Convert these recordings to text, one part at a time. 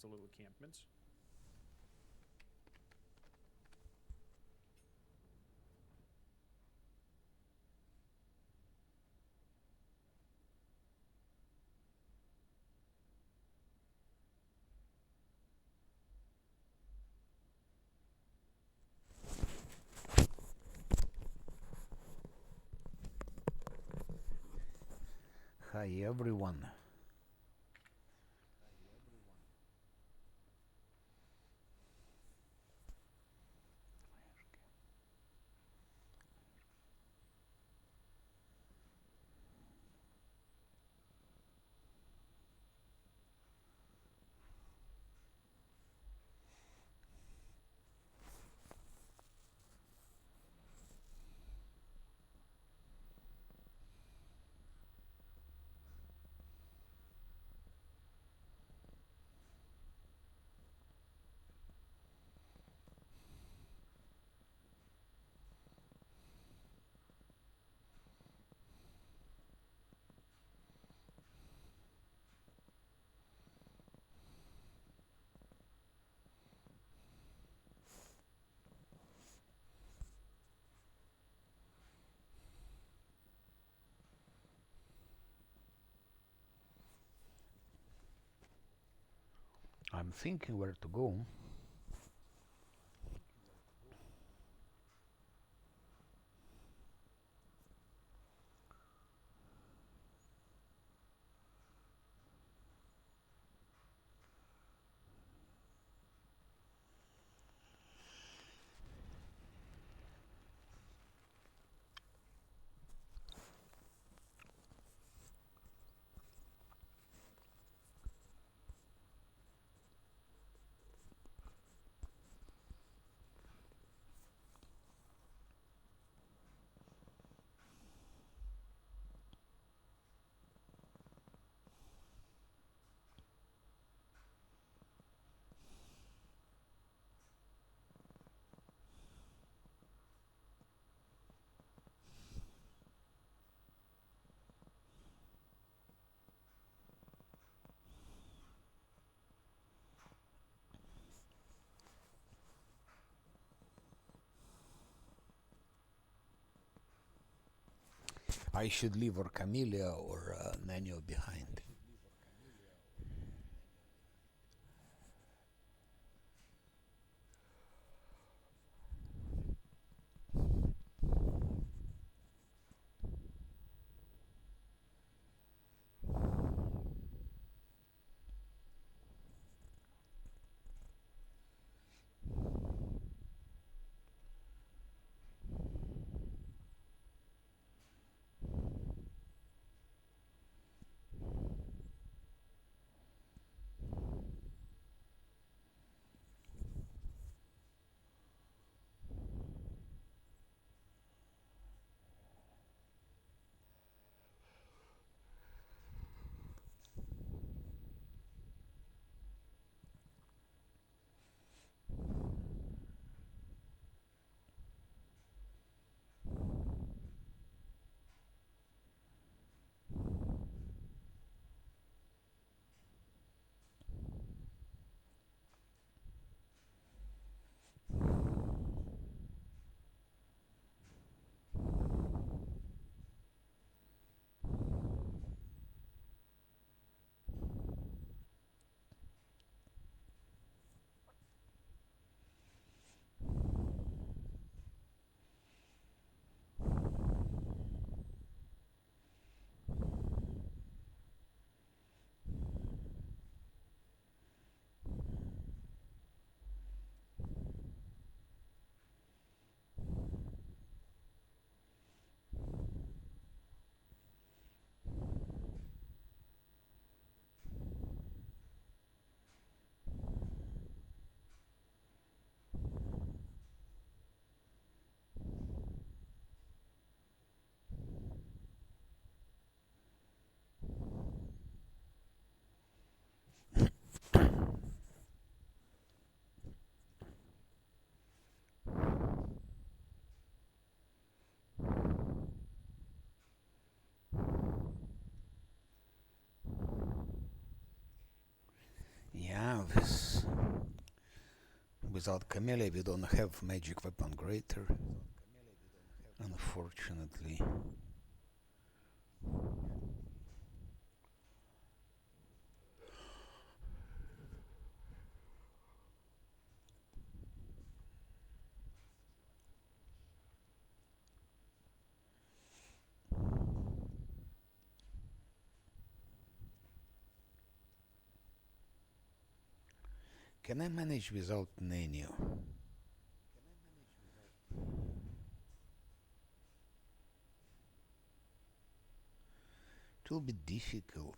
a little encampment. Hi everyone. I'm thinking where to go. I should leave or Camellia or Nanyo behind. without Camellia we don't have magic weapon greater, unfortunately. Can I manage without Nenio? It will be difficult.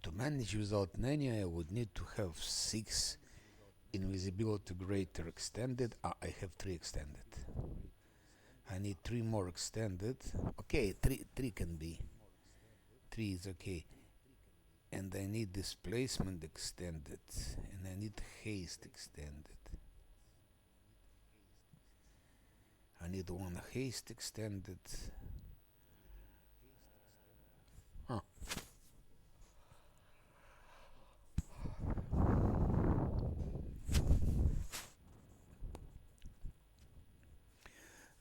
To manage without Nenio I would need to have 6 invisibility greater extended. I have 3 extended. I need 3 more extended. Okay, 3 can be. 3 is okay. And I need displacement extended. And I need haste extended. I need 1 haste extended. Huh.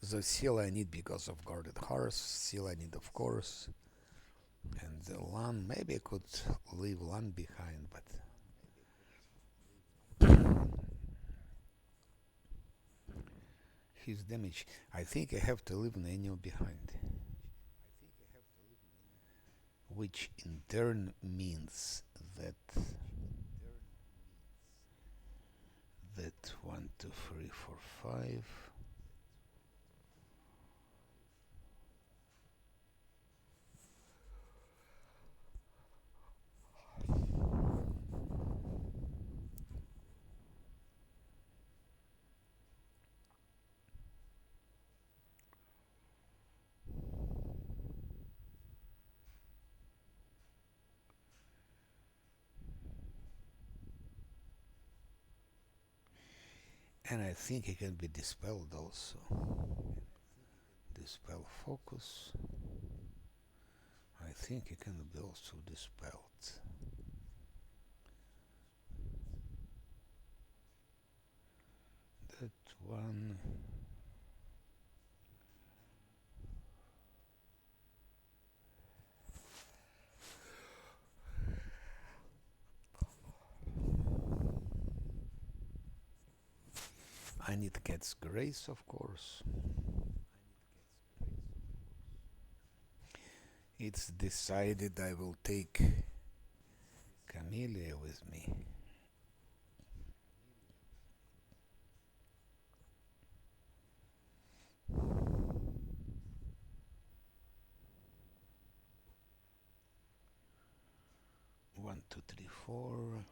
The seal I need because of guarded horse. Seal I need, of course. And the Lan, maybe I could leave Lan behind, but his damage. I think I have to leave Nenio behind. Which in turn means that 1, 2, 3, 4, 5. And I think it can be dispelled also. Dispel focus. I think it can be also dispelled. That one. I need Cat's Grace, of course. It's decided I will take Camellia with me. One, two, three, four.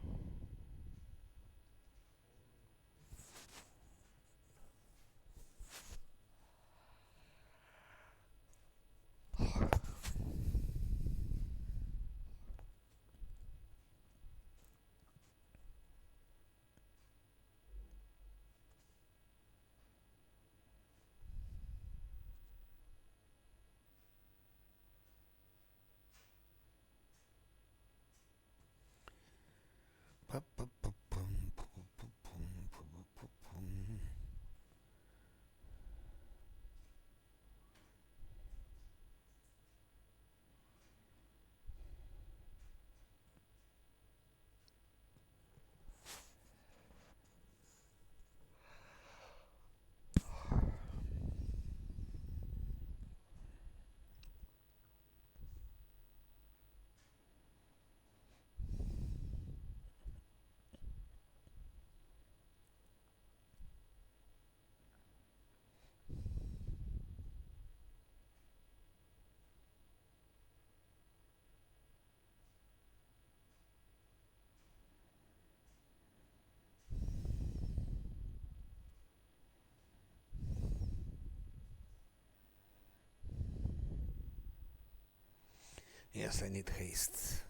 Yes, I need haste.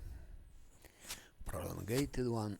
prolongated one.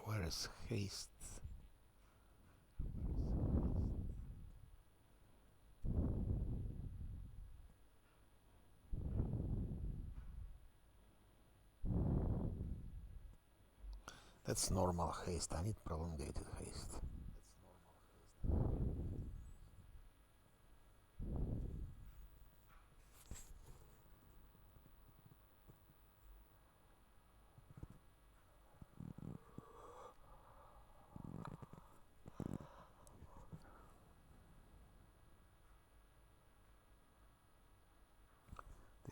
Where is haste? That's normal haste. I need prolongated haste.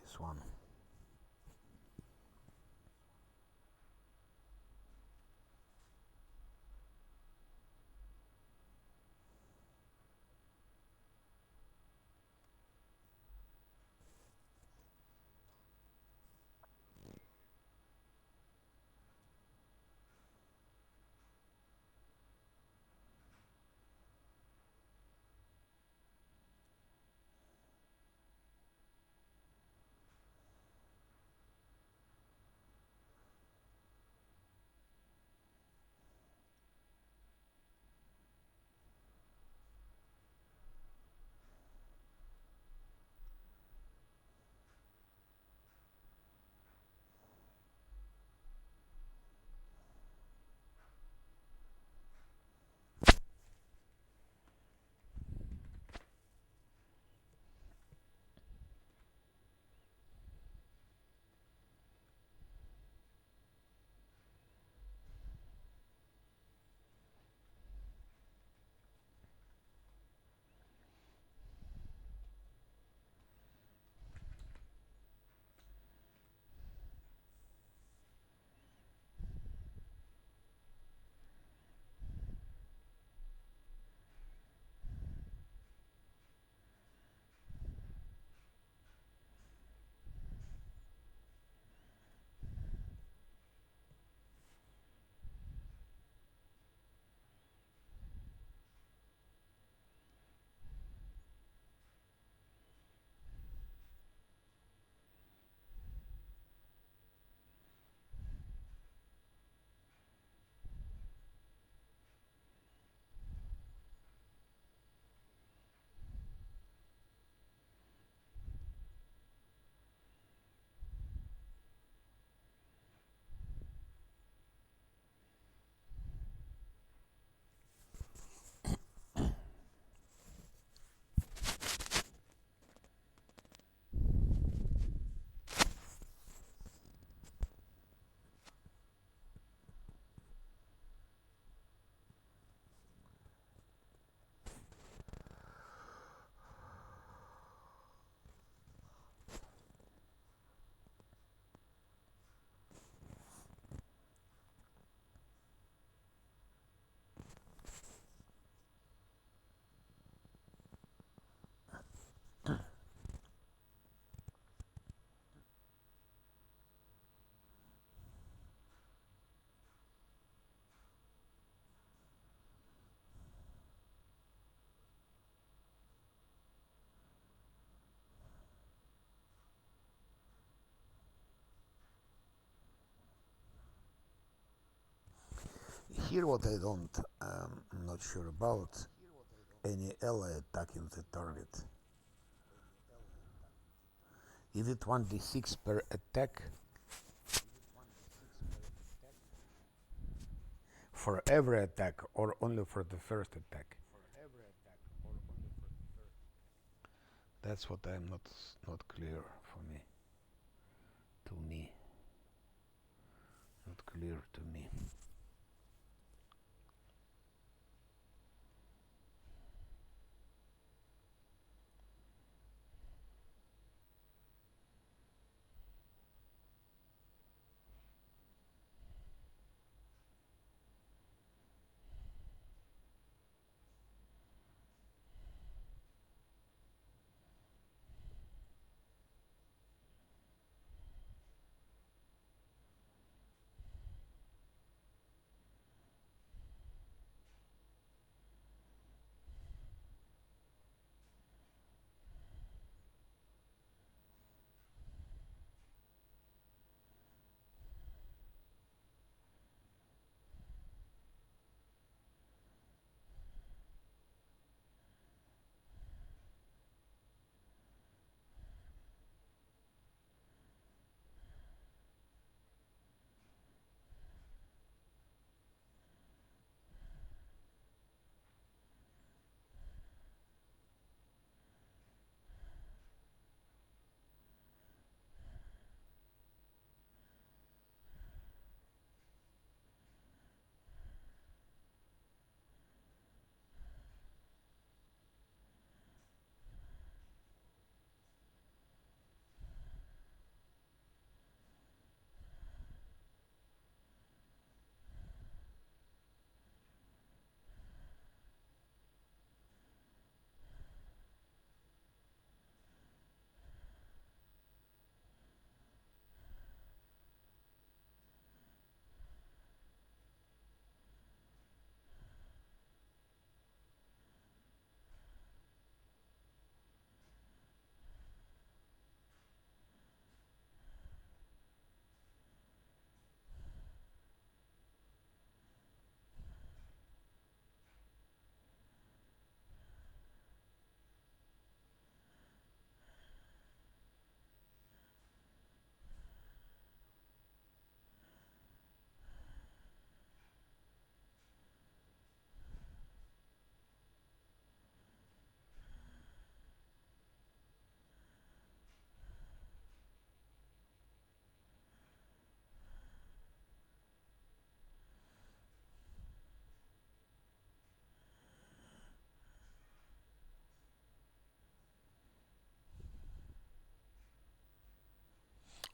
This one. Here what I don't, I'm not sure about, any ally attacking the target. Is it 1d6 per attack for every attack or only for the first attack? That's what I'm not clear for me. To me. Not clear to me.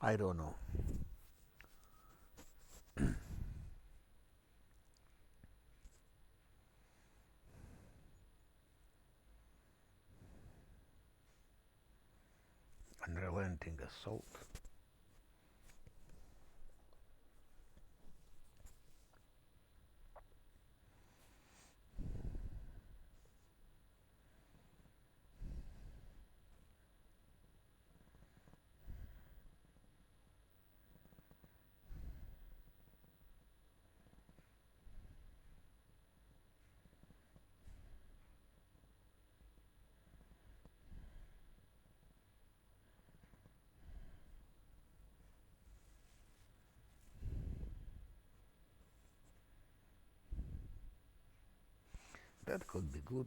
I don't know. Unrelenting assault. That could be good.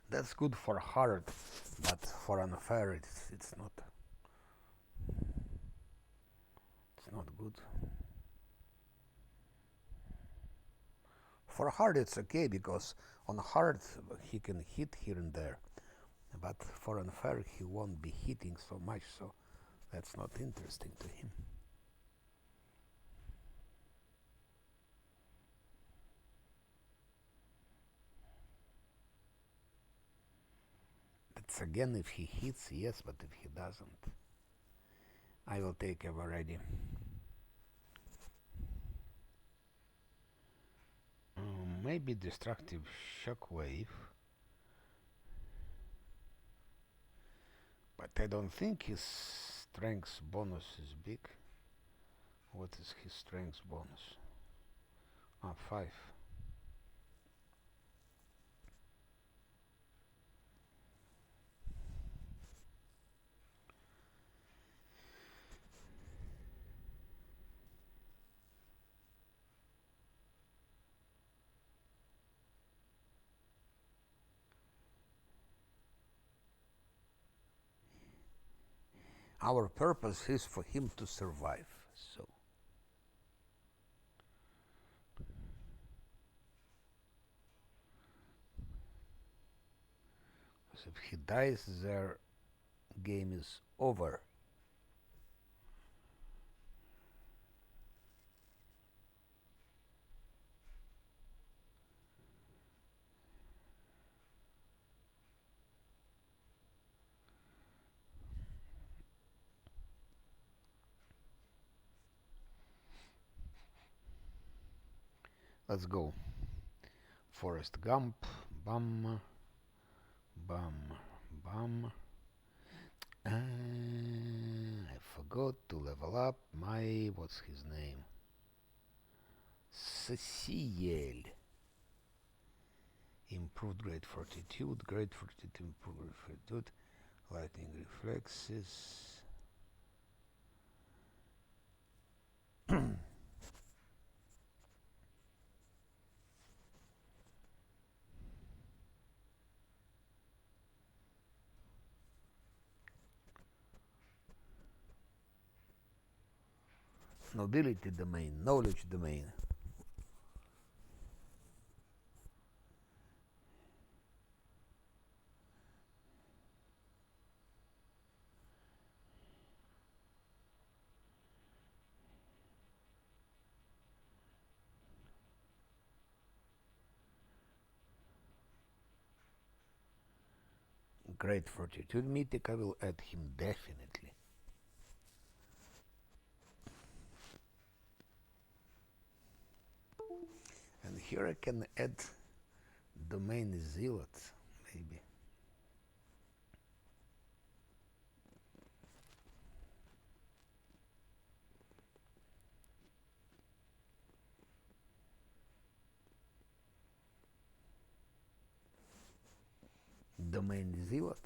That's good for hard, but for unfair, it's not good. For hard, it's okay because on hard he can hit here and there, but for unfair, he won't be hitting so much, so that's not interesting to him. That's again if he hits, yes, but if he doesn't, I will take ever ready. Maybe destructive shockwave, but I don't think his strength bonus is big. What is his strength bonus? 5. Our purpose is for him to survive, so. If he dies, their game is over. Let's go. Forrest Gump, bum, bum, bum. I forgot to level up my, what's his name? Cecile. Improved great fortitude, improved fortitude, lightning reflexes. Nobility domain, knowledge domain. Great fortitude mythic, I will add him definitely. here I can add domain zealot, maybe. Domain zealot.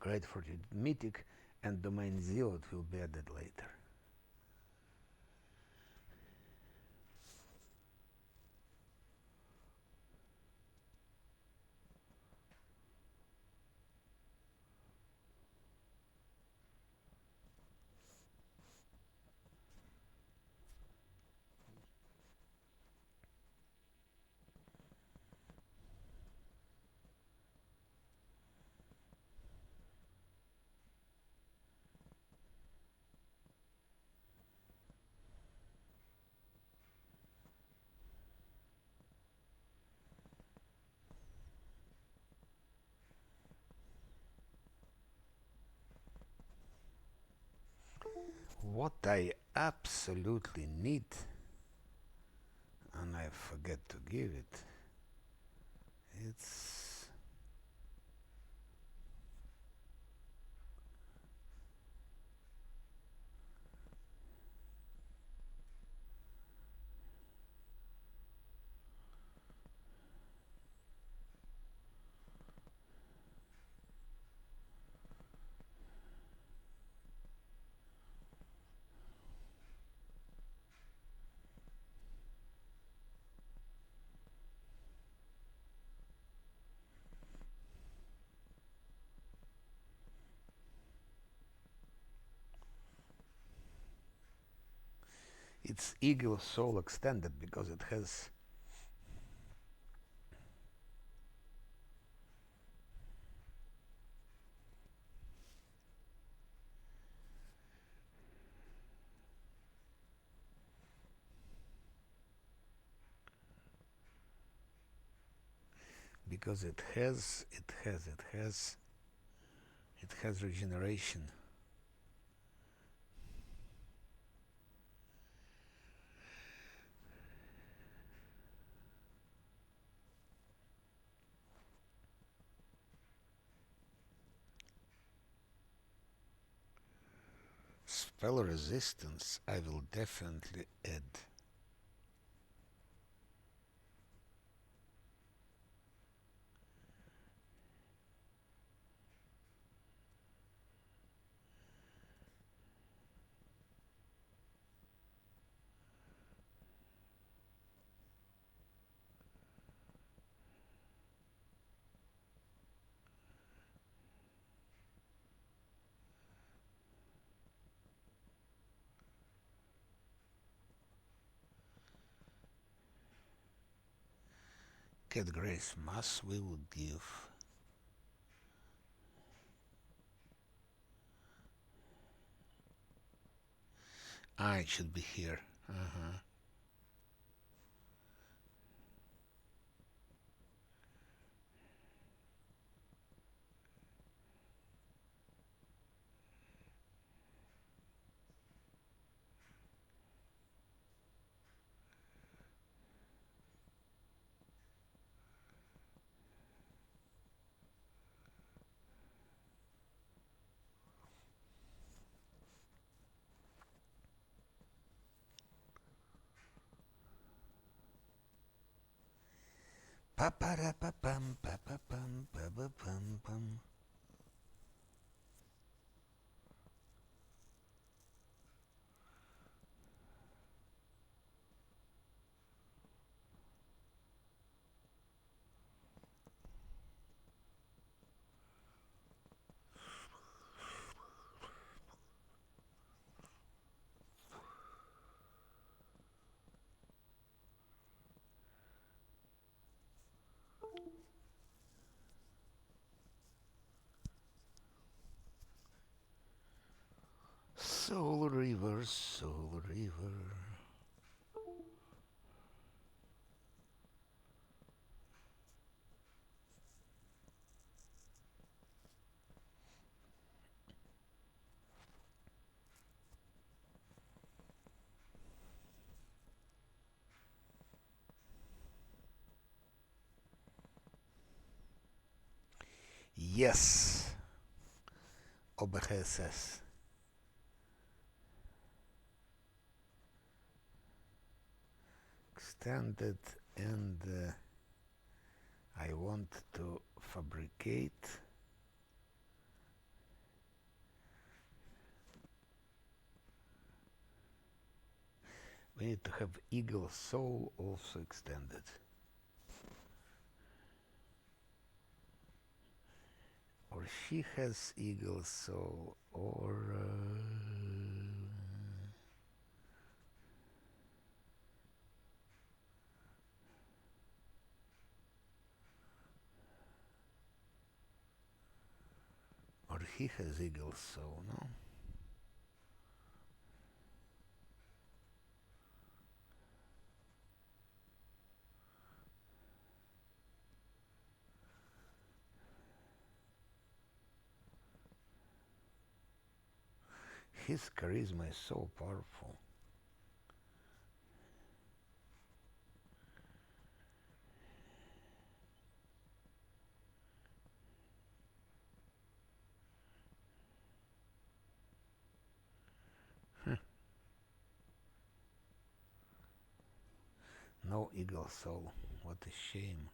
Great for mythic, and domain zealot will be added later. What I absolutely need, and I forget to give it, it's Eagle Soul extended because it has because it has regeneration. Spell resistance I will definitely add. Cat Grace Mass we will give. It should be here. Pa pa ra pa pam pa pa pam pa pa pam pam. River, Soul River. Yes, obedeces. Extended, and I want to fabricate. We need to have Eagle Soul also extended. Or she has Eagle Soul, or he has Eagle Soul, no? His charisma is so powerful. No Eagle Soul. What a shame.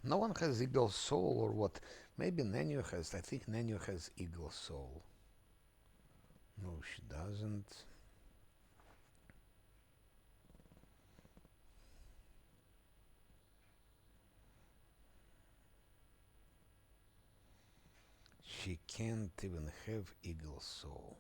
No one has Eagle Soul or what? Maybe Nenu has. I think Nenu has Eagle Soul. No, she doesn't. She can't even have eagle soul.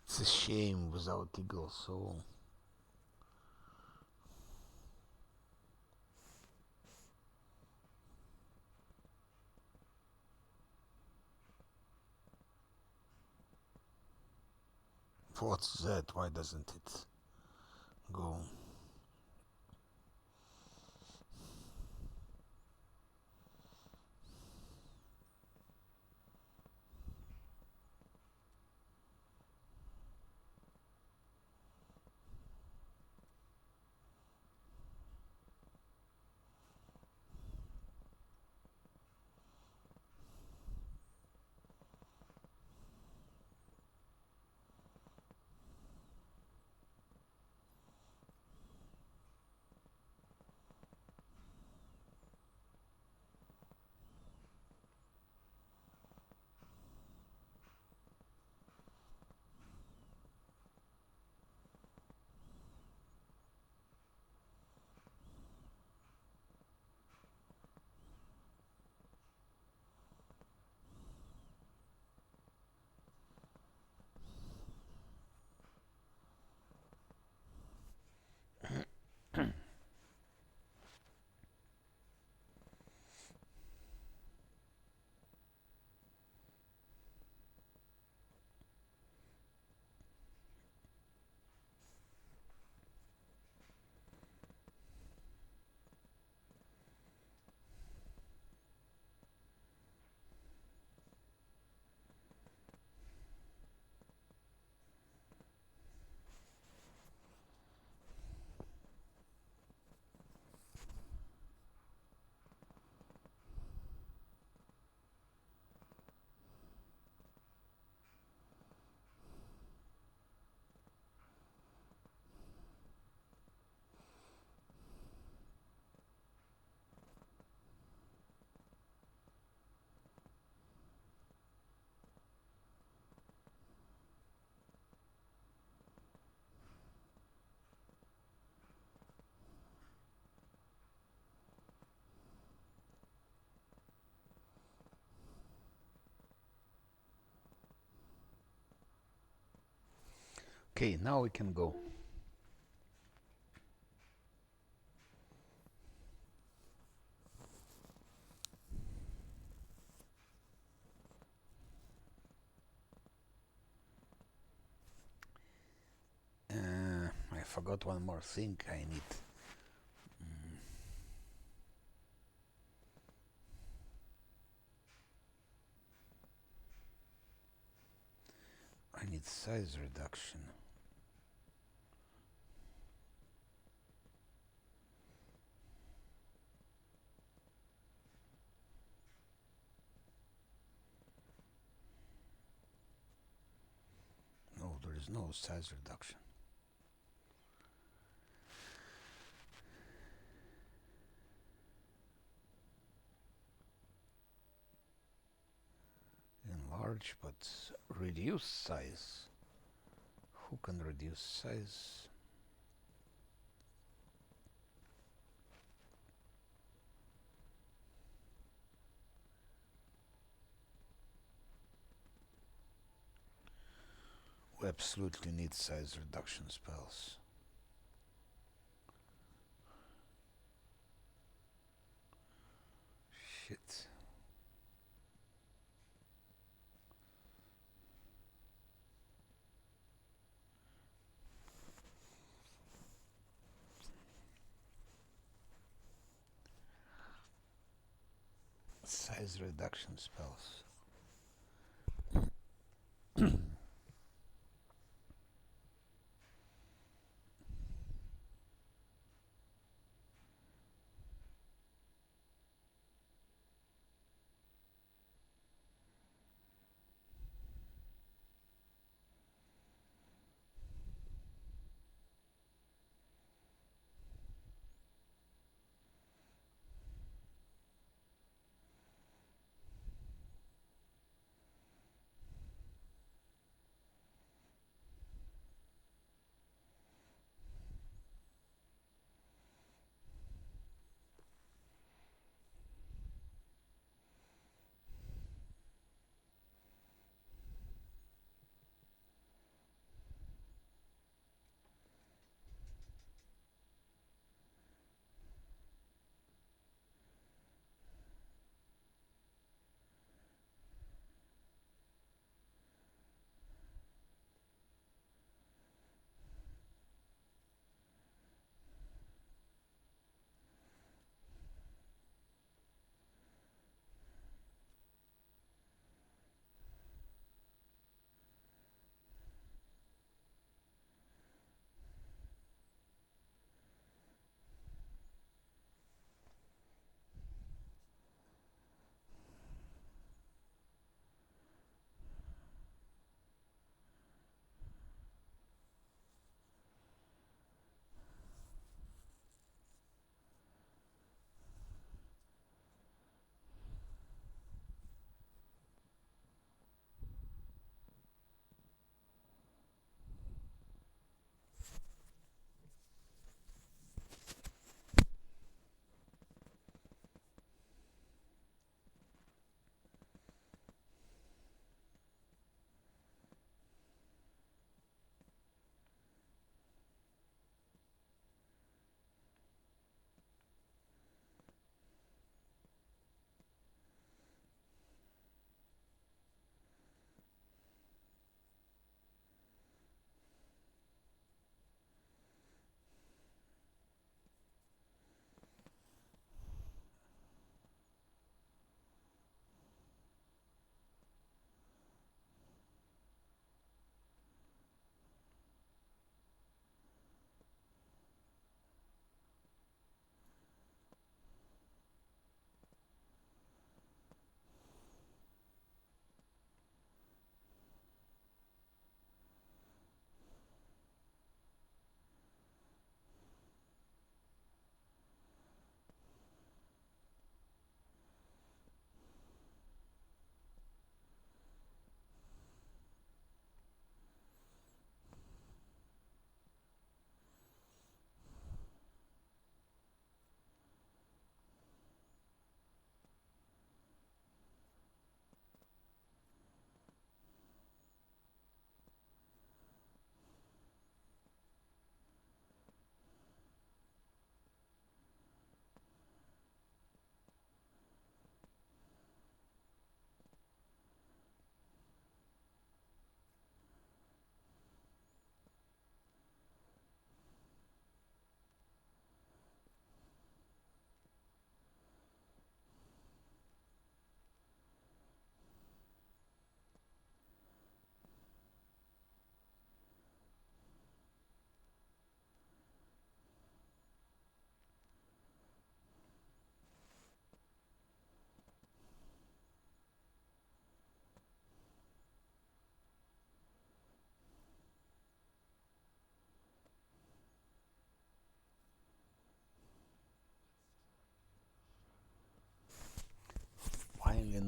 It's a shame without eagle soul. What's that? Why doesn't it go? Okay, now we can go. I forgot one more thing I need. I need size reduction. No, there is no size reduction. Enlarge, but reduce size. Who can reduce size? We absolutely need size reduction spells. Shit. Size reduction spells.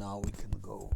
now we can go.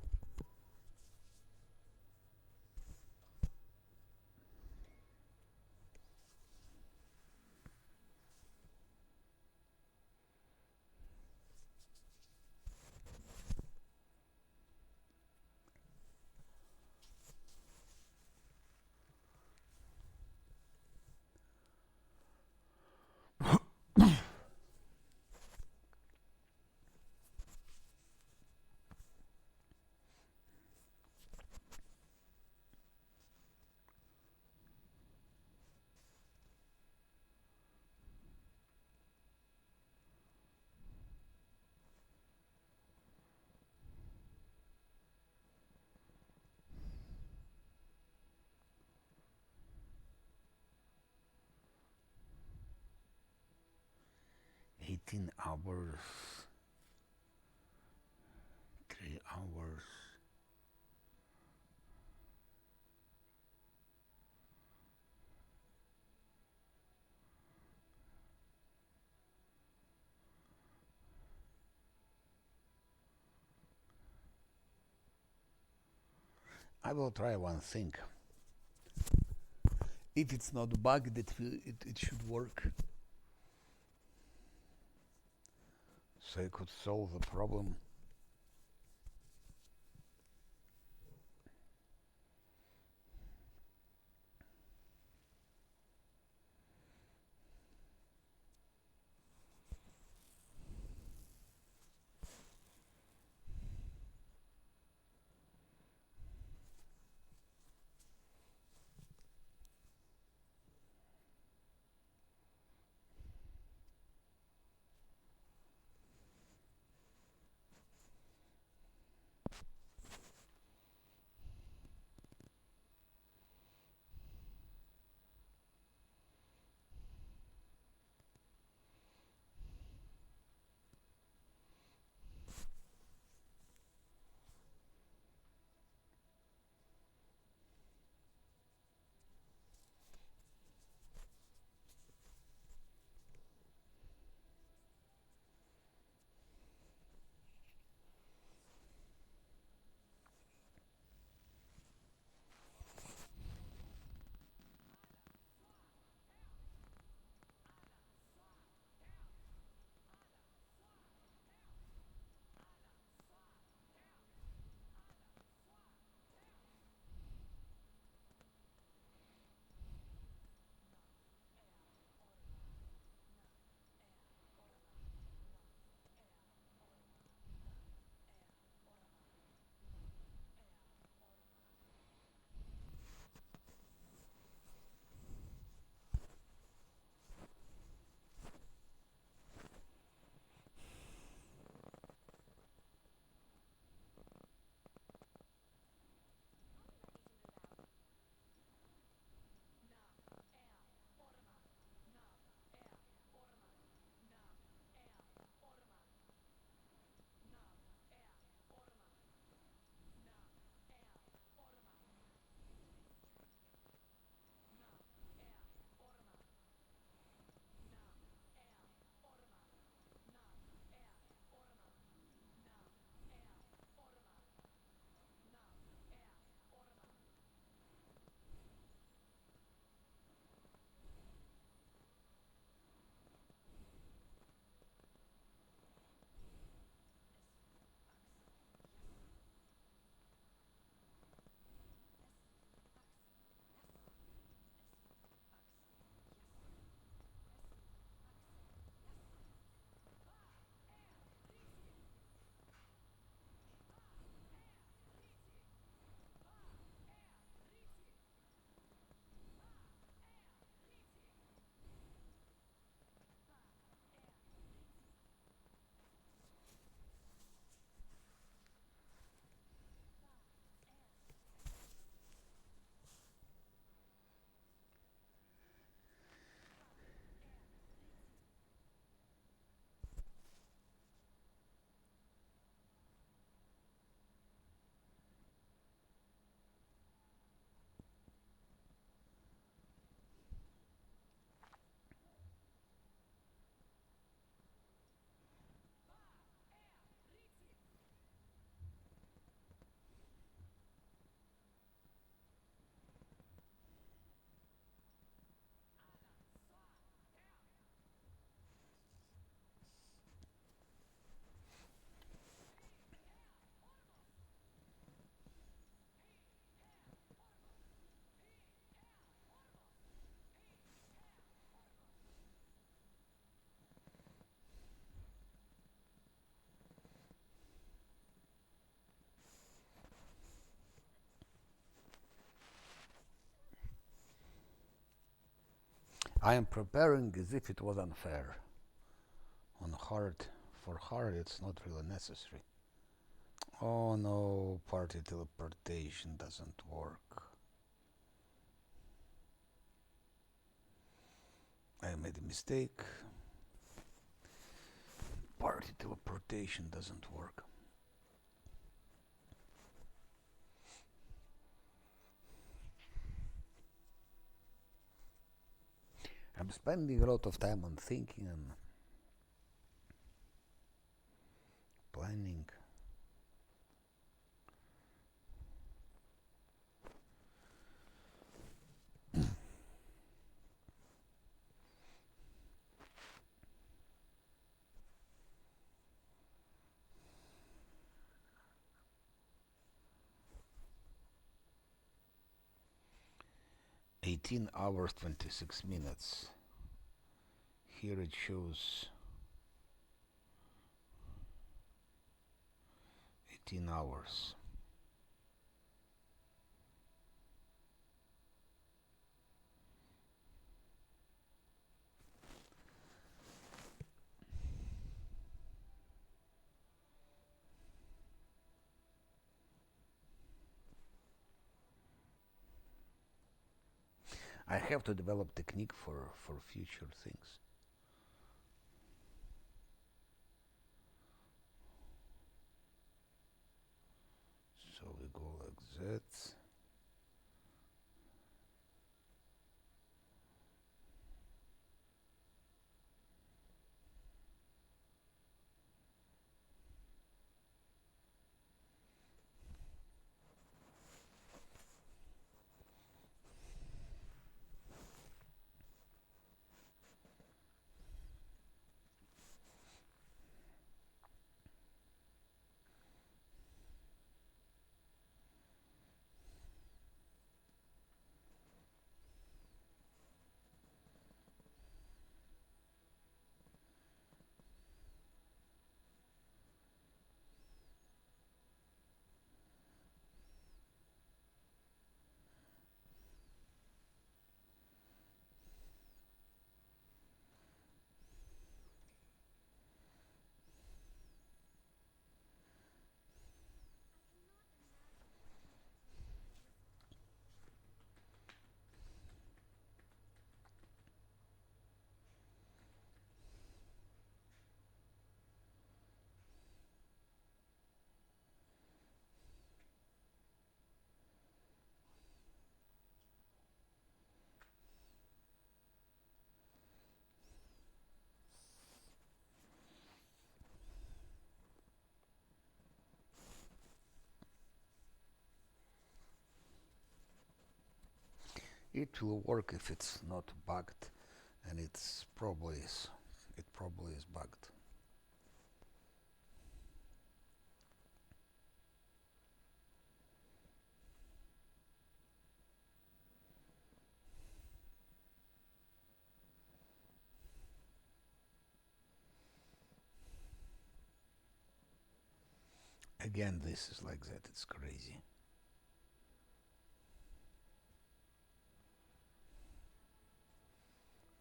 $18, 3 hours. I will try one thing. If it's not bugged, it should work. So I could solve the problem. I am preparing as if it was unfair. On hard, for hard, it's not really necessary. Oh no, party teleportation doesn't work. I made a mistake. Party teleportation doesn't work. I'm spending a lot of time on thinking and planning. 18 hours 26 minutes. Here it shows 18 hours. I have to develop technique for future things. So we go like that. It will work if it's not bugged, and it's probably is. It probably is bugged. Again, this is like that. It's crazy.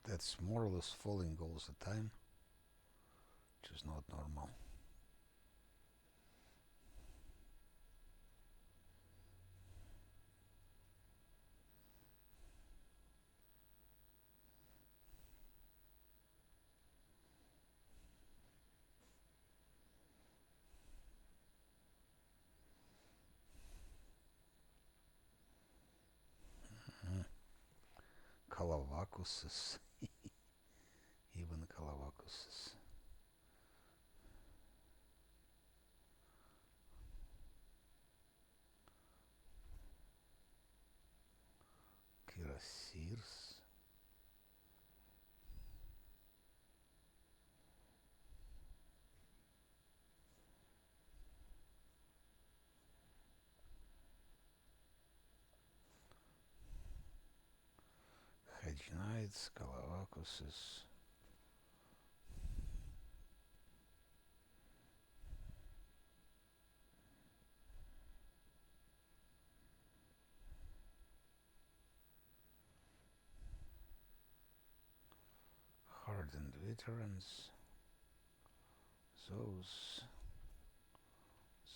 That's more or less falling all the time, which is not normal. Calavacuses, even Calavacuses. Kirasirs. Hedge Knights, Calavacuses. Hardened veterans. Those.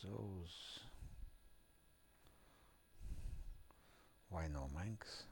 Those. Why no Manx?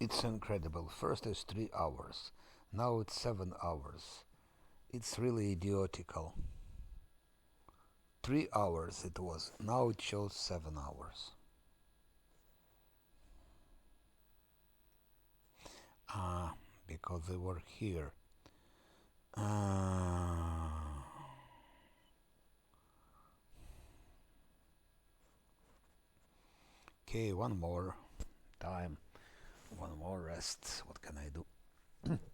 It's incredible. First it's 3 hours. Now it's 7 hours. It's really idiotical. 3 hours it was. Now it shows 7 hours. Ah, because they were here. Ah. Okay, one more time. One more rest. What can I do?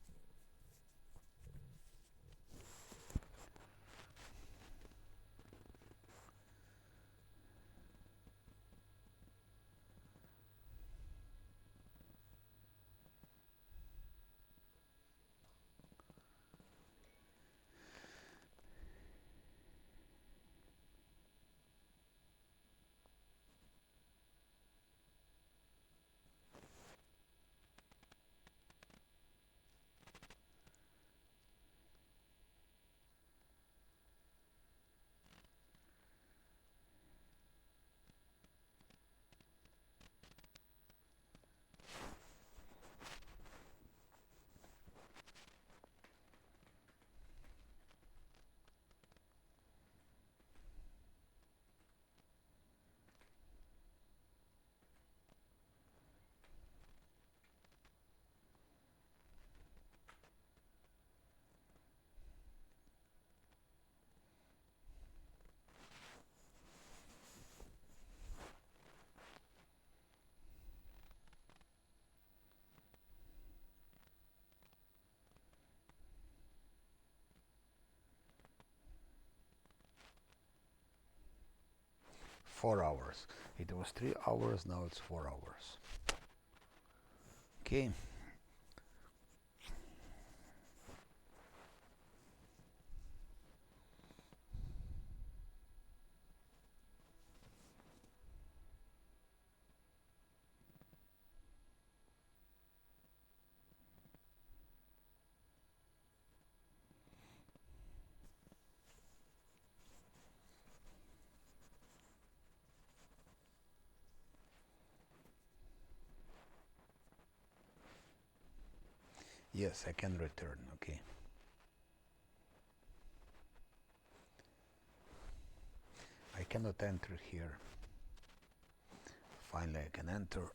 4 hours. It was 3 hours, now it's 4 hours. Okay. Yes, I can return. Okay. I cannot enter here. Finally, I can enter.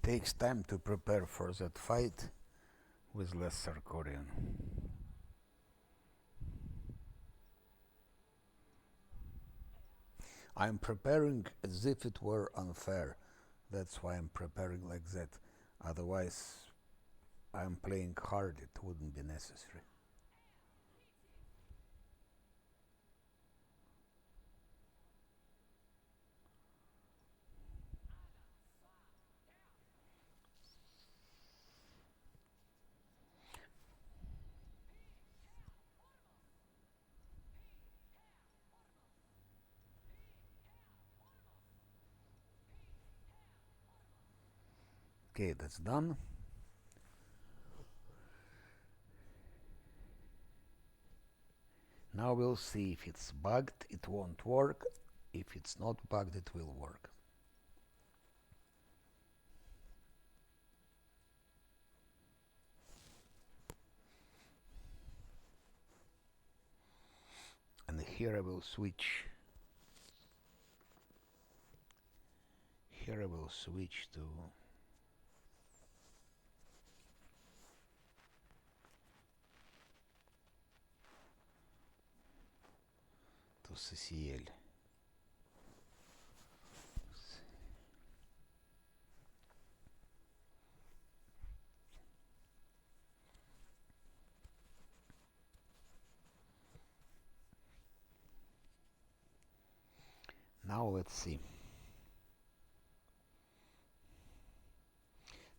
Takes time to prepare for that fight with Lesser Korean. I'm preparing as if it were unfair. That's why I'm preparing like that. Otherwise, I'm playing hard, it wouldn't be necessary. Okay, that's done. Now we'll see if it's bugged, it won't work. If it's not bugged, it will work. And here I will switch. Here I will switch to CCL. Now let's see.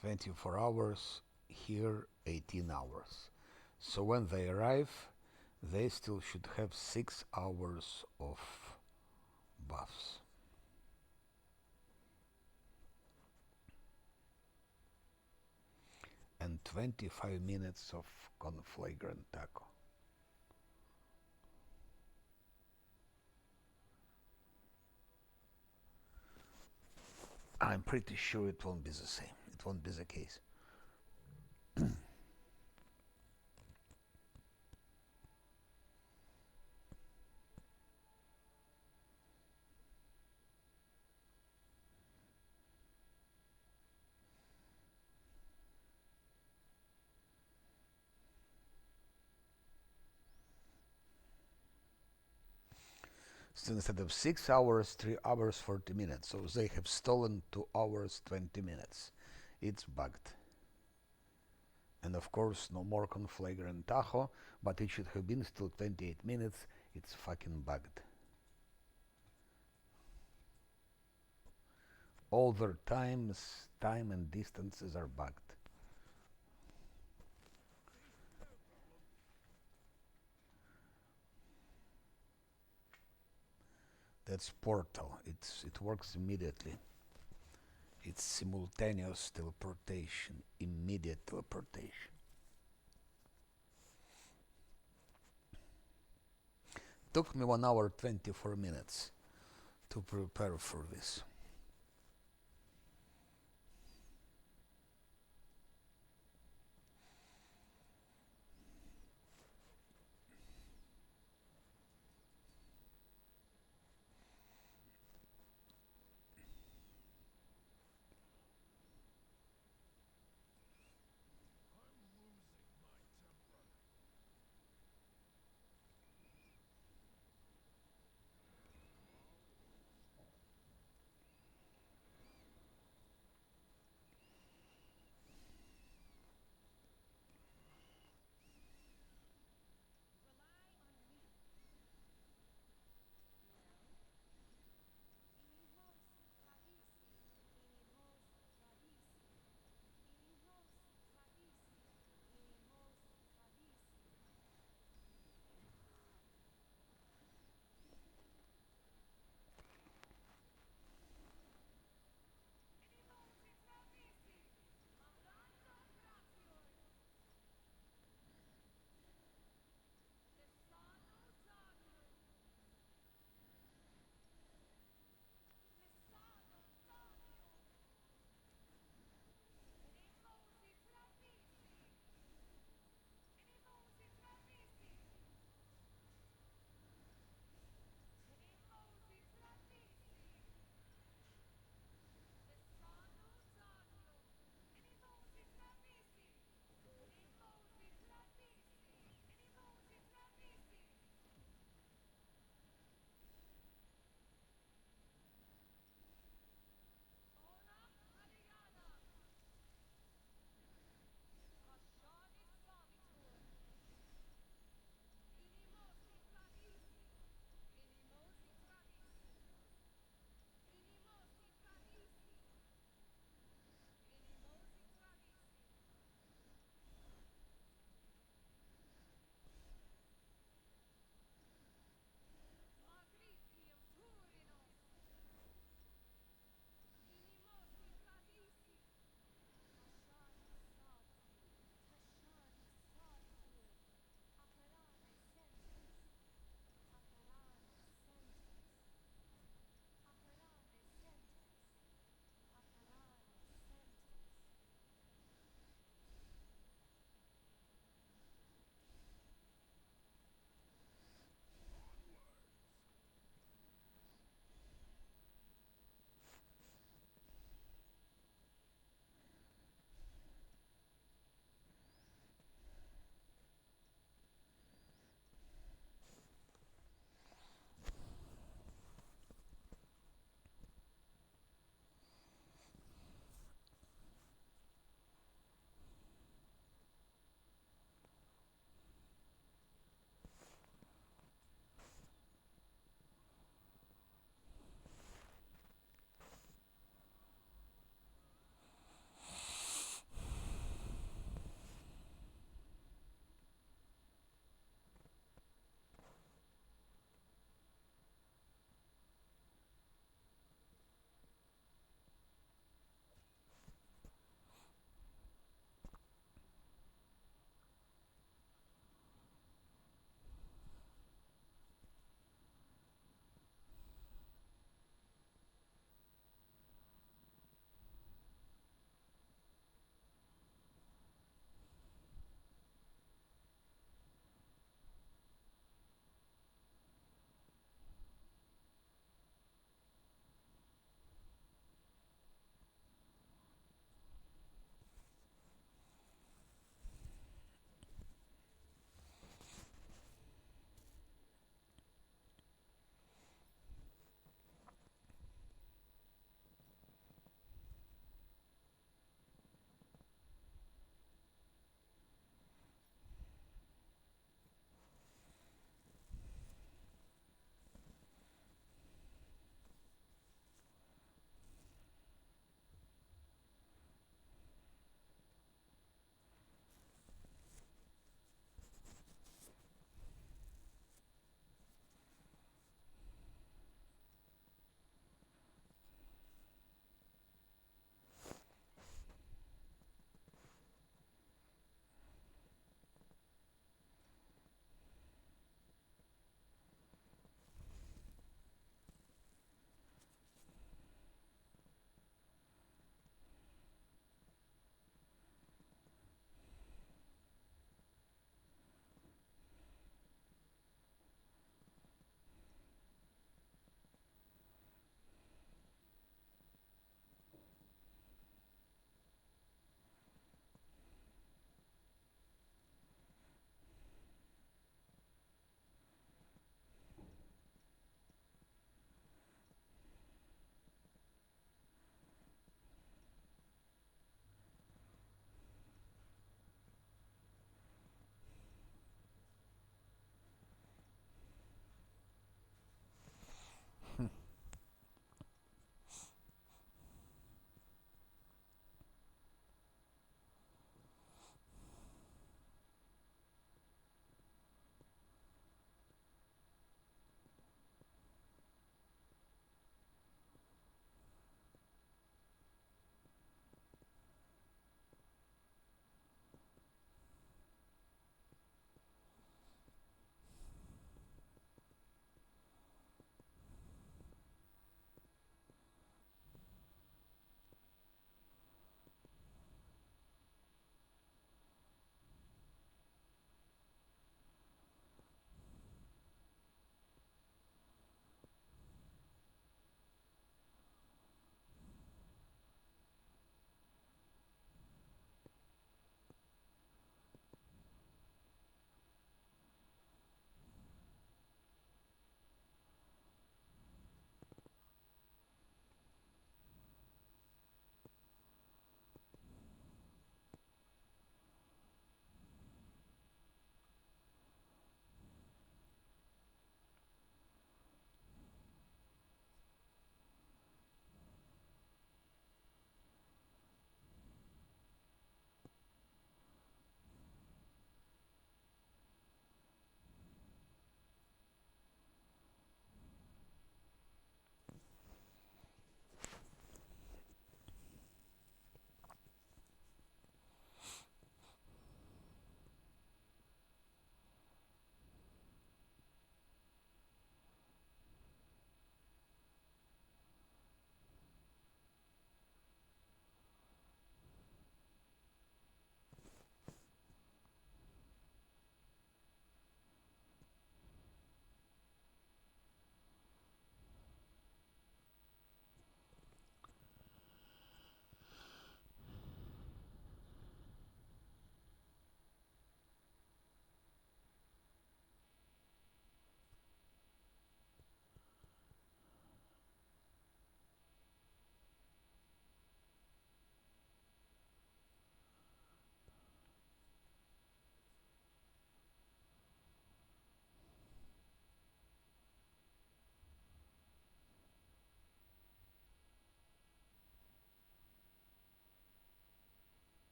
24 hours, here 18 hours. So when they arrive, they still should have 6 hours of buffs. And 25 minutes of conflagrant taco. I'm pretty sure it won't be the same. It won't be the case. So instead of 6 hours, 3 hours 40 minutes. So they have stolen 2 hours 20 minutes. It's bugged. And of course, no more conflagrant tajo, but it should have been still 28 minutes. It's fucking bugged. All their times, time and distances are bugged. That's Portal. It works immediately. It's simultaneous teleportation, immediate teleportation. Took me 1 hour 24 minutes to prepare for this.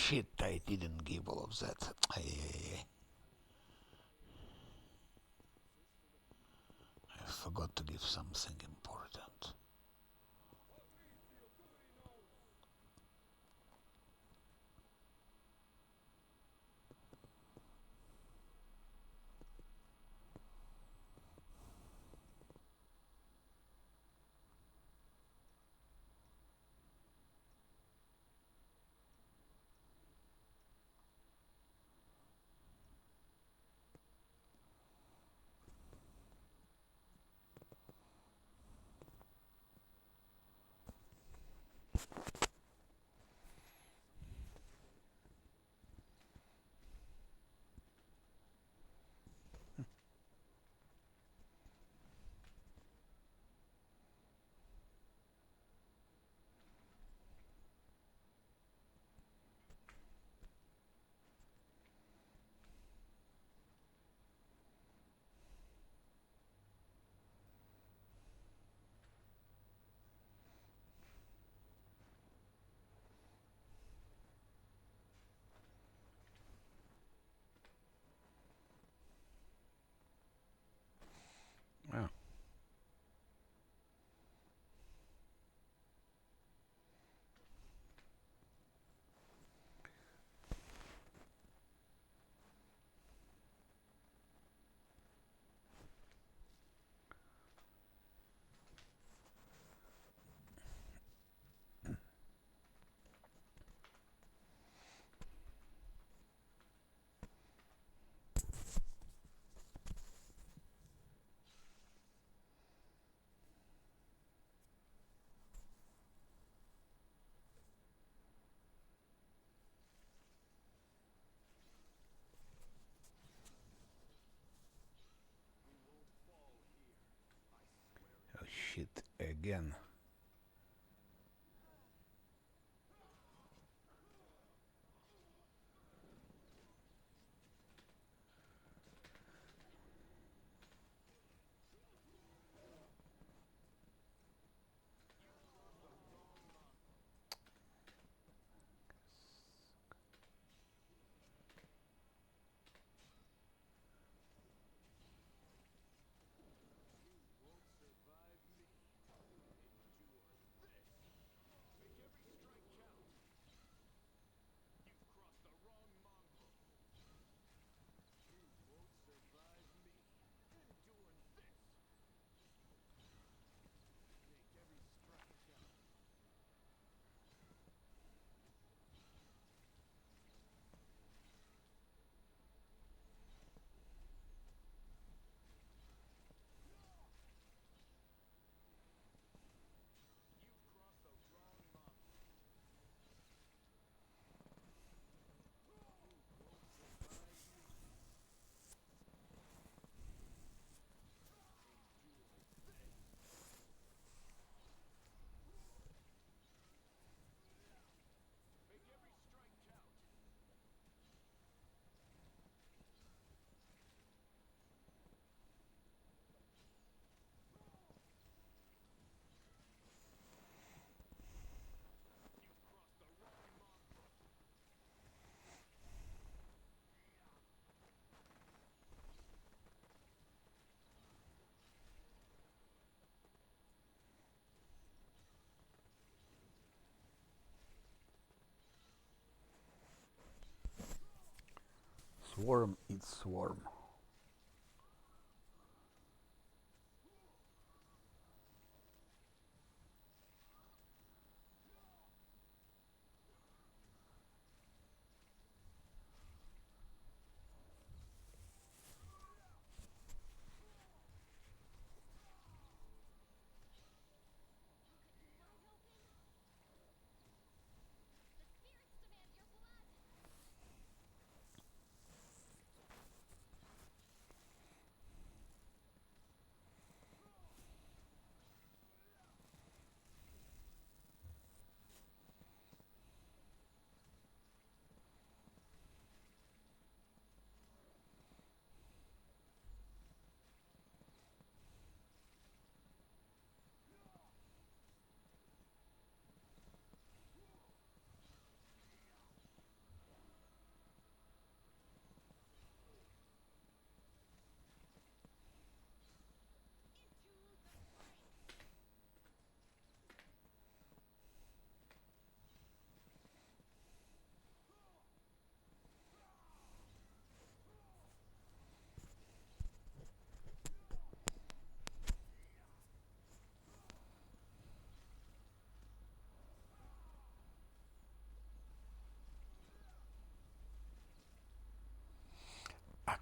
shit, I didn't give all of that. I forgot to give something important. Oh. Oh shit, again. Swarm, it's swarm.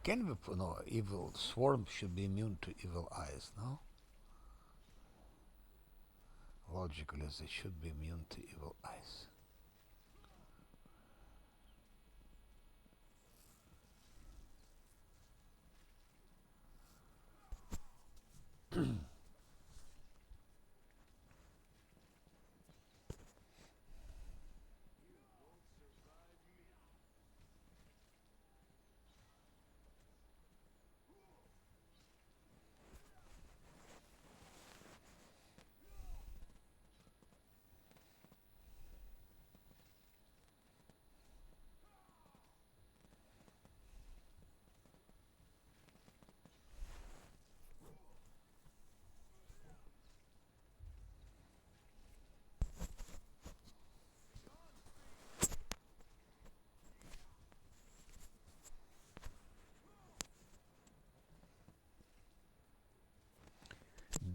Can we put, no, evil swarm should be immune to evil eyes, no? Logically, they should be immune to evil eyes.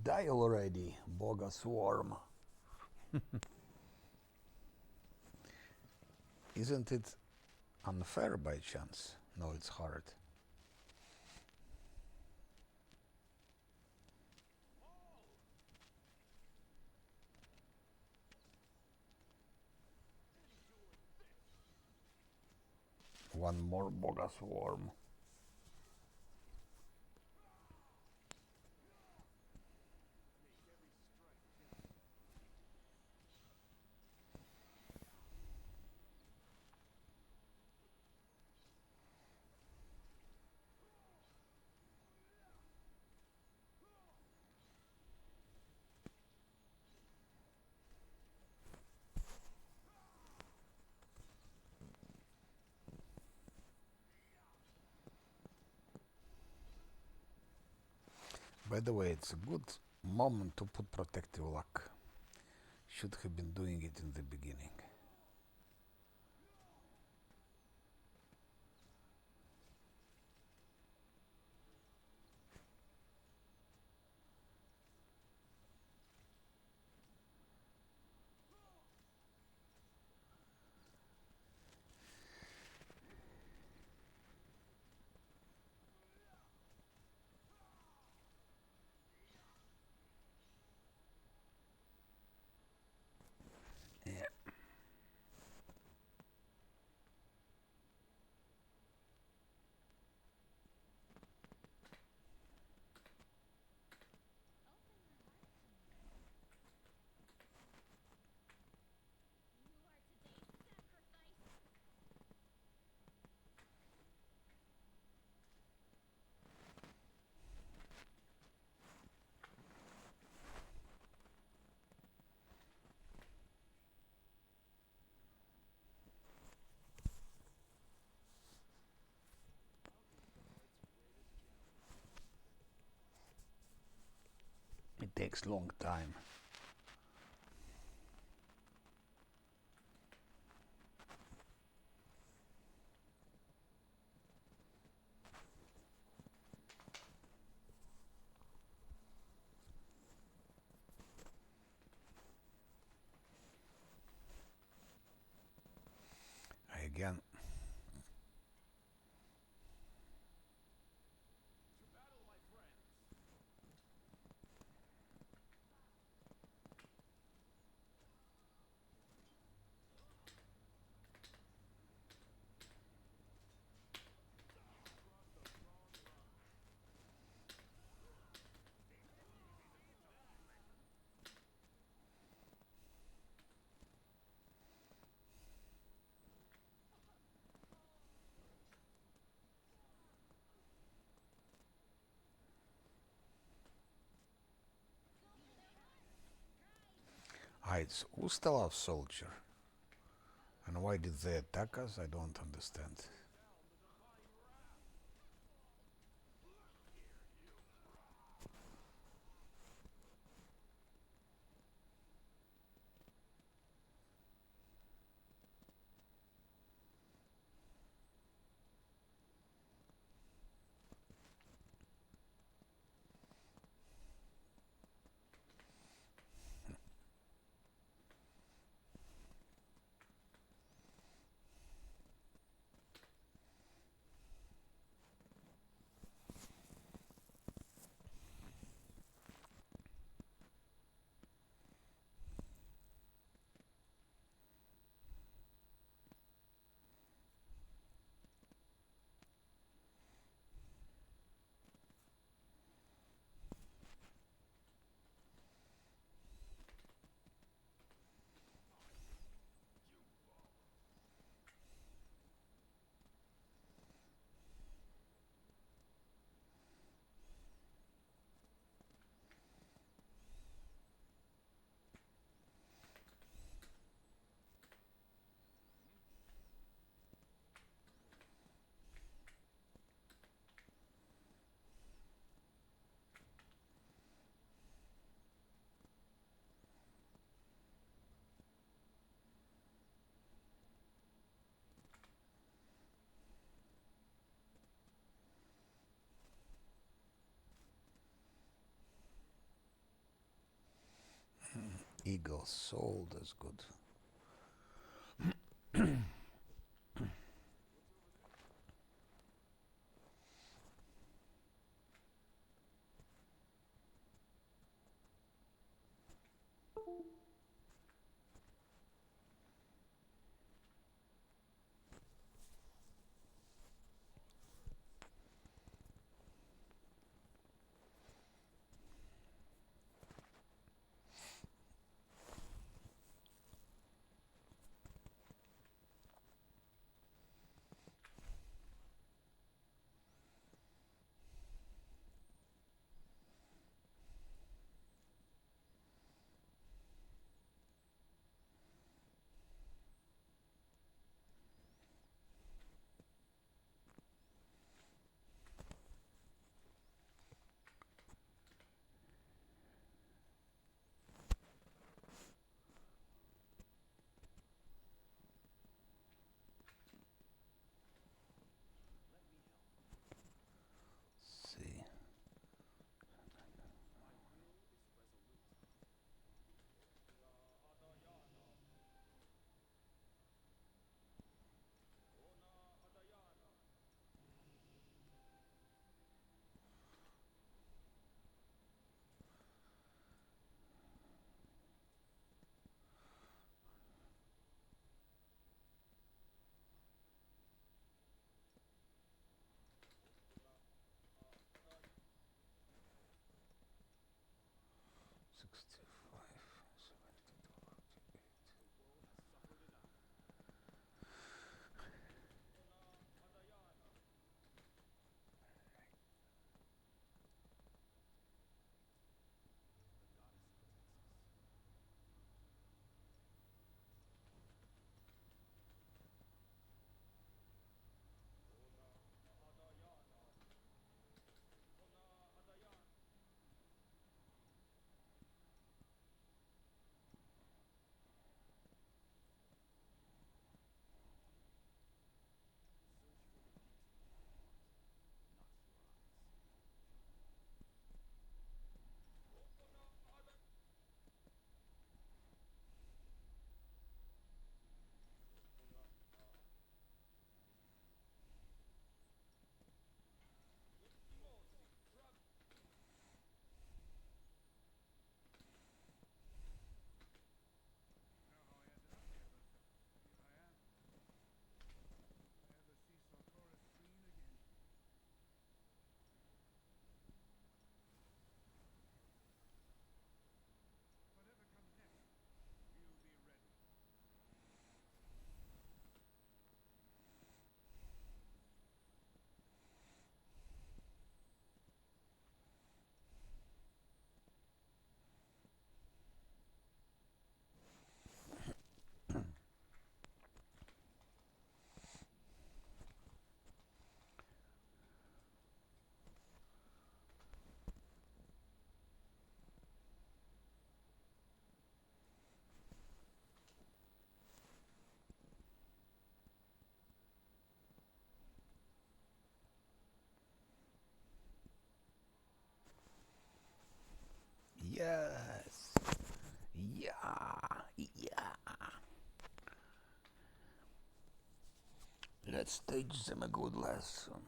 Die already, Boga Swarm. Isn't it unfair by chance? No, it's hard. One more Boga Swarm. By the way, it's a good moment to put protective lock. Should have been doing it in the beginning. Yeah. It takes long time. Again. Ah, it's Ustalov soldier. And why did they attack us? I don't understand. Eagle Soul, that's good. See. Yes. Yeah. Yeah. Let's teach them a good lesson.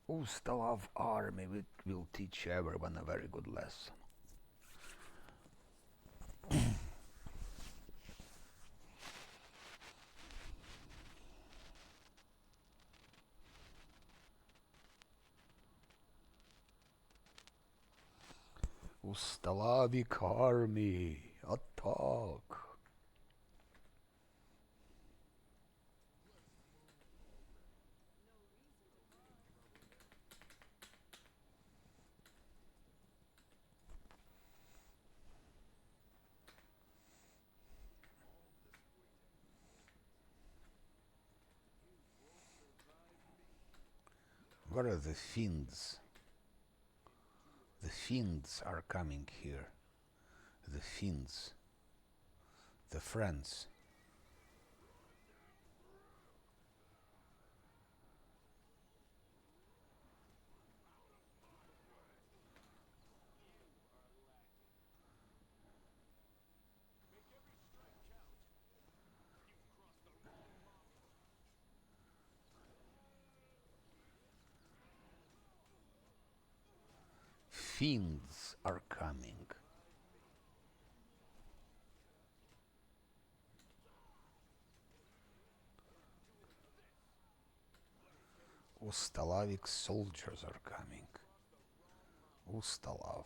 Ustalav army will teach everyone a very good lesson. Ustalavik army, attack! Where are the Finns? The Finns are coming here. The Finns. The friends. fiends are coming. Ustalavic soldiers are coming. Ustalav.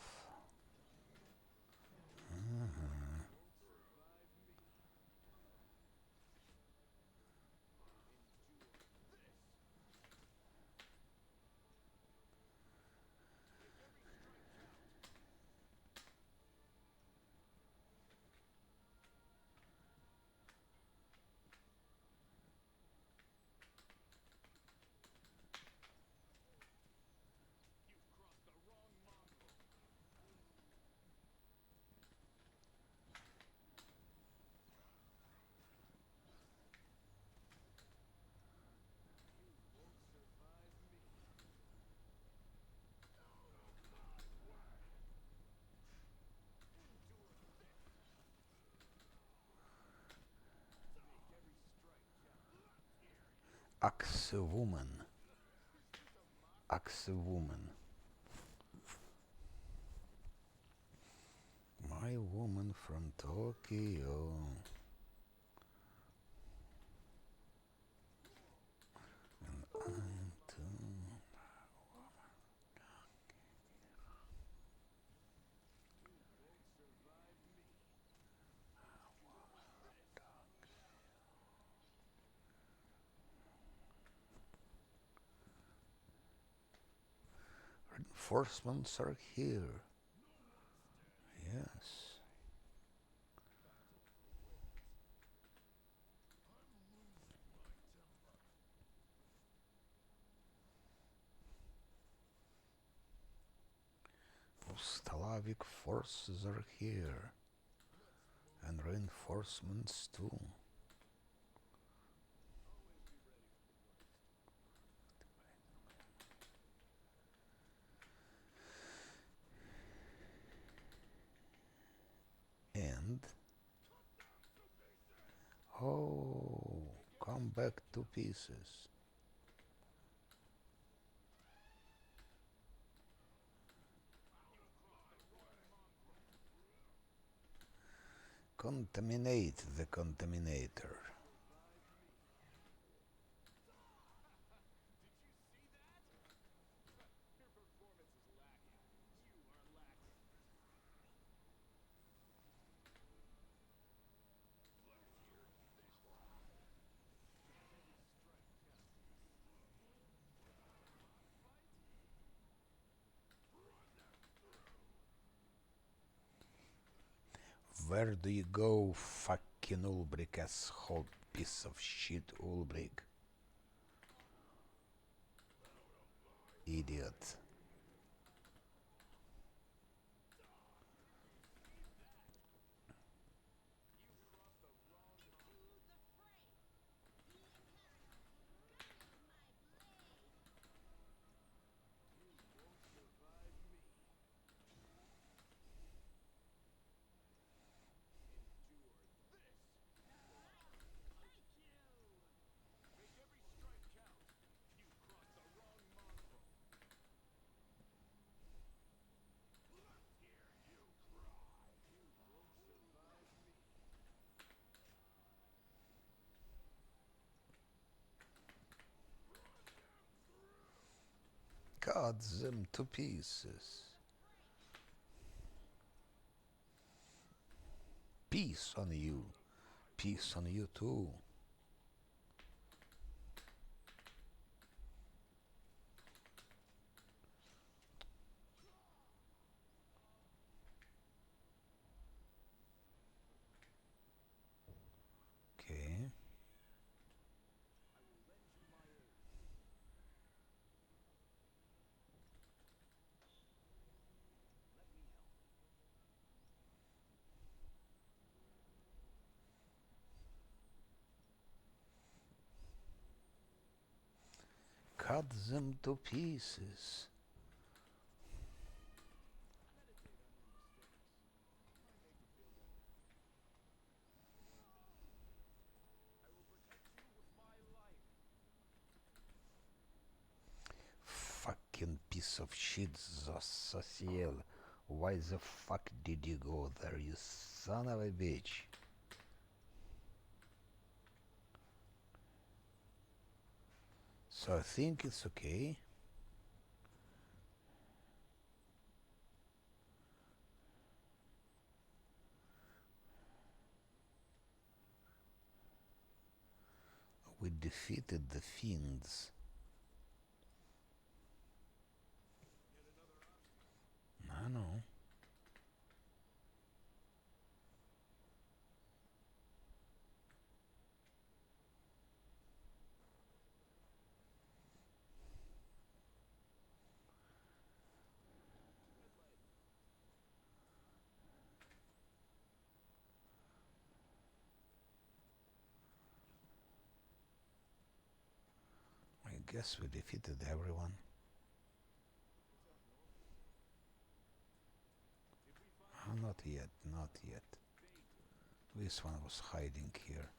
Axe woman. Axe woman. My woman from Tokyo. And I'm too. Reinforcements are here. Yes. Ustalavic forces are here. And reinforcements too. And oh, come back to pieces. Contaminate the contaminator. Where do you go, fucking Ulbrich, asshole piece of shit, Ulbrich? Idiot. Cut them to pieces. Peace on you. Peace on you too. Okay. Cut them to pieces. Fucking piece piece of shit, Sociel. Why the fuck did you go there, you son of a bitch? So I think it's okay. We defeated the fiends. I know. I guess we defeated everyone. Oh, not yet, not yet. This one was hiding here.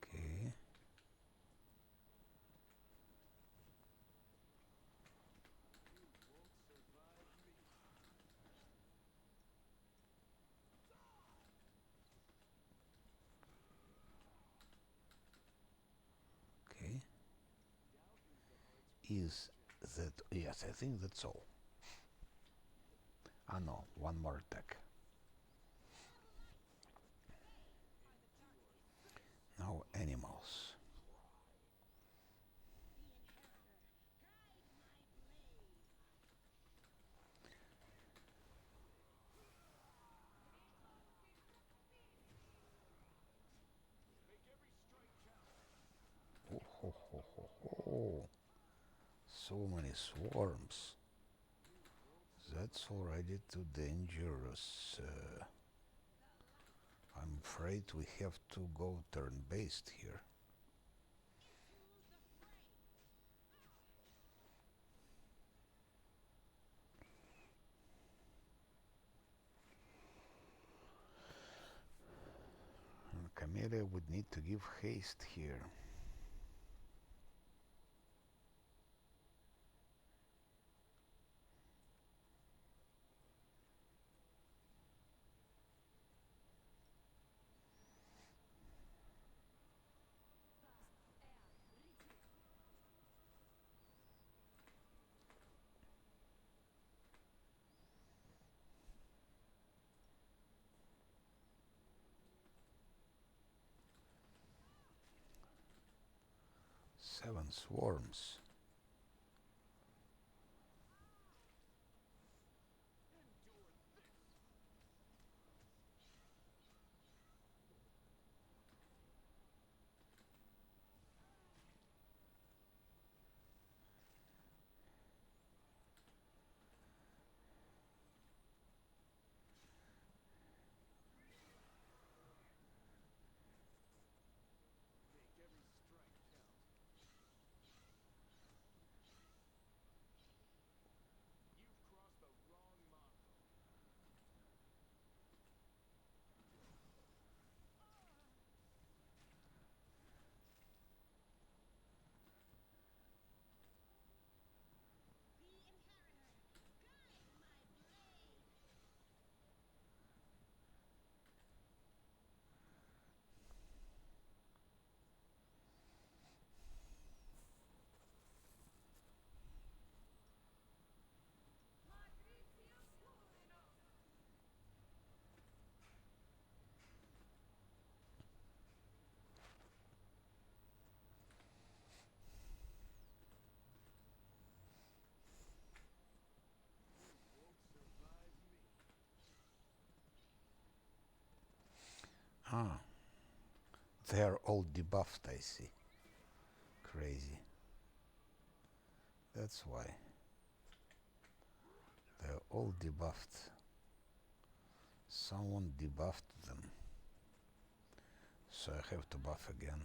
Okay. Okay. Is that... Yes, I think that's all. Ah no, one more attack. Now animals. Oh, ho, ho, ho, ho. So many swarms. That's already too dangerous. I'm afraid we have to go turn-based here. And Camellia would need to give haste here. Seven swarms. Ah, they're all debuffed, I see. Crazy. That's why. They're all debuffed. Someone debuffed them. So I have to buff again.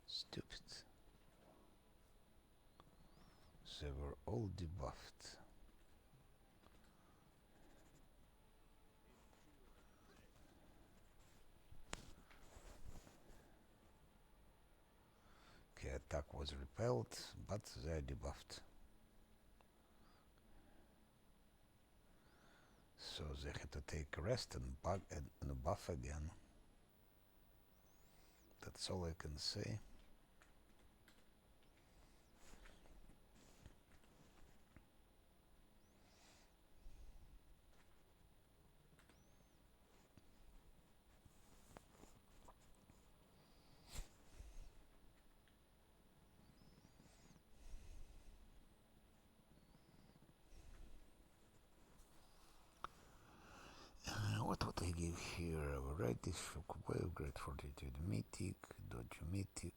Stupid. they were all debuffed. Okay, attack was repelled, but they are debuffed. So they had to take a rest and buff again. That's all I can say. What would I give here? Variety, Shockwave, Great Fortitude, Mythic, Dodge Mythic.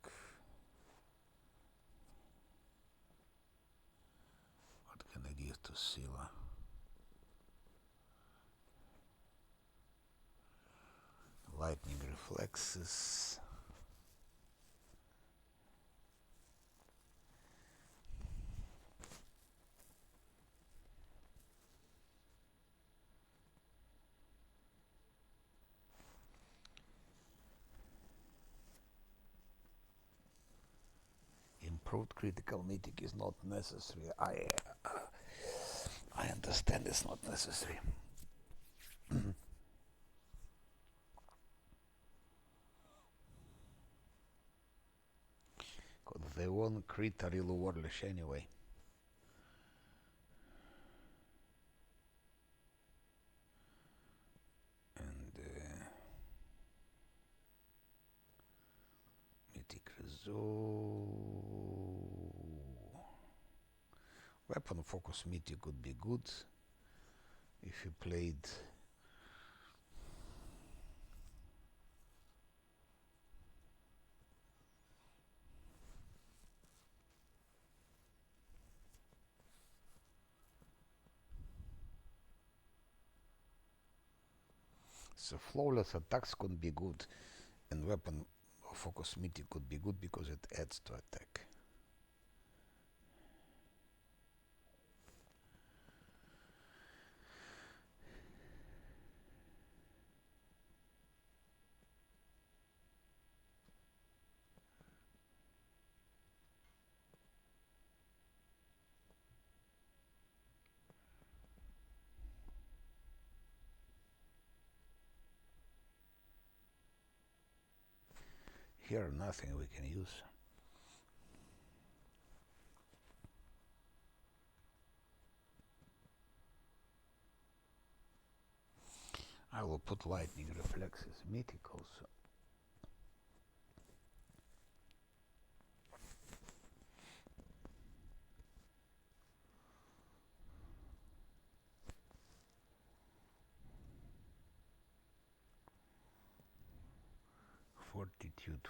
What can I give to Scylla? Lightning Reflexes. Improved critical mythic is not necessary. I understand it's not necessary. Because they won't crit Arilu Warlish anyway. And Mythic Resolve. Weapon Focus Mythic would be good if you played so flawless attacks could be good, and weapon focus mythic could be good because it adds to attack. Here nothing we can use. I will put lightning reflexes mythic also. Fortitude.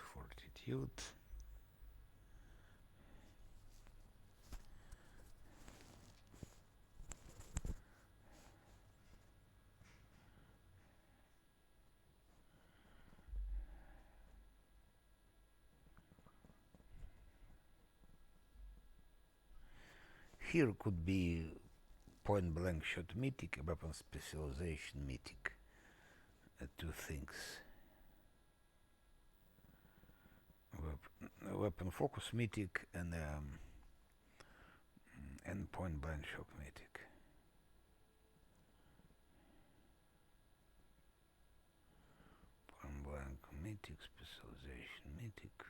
Here could be point blank shot mythic, weapon specialization mythic. Two things. Weapon focus mythic and point blank shot mythic. Point blank mythic, specialization mythic.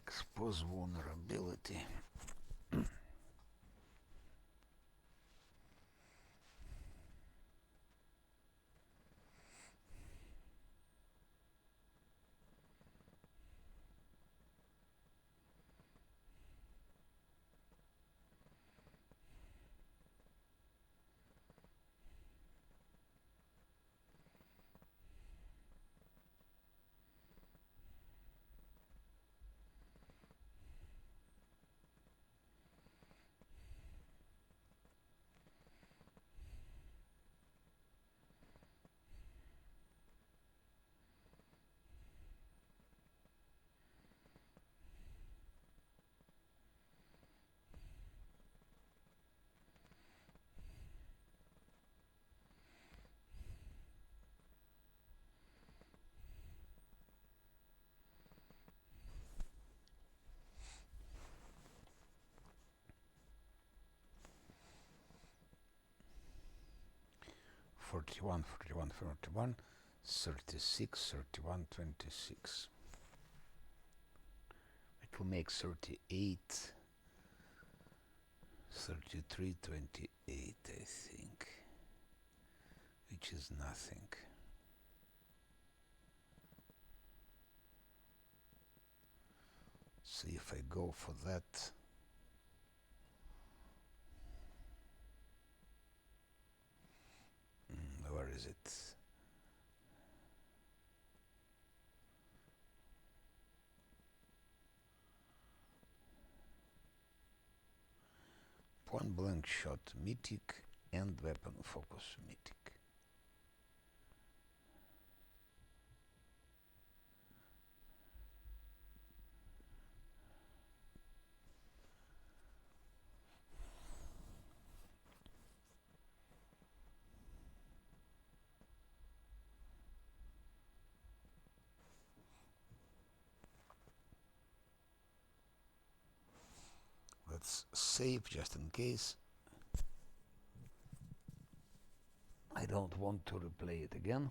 Expose vulnerability. 41, 41, 41, 36, 31, 26. It will make 38, 33, 28, I think, which is nothing. See if I go for that. Where is it? Point blank shot mythic and weapon focus mythic. Let's save just in case. I don't want to replay it again.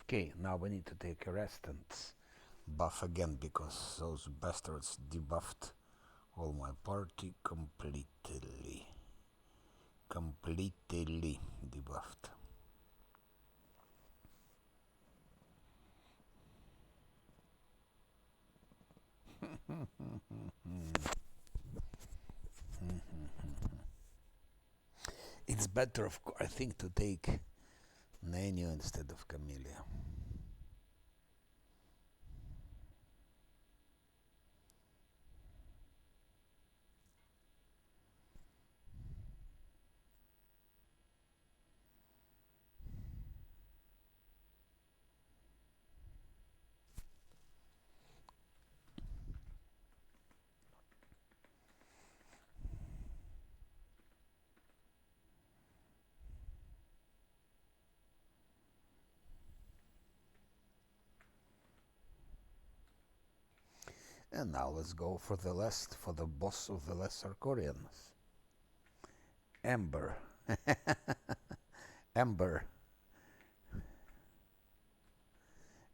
Okay, now we need to take a rest and buff again because those bastards debuffed all my party completely. Completely debuffed. It's better, I think, to take Nano instead of Camellia. And now let's go for the boss of the Lesser Koreans. Ember. Ember.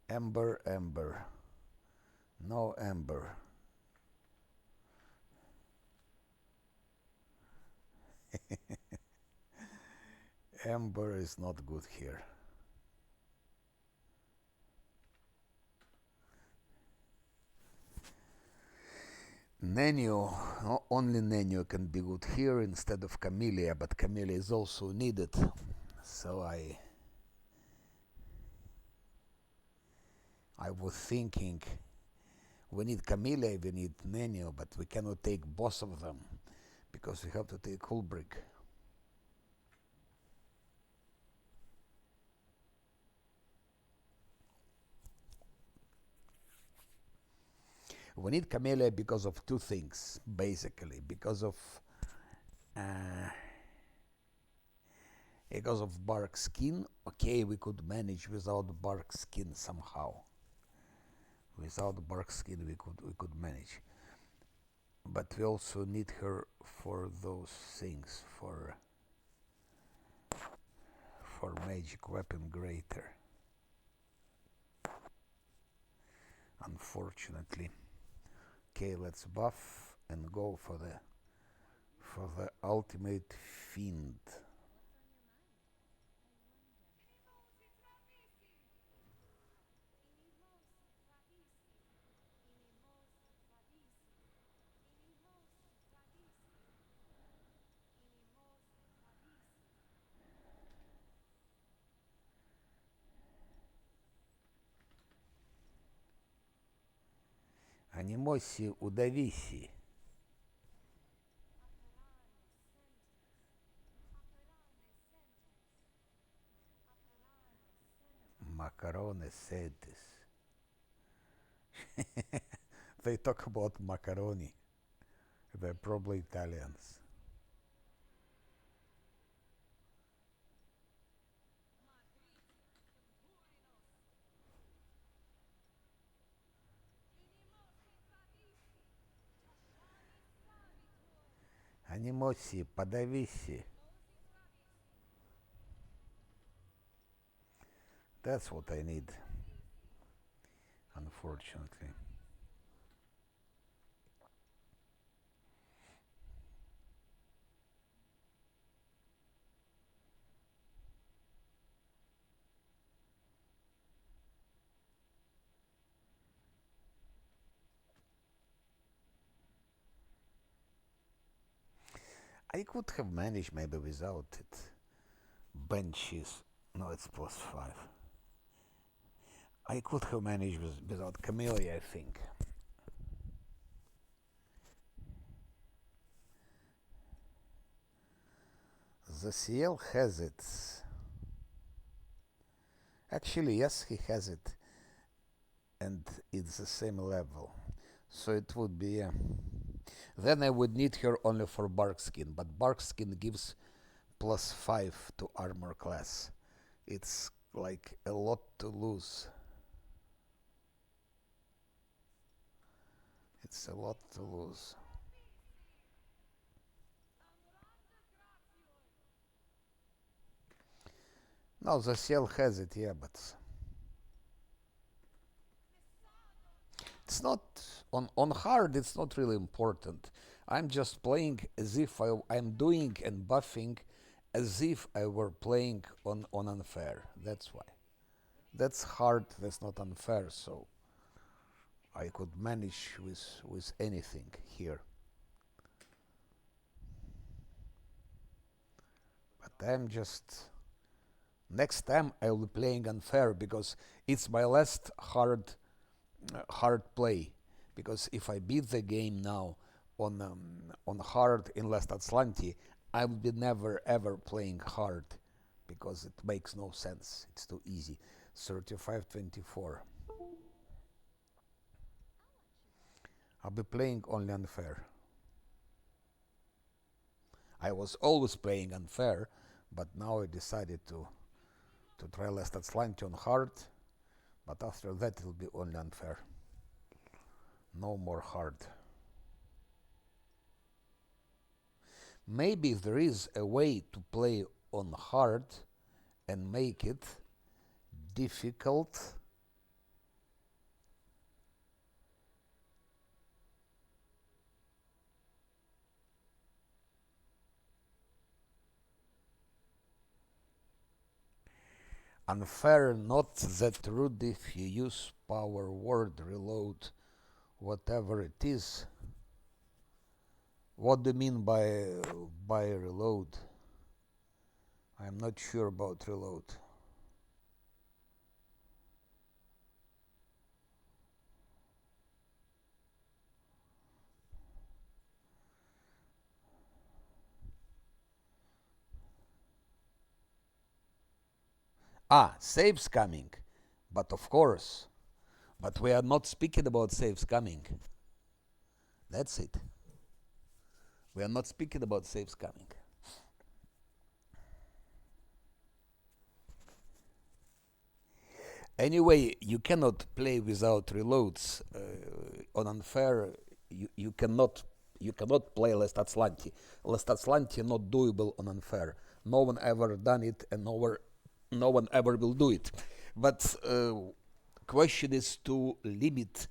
Ember, Ember. No Ember. Ember is not good here. Nano, only Nano can be good here instead of Camellia, but Camellia is also needed. So I was thinking we need Camellia, we need Nano, but we cannot take both of them because we have to take Hulbrick. We need Camellia because of two things, basically. Because of bark skin. Okay, we could manage without bark skin somehow. Without bark skin, we could manage. But we also need her for those things, for magic weapon greater. Unfortunately. Okay, let's buff and go for the ultimate fiend. Анимоси удависи. Macarone sedis. They talk about macaroni. They're probably Italians. Анимоси, подависи. That's what I need, unfortunately. I could have managed maybe without it. Benches. No, it's +5. I could have managed without Camellia, I think. The CL has it. Actually, yes, he has it. And it's the same level. So it would be. Then I would need her only for Barkskin, but Barkskin gives +5 to armor class. It's like a lot to lose. It's a lot to lose. No, the CL has it, yeah, but it's not on hard. It's not really important. I'm just playing as if I'm doing and buffing as if I were playing on unfair. That's why. That's hard. That's not unfair. So I could manage with anything here. But I'm just next time I'll be playing unfair because it's my last hard play. Because if I beat the game now on hard in last Azlanti, I will be never ever playing hard because it makes no sense. It's too easy. 35-24. I'll be playing only unfair. I was always playing unfair, but now I decided to try last Azlanti on hard, but after that it'll be only unfair. No more hard. Maybe there is a way to play on hard and make it difficult. Unfair, not that rude if you use power word reload, whatever it is. What do you mean by reload? I'm not sure about reload. Ah, saves coming. But of course. But we are not speaking about saves coming. That's it. We are not speaking about saves coming. Anyway, you cannot play without reloads. On unfair, you cannot You cannot play Last Azlanti. Last Azlanti not doable on unfair. No one ever done it, and no one ever will do it. But question is to limit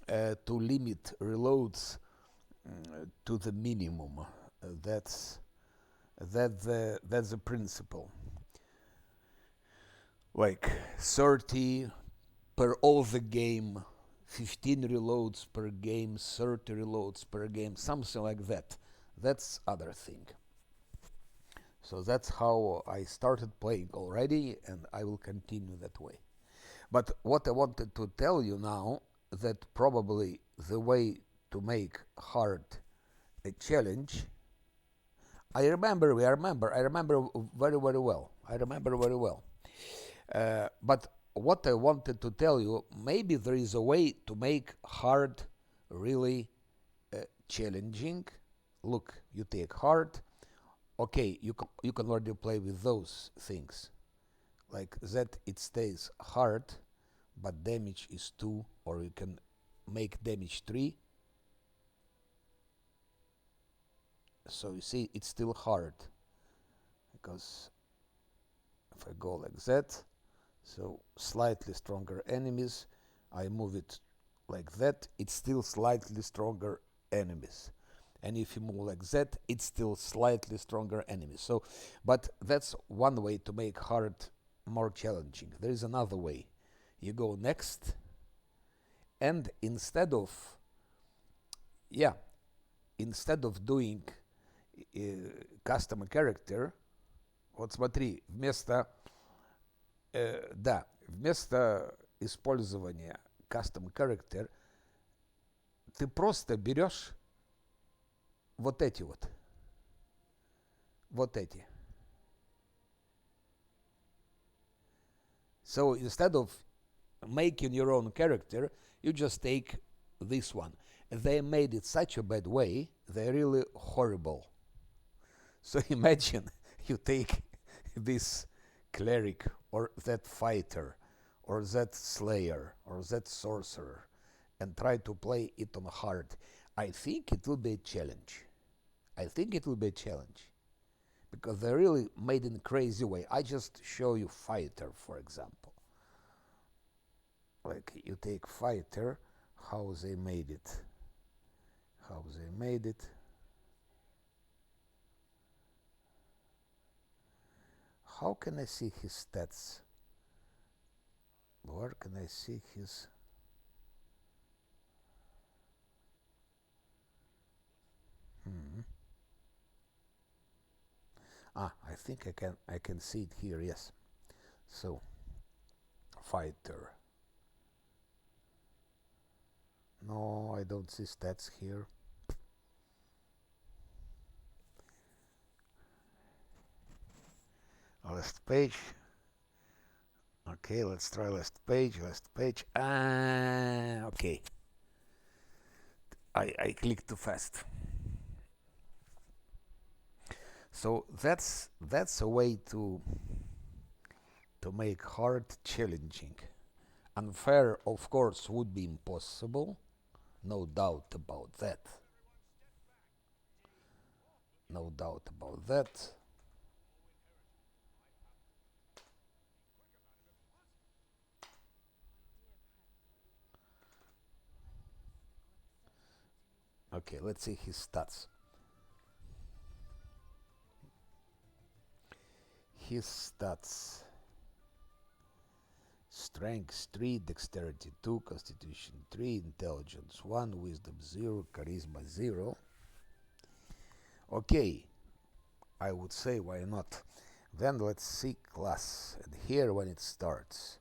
reloads to the minimum. That's the principle. Like 30 per all the game, 15 reloads per game, 30 reloads per game, something like that. That's other thing. So that's how I started playing already, and I will continue that way. But what I wanted to tell you now, that probably the way to make hard a challenge, I remember very, very well. But what I wanted to tell you, maybe there is a way to make hard really challenging. Look, you take hard. Okay, you can already play with those things. Like that, it stays hard, but damage is 2, or you can make damage 3. So you see, it's still hard, because if I go like that, so slightly stronger enemies, I move it like that, it's still slightly stronger enemies. And if you move like that, it's still slightly stronger enemies. So, but that's one way to make hard more challenging. There is another way. You go next, and instead of doing custom character, вот смотри, вместо использования custom character ты просто берешь вот эти. So instead of making your own character, you just take this one. They made it such a bad way, they're really horrible. So imagine you take this cleric, or that fighter, or that slayer, or that sorcerer, and try to play it on hard. I think it will be a challenge. Because they really made it in a crazy way. I just show you fighter, for example. Like you take fighter, how they made it. How can I see his stats? Where can I see his... I think I can see it here, yes. So, fighter. No, I don't see stats here. Last page. Okay, let's try last page. Okay. I clicked too fast. So that's a way to make hard challenging. Unfair, of course, would be impossible. No doubt about that. Okay, let's see his stats. Strength 3, Dexterity 2, Constitution 3, Intelligence 1, Wisdom 0, Charisma 0. Okay, I would say why not. Then let's see class. And here when it starts,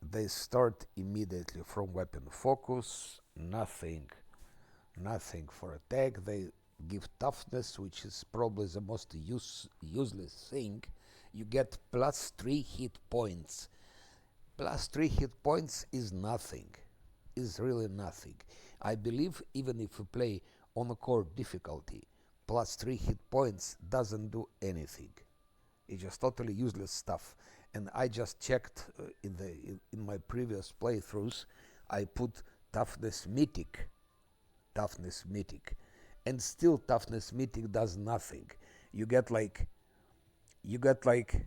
they start immediately from weapon focus, nothing for attack. They give toughness, which is probably the most useless thing. You get plus 3 hit points. Plus 3 hit points is nothing. Is really nothing. I believe even if you play on a core difficulty, plus 3 hit points doesn't do anything. It's just totally useless stuff. And I just checked in my previous playthroughs. I put toughness mythic. and still toughness mythic does nothing. You get like you get like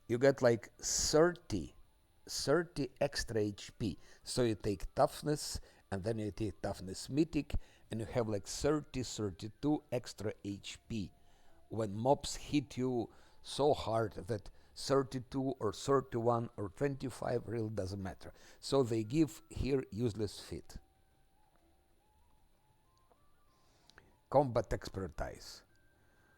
you get like 30 extra HP. So you take toughness and then you take toughness mythic and you have like 32 extra HP when mobs hit you so hard that 32 or 31 or 25 really doesn't matter. So they give here useless fit. Combat expertise.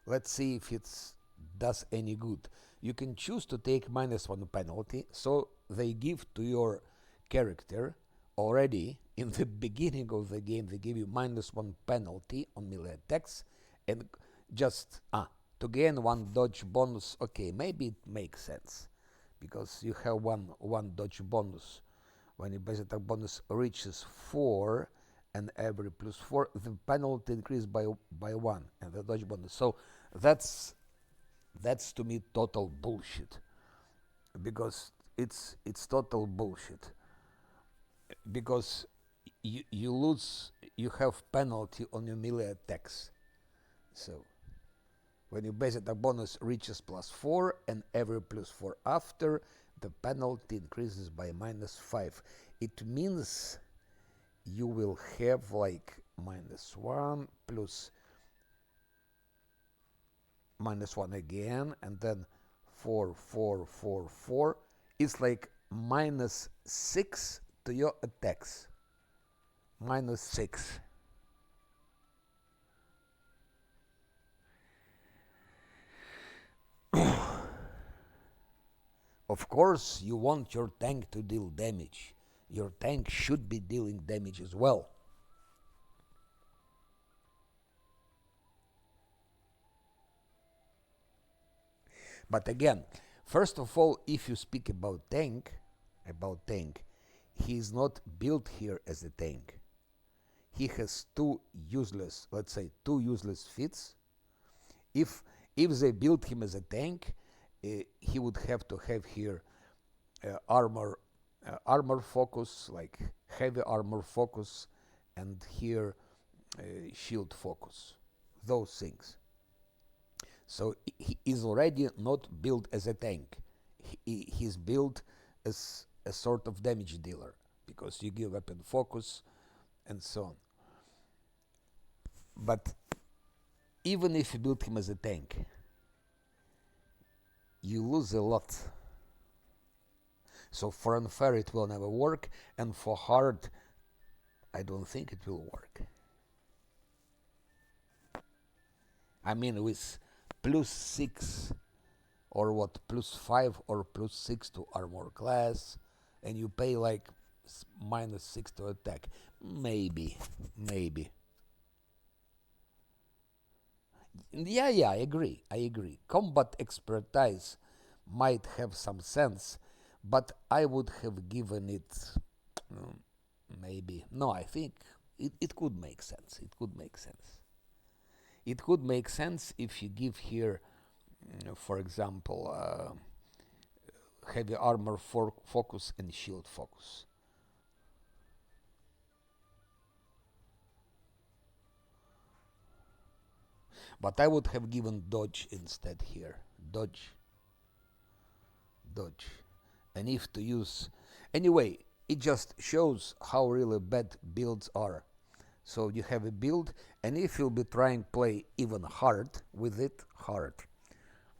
Let's see if it does any good. You can choose to take -1 penalty, so they give to your character already in the beginning of the game. They give you -1 penalty on melee attacks, and just to gain 1 dodge bonus. Okay, maybe it makes sense because you have one dodge bonus when your base attack bonus reaches 4, and every +4 the penalty increased by 1 and the dodge bonus. So that's to me total bullshit, because it's total bullshit, because you have penalty on your melee attacks. So when your base attack bonus reaches +4 and every +4 after, the penalty increases by -5. It means you will have like -1 plus -1 again, and then 4, 4, 4, 4. It's like -6 to your attacks. -6. Of course, you want your tank to deal damage. Your tank should be dealing damage as well. But again, first of all, if you speak about tank, he is not built here as a tank. He has two useless fits. If they built him as a tank, he would have to have here armor focus, like heavy armor focus, and here shield focus, those things. So he is already not built as a tank. He's built as a sort of damage dealer, because you give weapon focus and so on. But even if you build him as a tank, you lose a lot. So for unfair it will never work, and for hard I don't think it will work. I mean, with +6 or what, +5 or +6 to armor class, and you pay like -6 to attack, maybe. Yeah, I agree. Combat expertise might have some sense, but I would have given it maybe. No, I think it could make sense. It could make sense if you give here, for example, heavy armor focus and shield focus. But I would have given dodge instead here. Dodge. And if to use. Anyway, it just shows how really bad builds are. So you have a build, and if you'll be trying to play even hard with it,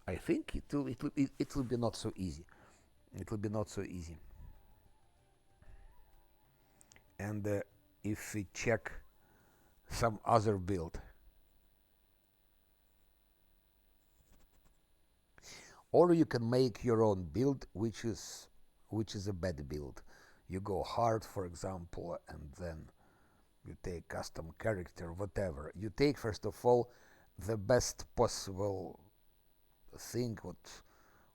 I think it will be not so easy. And if we check some other build, or you can make your own build, which is a bad build. You go hard, for example, and then you take custom character, whatever. You take first of all the best possible thing.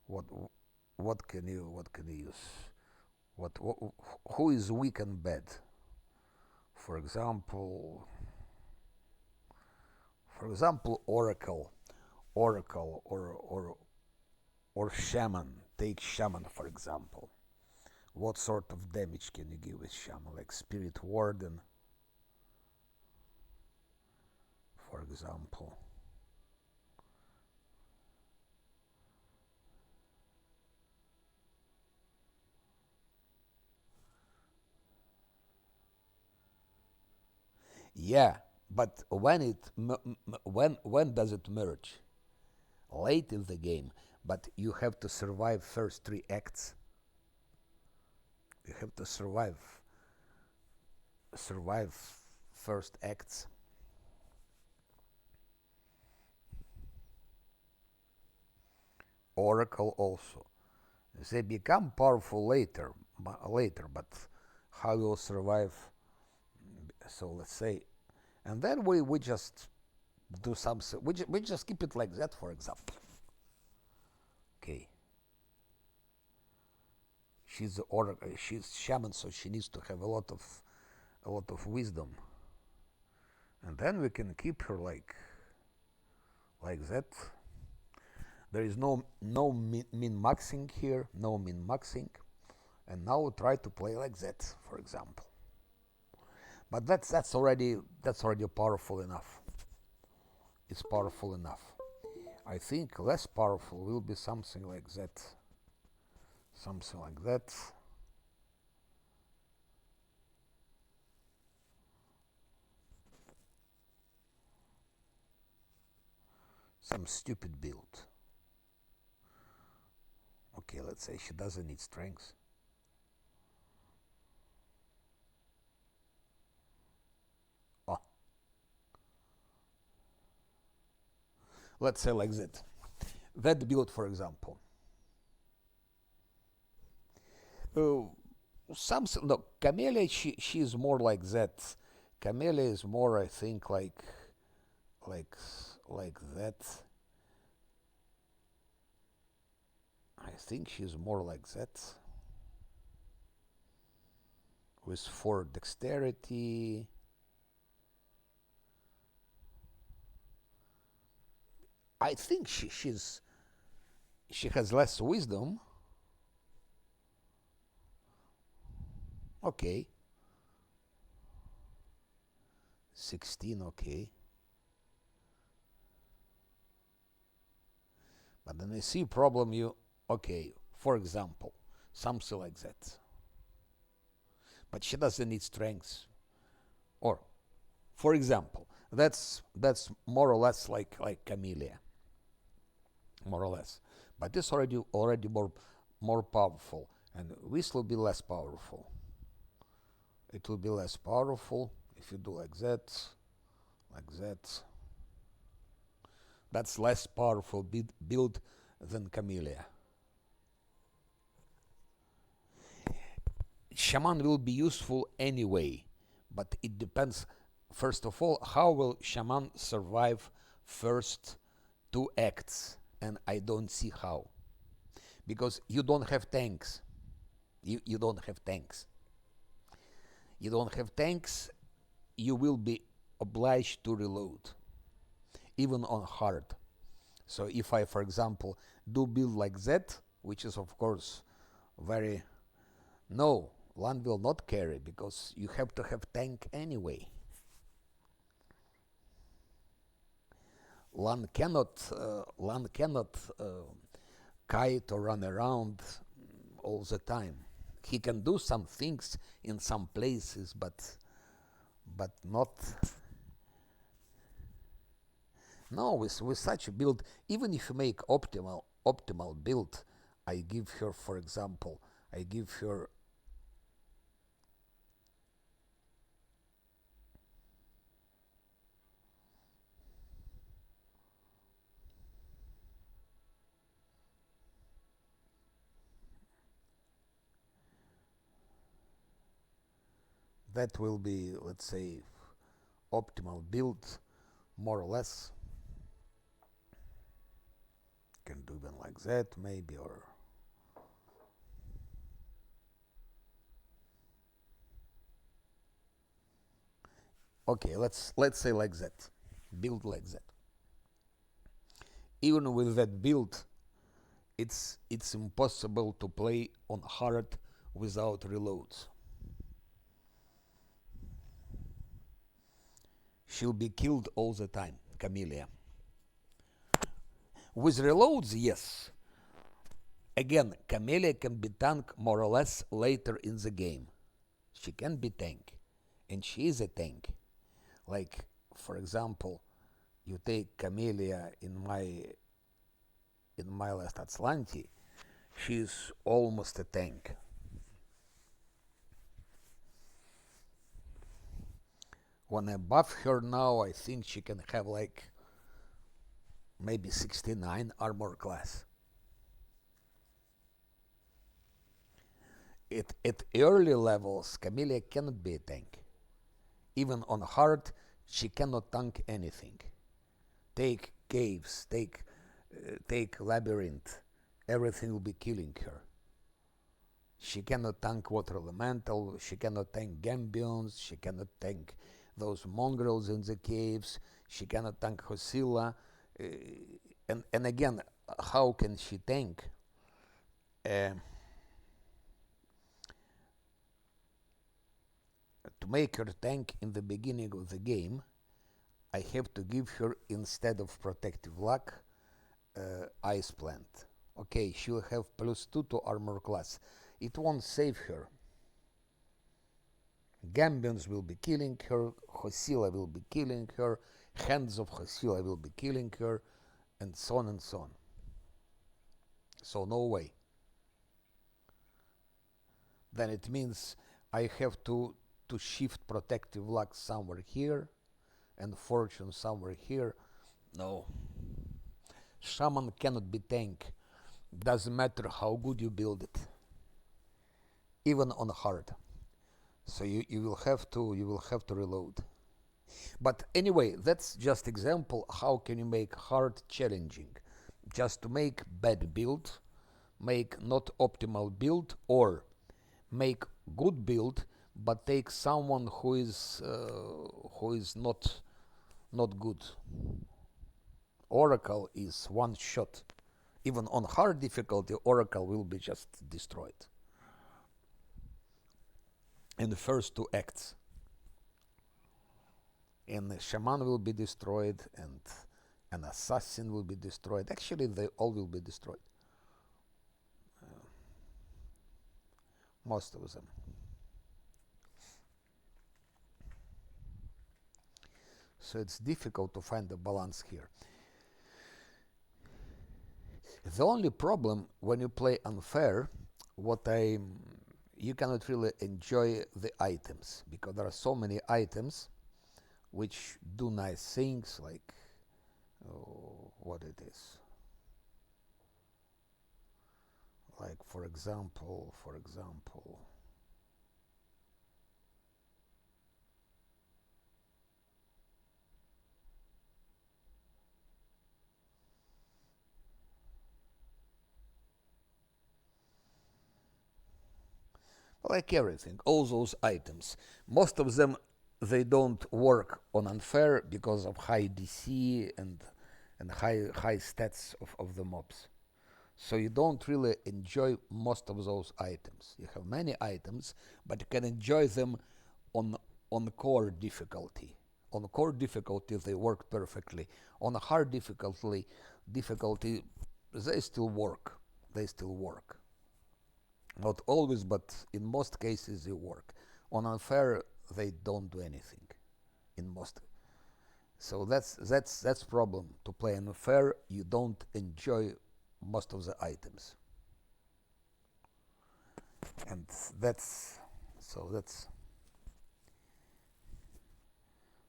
What can you use? Who is weak and bad? For example, Oracle, or Shaman. Take Shaman, for example. What sort of damage can you give with Shaman? Like Spirit Warden. for example. Yeah, but when does it merge? Late in the game, but you have to survive first three acts. You have to survive first acts. Oracle also. They become powerful later, but how you'll survive? So let's say, and then we just do something. We just keep it like that, for example. Okay. She's the oracle. She's shaman, so she needs to have a lot of wisdom, and then we can keep her like that. There is no min maxing here, no min maxing, and now we try to play like that, for example. But that's already powerful enough. It's powerful enough. I think less powerful will be something like that. Something like that. Some stupid build. Okay, let's say she doesn't need strength. Oh. Let's say like that. That build, for example. Uh, Something, no, Camellia, she is more like that. Camellia is more, I think, like like that. I think she's more like that. With 4 dexterity. I think she has less wisdom. Okay. 16, okay. But then I see problem you, okay, for example, something like that. But she doesn't need strength. Or, for example, that's more or less like Camellia. More or less. But this already more powerful. And this will be less powerful. It will be less powerful if you do like that, like that. That's less powerful build than Camellia. Shaman will be useful anyway, but it depends. First of all, how will Shaman survive first 2 acts? And I don't see how. Because you don't have tanks. You don't have tanks. You don't have tanks, you will be obliged to reload, even on hard. So if I, for example, do build like that, which is of course very, no, Lan will not carry because you have to have tank anyway. Lan cannot kite or run around all the time. He can do some things in some places, but not. No, with such a build, even if you make optimal build, I give her, for example, I give her that will be, let's say, optimal build, more or less. Can do even like that, maybe, or okay, let's say like that, build like that. Even with that build, it's impossible to play on hard without reloads. she'll be killed all the time, Camellia. With reloads, yes. Again, Camellia can be tank more or less later in the game. She can be tank, and she is a tank. Like, for example, you take Camellia in my last Azlanti, she's almost a tank. When I buff her now, I think she can have like maybe 69 armor class. At early levels, Camellia cannot be a tank. Even on hard, she cannot tank anything. Take caves, take labyrinth, everything will be killing her. She cannot tank water elemental, she cannot tank Gambions, she cannot tank those mongrels in the caves, she cannot tank Hosilla. And again, how can she tank? To make her tank in the beginning of the game, I have to give her, instead of protective luck, ice plant. Okay, she'll have +2 to armor class. It won't save her. Gambions will be killing her, Hosilla will be killing her, Hands of Hosilla will be killing her, and so on and so on. So no way. Then it means I have to shift protective luck somewhere here and fortune somewhere here. No. Shaman cannot be tank. Doesn't matter how good you build it. Even on hard. So you will have to reload. But anyway, that's just example how can you make hard challenging. Just to make bad build, make not optimal build, or make good build but take someone who is not good. Oracle is one shot. Even on hard difficulty, Oracle will be just destroyed in the first 2 acts. And the Shaman will be destroyed, and an Assassin will be destroyed. Actually, they all will be destroyed. Most of them. So it's difficult to find the balance here. The only problem when you play unfair, you cannot really enjoy the items, because there are so many items which do nice things, like what it is. Like for example, like everything, all those items. Most of them, they don't work on unfair because of high DC and high stats of the mobs. So you don't really enjoy most of those items. You have many items, but you can enjoy them on core difficulty. On core difficulty, they work perfectly. On hard difficulty, they still work. They still work. Not always, but in most cases they work. On unfair, they don't do anything. In most, so that's problem. To play unfair, you don't enjoy most of the items, and that's.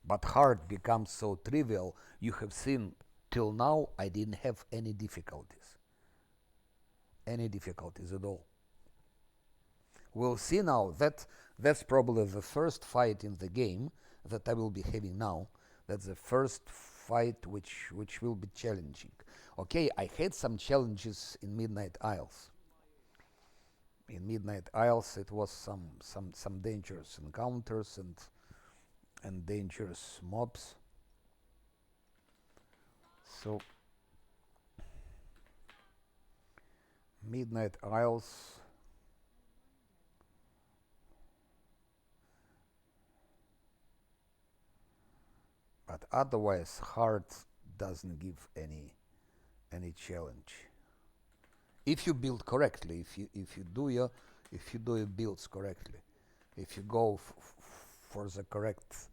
But hard becomes so trivial. You have seen till now I didn't have any difficulties at all. We'll see now that that's probably the first fight in the game that I will be having now. That's the first fight which will be challenging. Okay, I had some challenges in Midnight Isles. In Midnight Isles, it was some dangerous encounters and dangerous mobs. So Midnight Isles. But otherwise, hard doesn't give any challenge. If you build correctly, if you do your builds correctly, if you go for the correct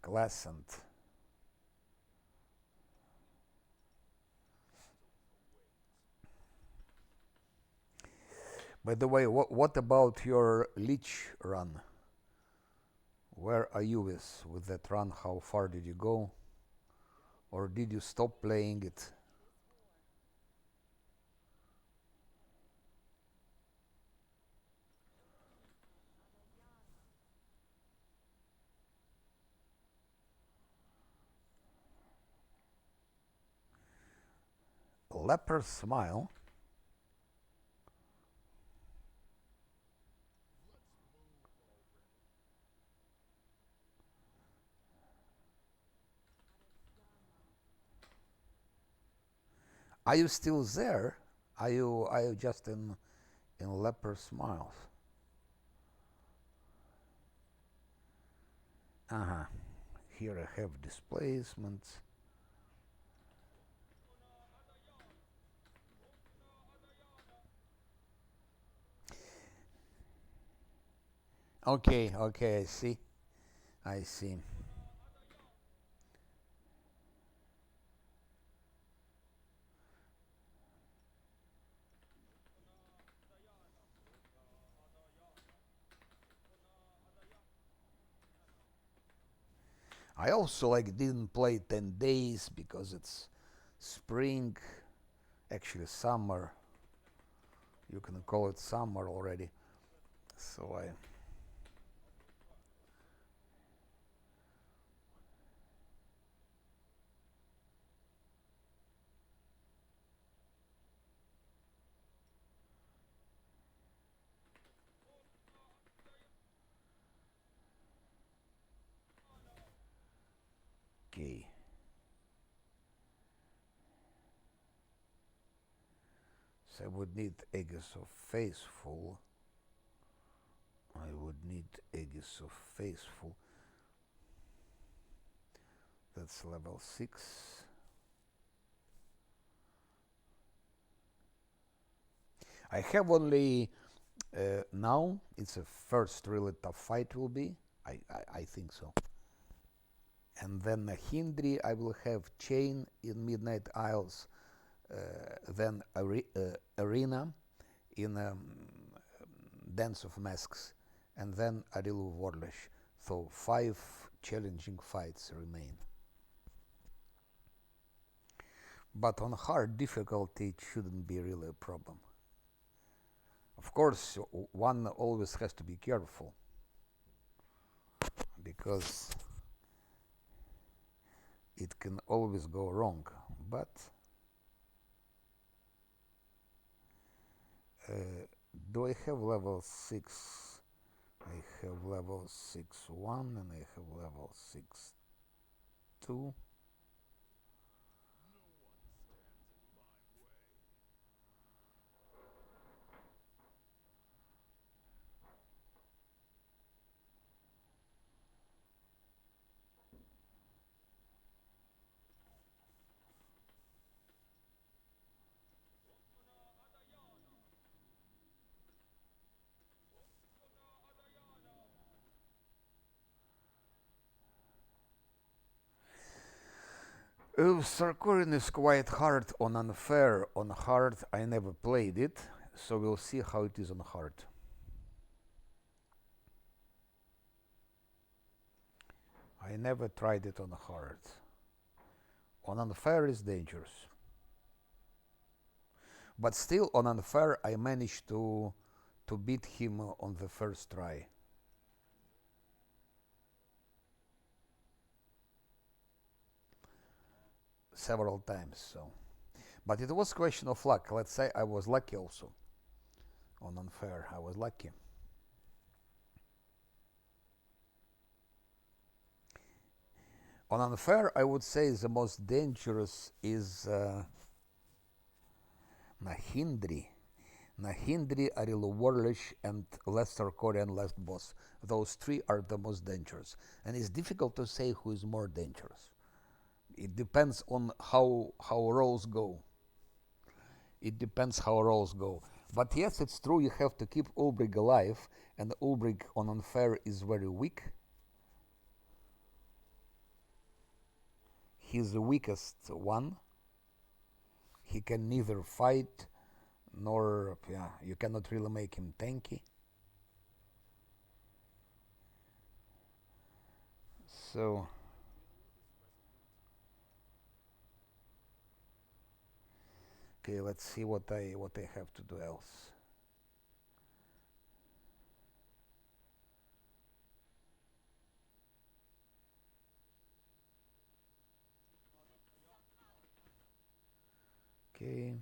class. And by the way, what about your Lich run? Where are you with that run? How far did you go? Or did you stop playing it? Leper smile. Are you still there? Are you just in leper smiles? Uh-huh. Here I have displacements. Okay, okay, I see. I see. I also like didn't play 10 days because it's spring, actually summer. You can call it summer already. So I okay. So I would need Aegis of Faithful. I would need Aegis of Faithful. That's level 6. I have only now. It's a first really tough fight will be. I think so. And then Hindri, I will have Chain in Midnight Isles, then Arena in Dance of Masks, and then Arilu Warlesh. So 5 challenging fights remain. But on hard difficulty, it shouldn't be really a problem. Of course, one always has to be careful because it can always go wrong. But do I have level 6? I have level 6-1 and I have level 6-2. Sarkorin is quite hard on unfair. On hard, I never played it, so we'll see how it is on hard. I never tried it on hard. On unfair is dangerous. But still, on unfair, I managed to beat him on the first try. Several times, so. But it was question of luck. Let's say I was lucky also. On unfair, I was lucky. On unfair, I would say the most dangerous is Nahindri. Nahindri, Arilu Warlish, and Lesser Korean last boss. Those three are the most dangerous. And it's difficult to say who is more dangerous. It depends on how rolls go. It depends how rolls go. But yes, it's true, you have to keep Ulbrich alive, and Ulbrich on unfair is very weak. He's the weakest one. He can neither fight nor, yeah, you cannot really make him tanky. So okay, let's see what I have to do else. Okay.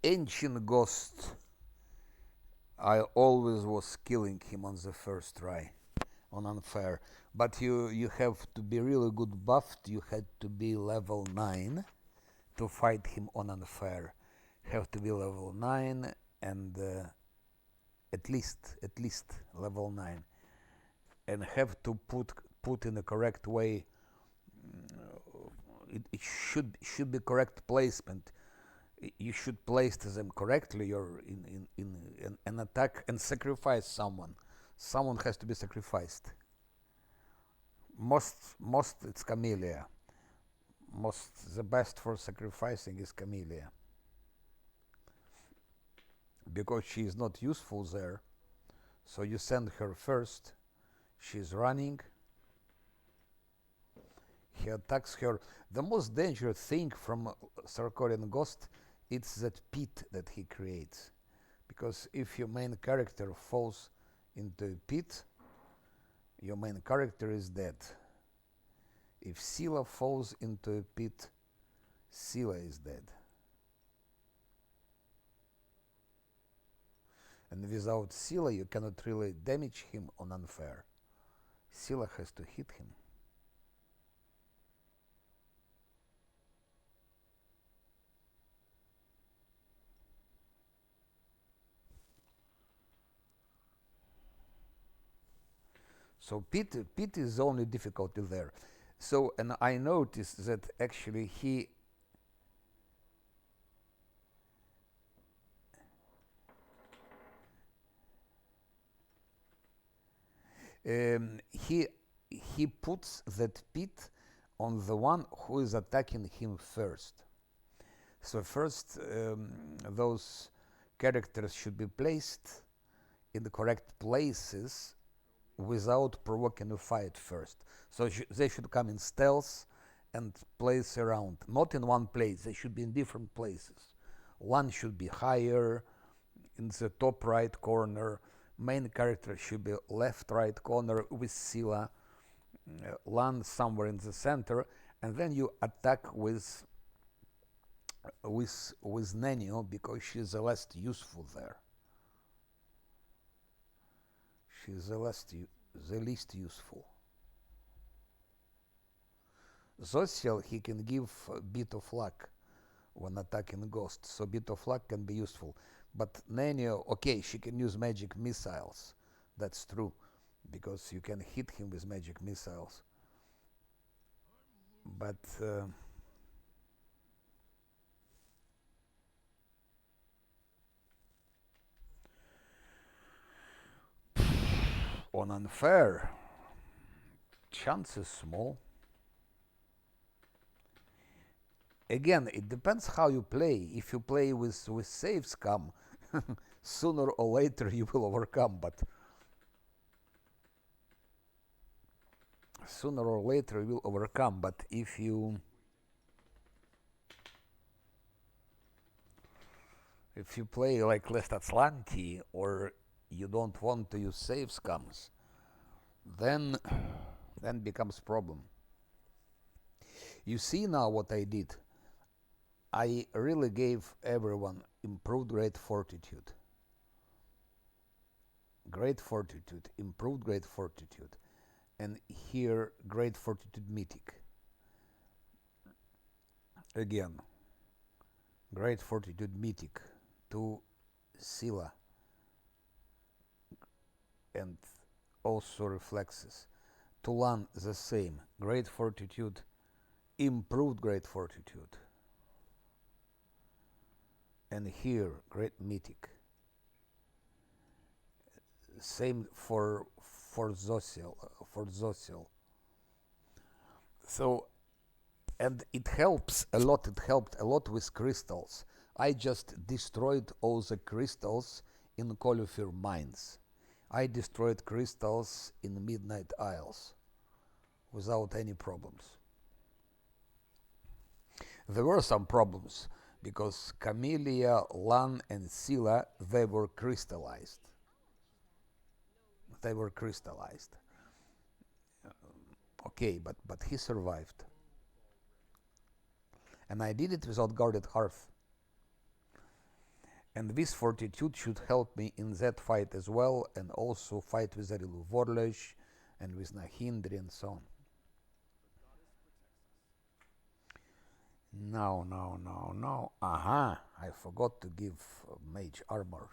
Ancient Ghost, I always was killing him on the first try on unfair. But you have to be really good buffed. You had to be level 9 to fight him on unfair. Have to be level 9 and at least level 9, and have to put in the correct way. It should be correct placement. You should place them correctly. You're in an attack and sacrifice someone. Someone has to be sacrificed. Most it's Camellia. Most the best for sacrificing is Camellia, because she is not useful there. So you send her first. She's running. He attacks her. The most dangerous thing from Sarkorian Ghost, it's that pit that he creates. Because if your main character falls into a pit, your main character is dead. If Scylla falls into a pit, Scylla is dead. And without Scylla, you cannot really damage him on unfair. Scylla has to hit him. So pit is the only difficulty there. So, and I noticed that actually he he puts that pit on the one who is attacking him first. So first, those characters should be placed in the correct places without provoking a fight first. So they should come in stealth and place around, not in one place. They should be in different places. One should be higher in the top right corner. Main character should be left right corner with Scylla. Land somewhere in the center, and then you attack with Nenio, because she's the least useful there. She's the least useful. Zosiel, he can give a bit of luck when attacking ghosts, so bit of luck can be useful. But Nenio, okay, she can use magic missiles. That's true, because you can hit him with magic missiles. But on unfair, chance is small. Again, it depends how you play. If you play with save scum, sooner or later you will overcome, but sooner or later you will overcome. But if you play like less Azlanti, or you don't want to use save scums, then becomes problem. You see now what I did. I really gave everyone improved great fortitude. Great fortitude, improved great fortitude. And here, great fortitude mythic. Again, great fortitude mythic to Sila and also reflexes. Tulan the same, great fortitude, improved great fortitude. And here, great mythic. Same for Zosiel, So, and it helps a lot. It helped a lot with crystals. I just destroyed all the crystals in Colufir mines. I destroyed crystals in Midnight Isles without any problems. There were some problems because Camellia, Lan, and Sila, they were crystallized. They were crystallized. Okay, but he survived. And I did it without guarded hearth. And this fortitude should help me in that fight as well, and also fight with Arilu Vorlesh and with Nahindri and so on. No. Aha, I forgot to give mage armor.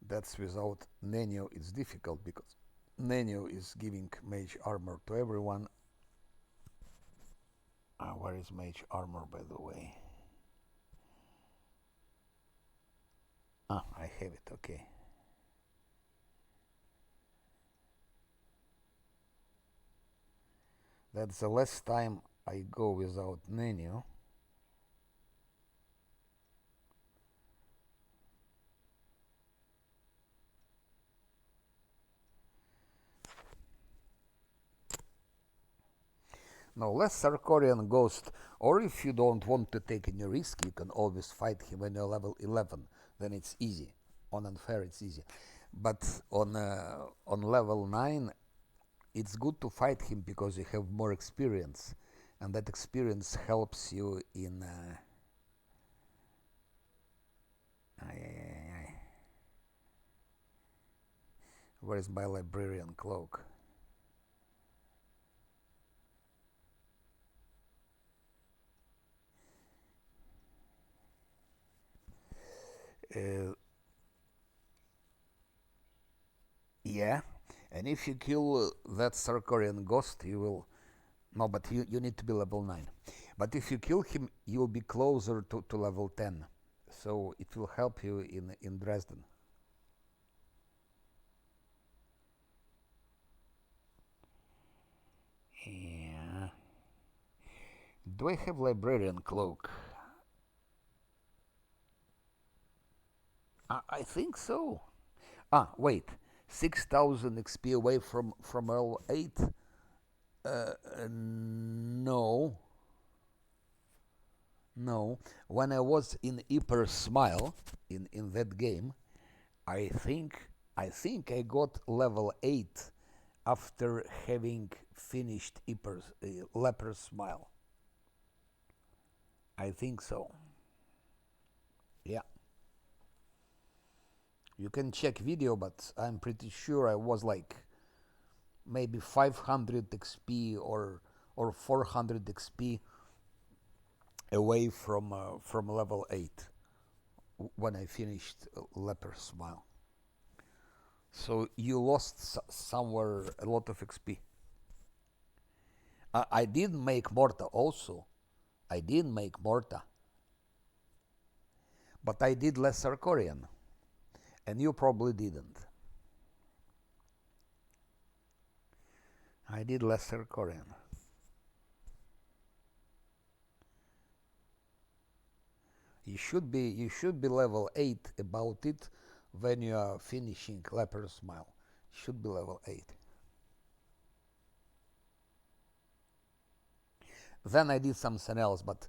That's without Nenio, it's difficult because Nenio is giving mage armor to everyone. Where is mage armor, by the way? I have it, okay. That's the last time I go without Nenio. Now, less Sarkorian Ghost, or if you don't want to take any risk, you can always fight him when you're level 11. Then it's easy. On Unfair, it's easy. But on level 9, it's good to fight him because you have more experience. And that experience helps you in... Where is my librarian cloak? Yeah, and if you kill that Sarkorian ghost, you will... No, but you need to be level 9. But if you kill him, you'll be closer to level 10. So it will help you in Dresden. Yeah. Do I have librarian cloak? I think so. Wait. 6,000 XP away from level 8? No. No. When I was in Hyper Smile, in that game, I think I got level 8 after having finished Leper Smile. I think so. Yeah. You can check video, but I'm pretty sure I was like maybe 500 XP or 400 XP away from level 8 when I finished Leper Smile. So you lost somewhere a lot of XP. I did make Morta also. I did make Morta. But I did less Sarkorian. And you probably didn't. I did less Sarkorian. You should be level 8 about it when you are finishing Leper Smile. Should be level 8. Then I did something else, but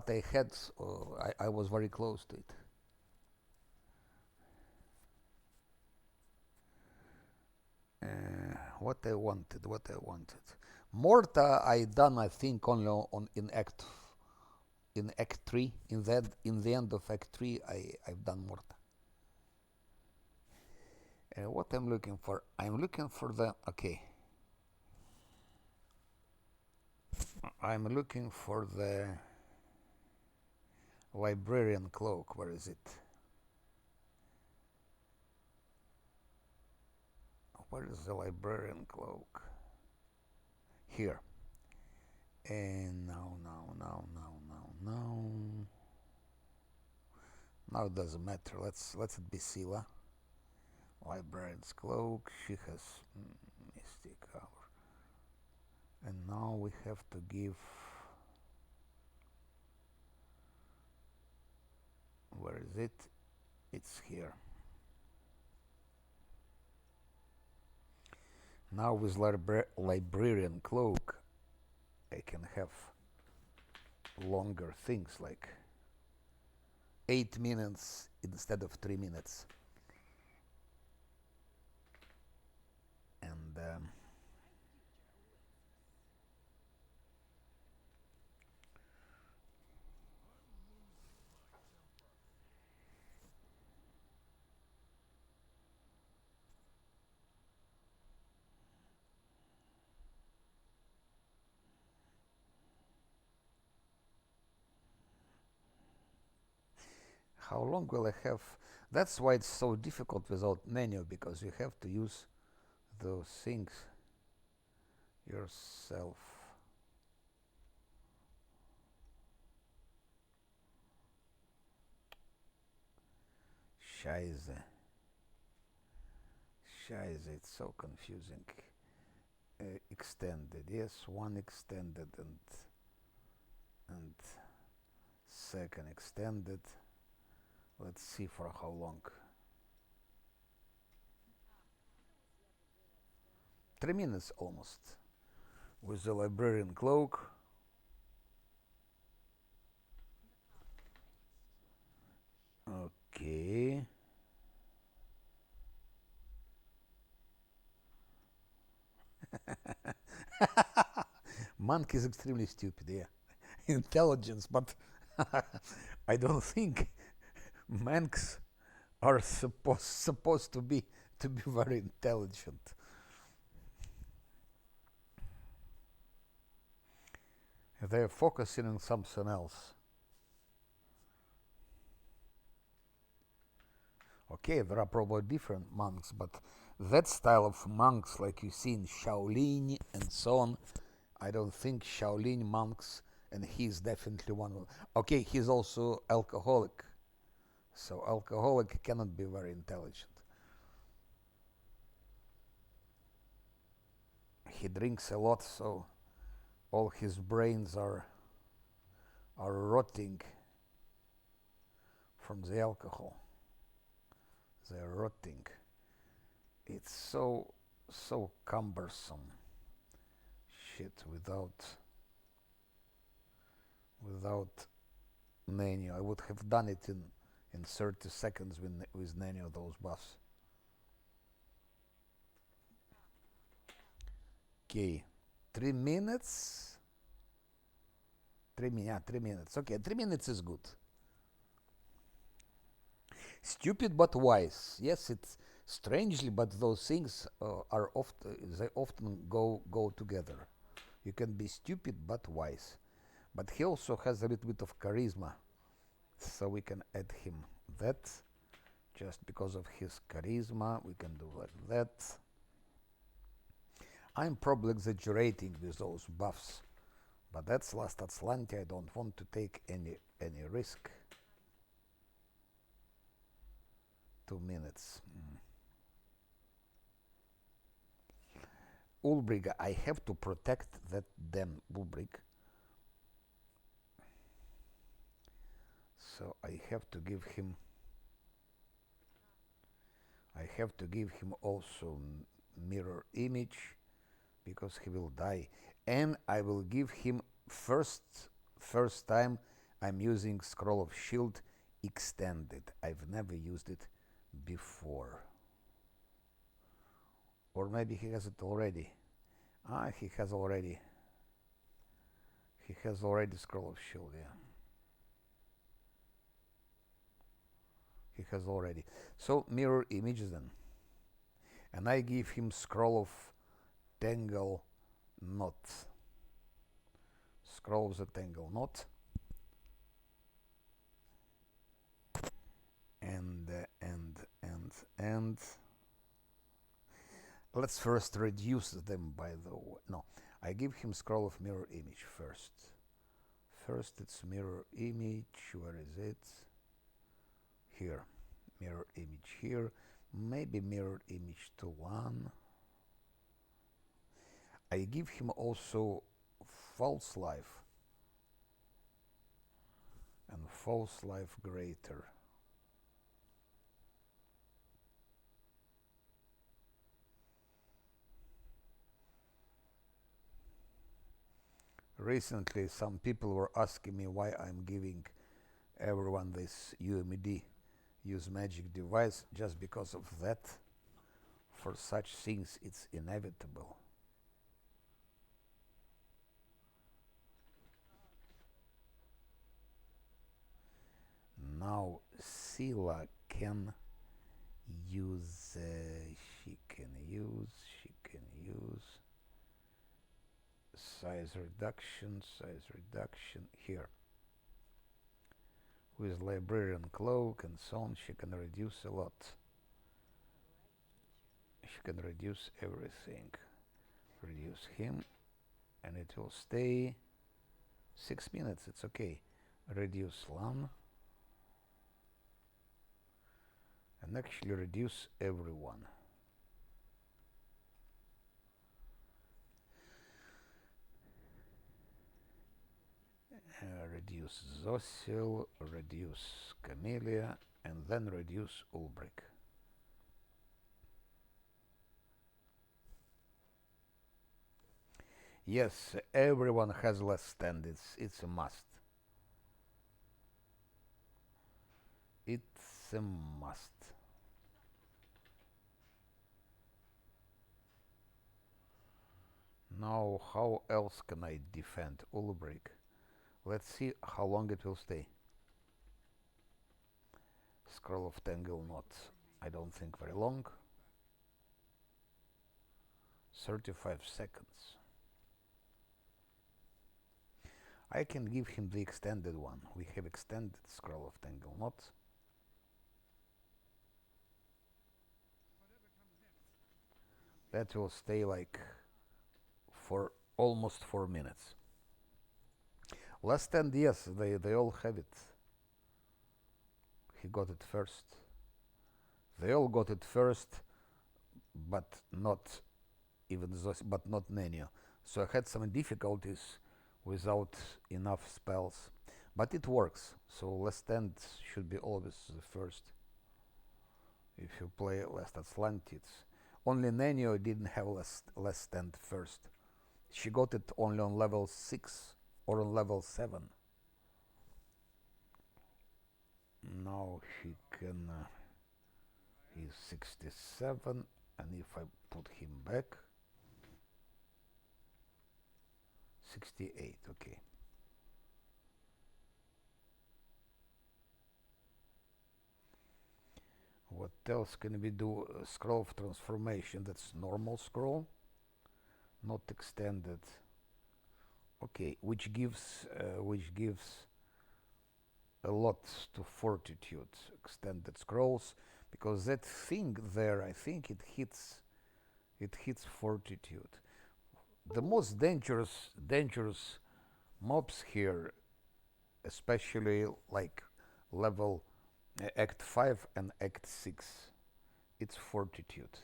I had I was very close to it. What I wanted. Morta I done I think only on in Act 3. In the end of Act 3 I've done Morta. What I'm looking for? I'm looking for the okay. I'm looking for the librarian cloak. Where is it? Where is the librarian cloak? Here. And now. Now it doesn't matter. Let's it be Sila. Librarian's cloak. She has mystic hour. And now we have to give. Where is it? It's here. Now with librarian cloak, I can have longer things like 8 minutes instead of 3 minutes. And how long will I have? That's why it's so difficult without menu, because you have to use those things yourself. Scheiße. Scheiße, it's so confusing. Extended, yes, one extended and second extended. Let's see for how long. 3 minutes almost. With the librarian cloak. Okay. Monk is extremely stupid, yeah. Intelligence, but I don't think monks are supposed to be very intelligent. They're focusing on something else. Okay, there are probably different monks, but that style of monks, like you see in Shaolin and so on, I don't think Shaolin monks, and he's definitely one of them. Okay, he's also alcoholic, so alcoholic cannot be very intelligent. He drinks a lot, so all his brains are rotting from the alcohol. They're rotting. It's so cumbersome shit without menu. I would have done it in 30 seconds with many of those buffs. Okay, 3 minutes. 3 minutes. Okay, 3 minutes is good. Stupid but wise. Yes, it's strangely, but those things are often go together. You can be stupid but wise. But he also has a little bit of charisma, so we can add him that. Just because of his charisma, we can do like that. I'm probably exaggerating with those buffs, but that's last Azlanti. I don't want to take any risk. 2 minutes. Ulbrig, I have to protect that damn Ulbrig. So I have to give him also mirror image, because he will die, and I will give him first time I'm using Scroll of Shield extended. I've never used it before, or maybe he has it already. Ah, he has already. He has already scroll of shield, yeah. He has already. So mirror image then. And I give him scroll of tangle knot. Scroll of the tangle knot. And let's first reduce them by the way. No, I give him scroll of mirror image first. First it's mirror image. Where is it? Here. Mirror image here. Maybe mirror image to 1. I give him also false life and false life greater. Recently, some people were asking me why I'm giving everyone this UMD, use magic device, just because of that. For such things, it's inevitable. Now, Sila can use, she can use size reduction here. With librarian cloak and so on, she can reduce a lot. She can reduce everything. Reduce him, and it will stay 6 minutes. It's okay. Reduce LAN, and actually reduce everyone. Reduce Zosil, reduce Camellia, and then reduce Ulbrich. Yes, everyone has less stand. It's a must. It's a must. Now, how else can I defend Ulbrich? Let's see how long it will stay. Scroll of Tangle Knot. I don't think very long. 35 seconds. I can give him the extended one. We have extended Scroll of Tangle Knot. That will stay like for almost 4 minutes. Last stand, yes, they all have it. He got it first. They all got it first, but not even those, but not Nenio. So I had some difficulties without enough spells, but it works. So last stand should be always the first. If you play last Azlanti, only Nenio didn't have last stand first. She got it only on level 6 or on level 7. Now he can. He's 67, and if I put him back, 68. Okay. What else can we do? Scroll of transformation. That's normal scroll, not extended. Okay, which gives a lot to fortitude. Extended scrolls, because that thing there, I think it hits fortitude. The most dangerous mobs here, especially like level Act 5 and Act 6, it's fortitude.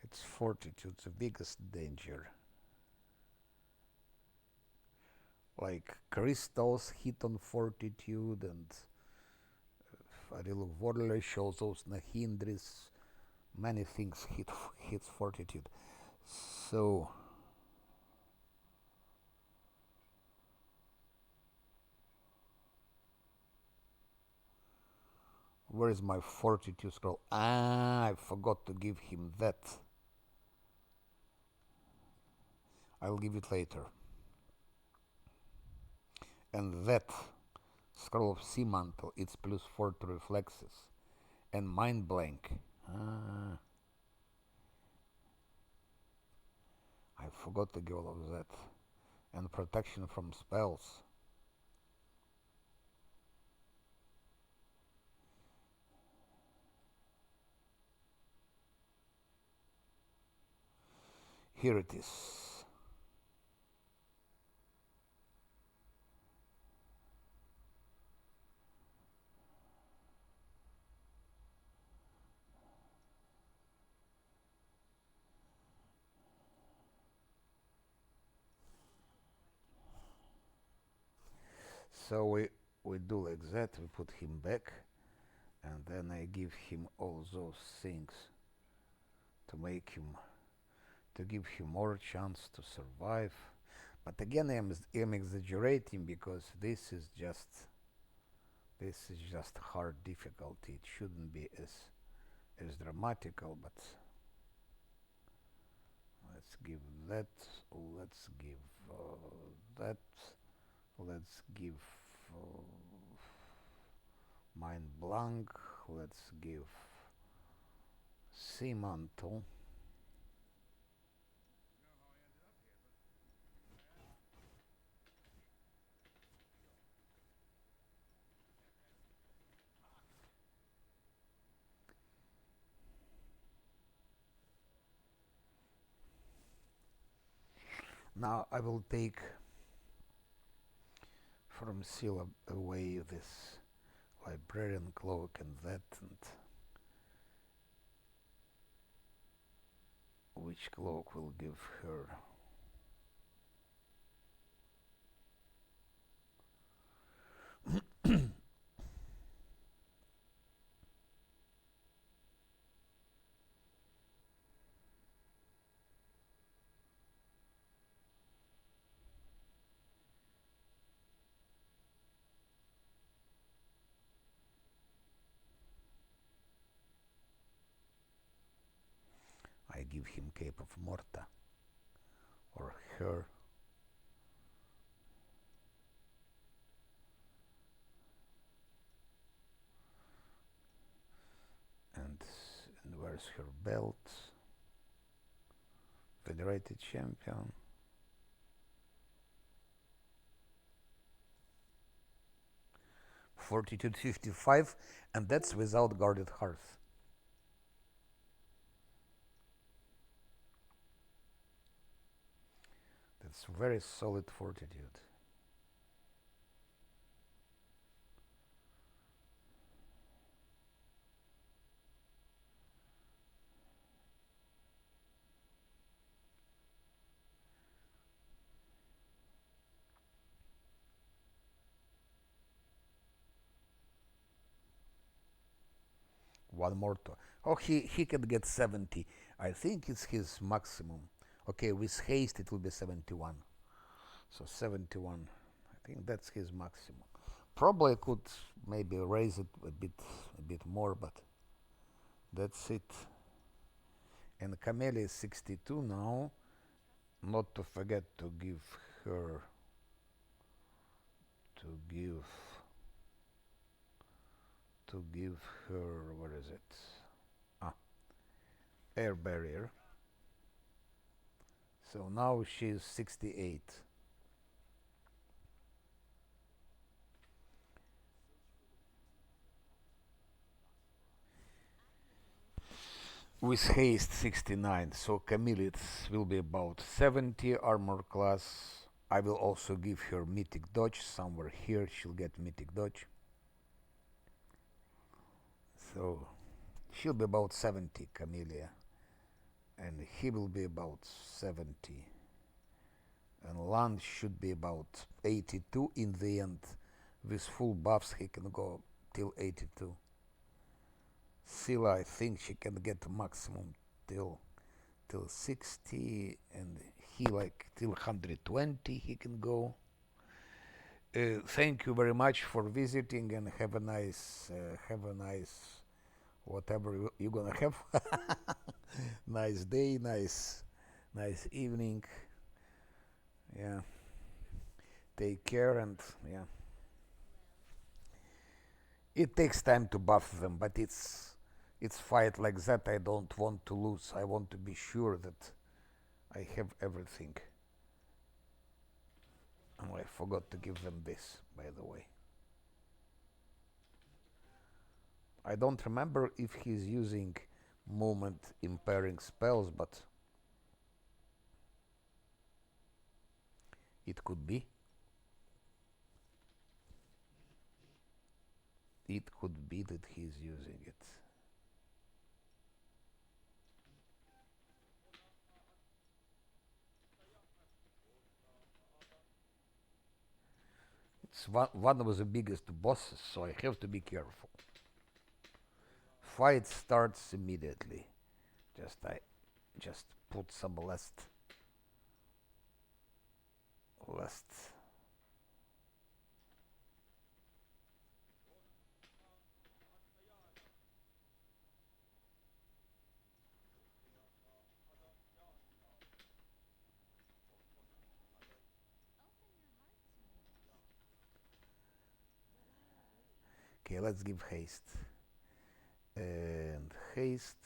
It's fortitude, the biggest danger. Like crystals hit on fortitude, and Ariel of Warley shows those Nahindris. Many things hits fortitude. So Where is my fortitude scroll? Ah, I forgot to give him that. I'll give it later. And that scroll of sea mantle, it's plus 4 to reflexes. And mind blank. Ah, I forgot to give all of that. And protection from spells. Here it is. So we do like that, we put him back, and then I give him all those things to make him, to give him more chance to survive. But again, I'm exaggerating because this is just hard difficulty. It shouldn't be as dramatical, but let's give that, let's give that, let's give uh, mind blank, let's give sea mantle. Now I will take from Scylla away this librarian cloak and that, and which cloak will give her? I give him Cape of Morta, or her. And, and where's her belt? Federated champion. Fortitude 55, and that's without guarded hearth. That's very solid fortitude. One more to. Oh, he can get 70. I think it's his maximum. Okay, with haste it will be 71. So 71. I think that's his maximum. Probably I could maybe raise it a bit more, but that's it. And Camellia is 62 now. Not to forget to give her to give to give her, what is it? Ah, air barrier. So now she's 68. With haste 69. So Camille will be about 70 armor class. I will also give her mythic dodge somewhere here. She'll get mythic dodge. So she'll be about 70, Camellia, and he will be about 70. And Land should be about 82 in the end. With full buffs, he can go till 82. Scylla, I think she can get maximum till 60, and he like till 120 he can go. Thank you very much for visiting and have a nice whatever you're gonna have. Nice day, nice evening. Yeah, take care and yeah. It takes time to buff them, but it's fight like that. I don't want to lose. I want to be sure that I have everything. Oh, I forgot to give them this, by the way. I don't remember if he's using movement impairing spells, but it could be. It could be that he's using it. It's one of the biggest bosses, so I have to be careful. Fight starts immediately. I just put some last. Okay, let's give haste. And haste.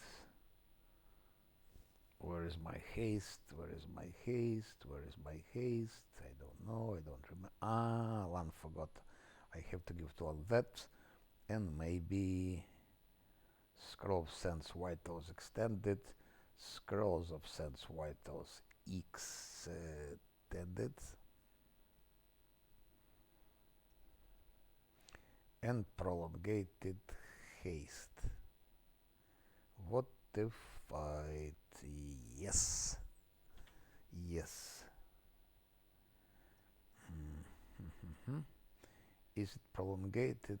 Where is my haste? Where is my haste? Where is my haste? I don't know. I don't remember. Ah, one forgot. I have to give to all that. And maybe Scroll of Sense Vitals extended. Scrolls of Sense Vitals extended. And prolongated haste. What if I... Yes. Yes. Mm-hmm. Is it prolongated?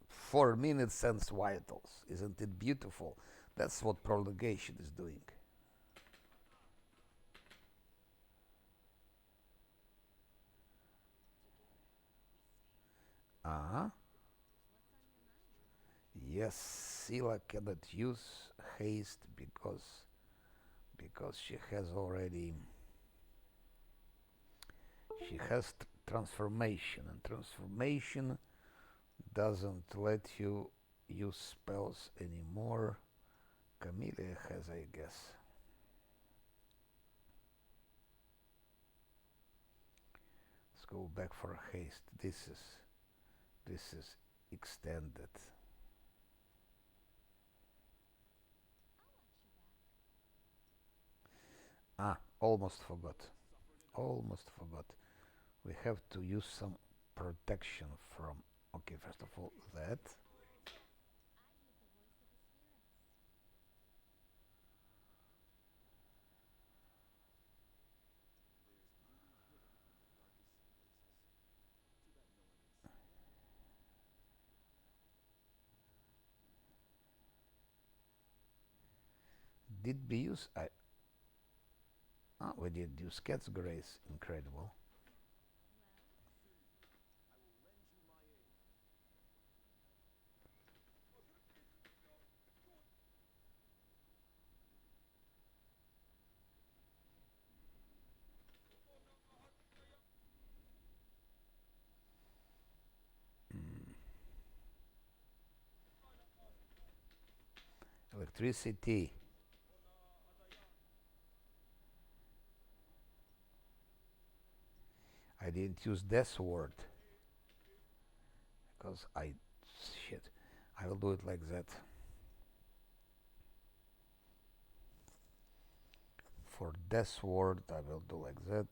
4 minutes sense vitals. Isn't it beautiful? That's what prolongation is doing. Uh-huh. Yes, Sila cannot use haste because she has transformation, and transformation doesn't let you use spells anymore. Camellia has, I guess. Let's go back for haste. This is extended. Ah, almost forgot. Almost forgot. We have to use some protection from. Okay, first of all, that. Did we use. We did use Cat's Grace. Incredible. Mm. Electricity. I didn't use Death Ward because I. Shit. I will do it like that. For Death Ward, I will do like that.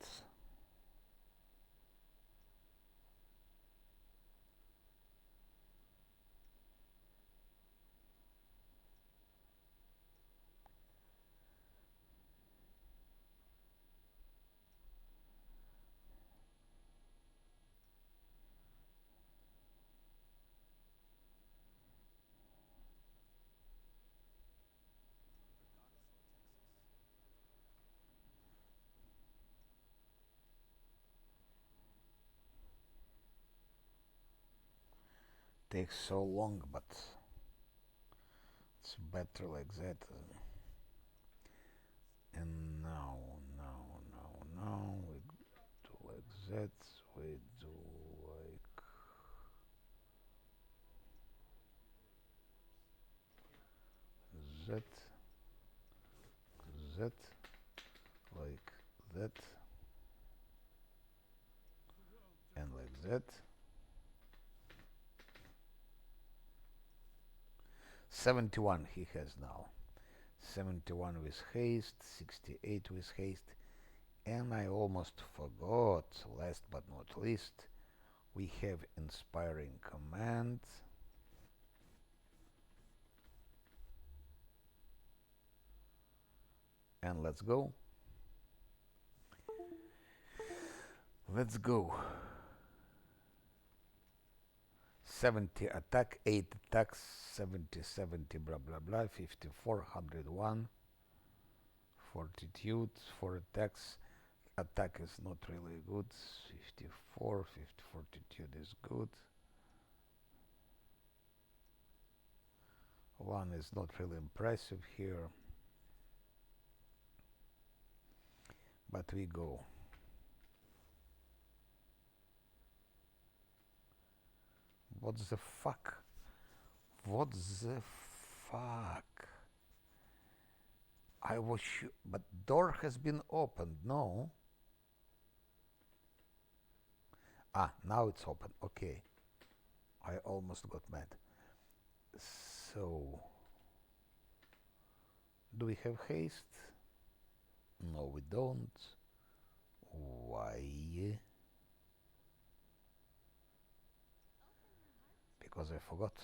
takes so long, but it's better like that. And now we do like that. We do like that, that, like that, and like that. 71 he has now. 71 with haste, 68 with haste, and I almost forgot, last but not least, we have inspiring command. And let's go. Let's go. 70 attack, 8 attacks, 70, 70, blah blah blah, 54, 101, fortitude, 4 attacks. Attack is not really good. 54, 50, fortitude is good. 1 is not really impressive here. But we go. What the fuck? What the fuck? I was sure, but door has been opened, no? Ah, now it's open, okay. I almost got mad. So, do we have haste? No, we don't. Why? Because I forgot.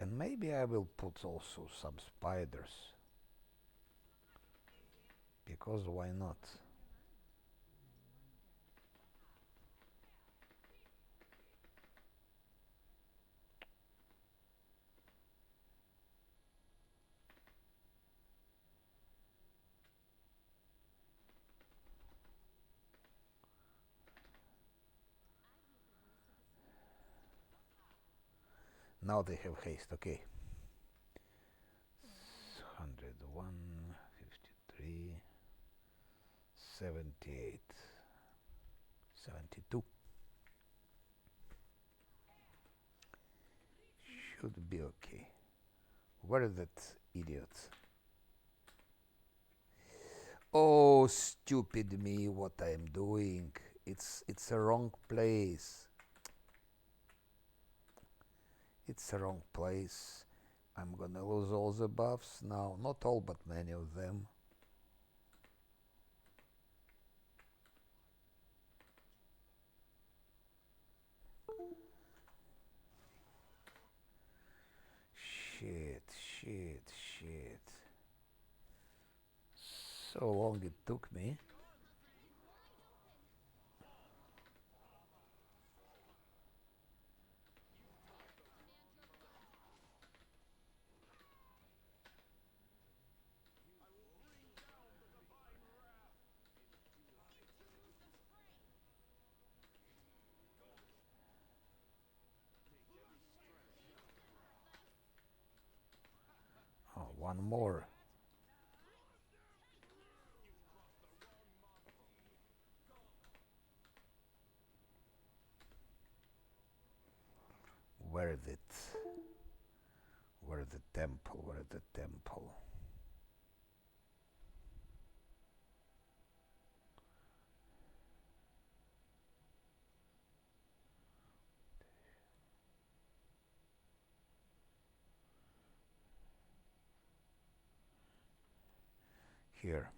And maybe I will put also some spiders. Because why not? Now they have haste, okay. 101, 53, 78, 72. Should be okay. Where is that idiot? Oh, stupid me, what I'm doing. It's a wrong place. It's a wrong place. I'm gonna lose all the buffs now. Not all, but many of them. Shit, shit, shit. So long it took me. Oh, one more. Where is it? Where is the temple? Where is the temple? Here.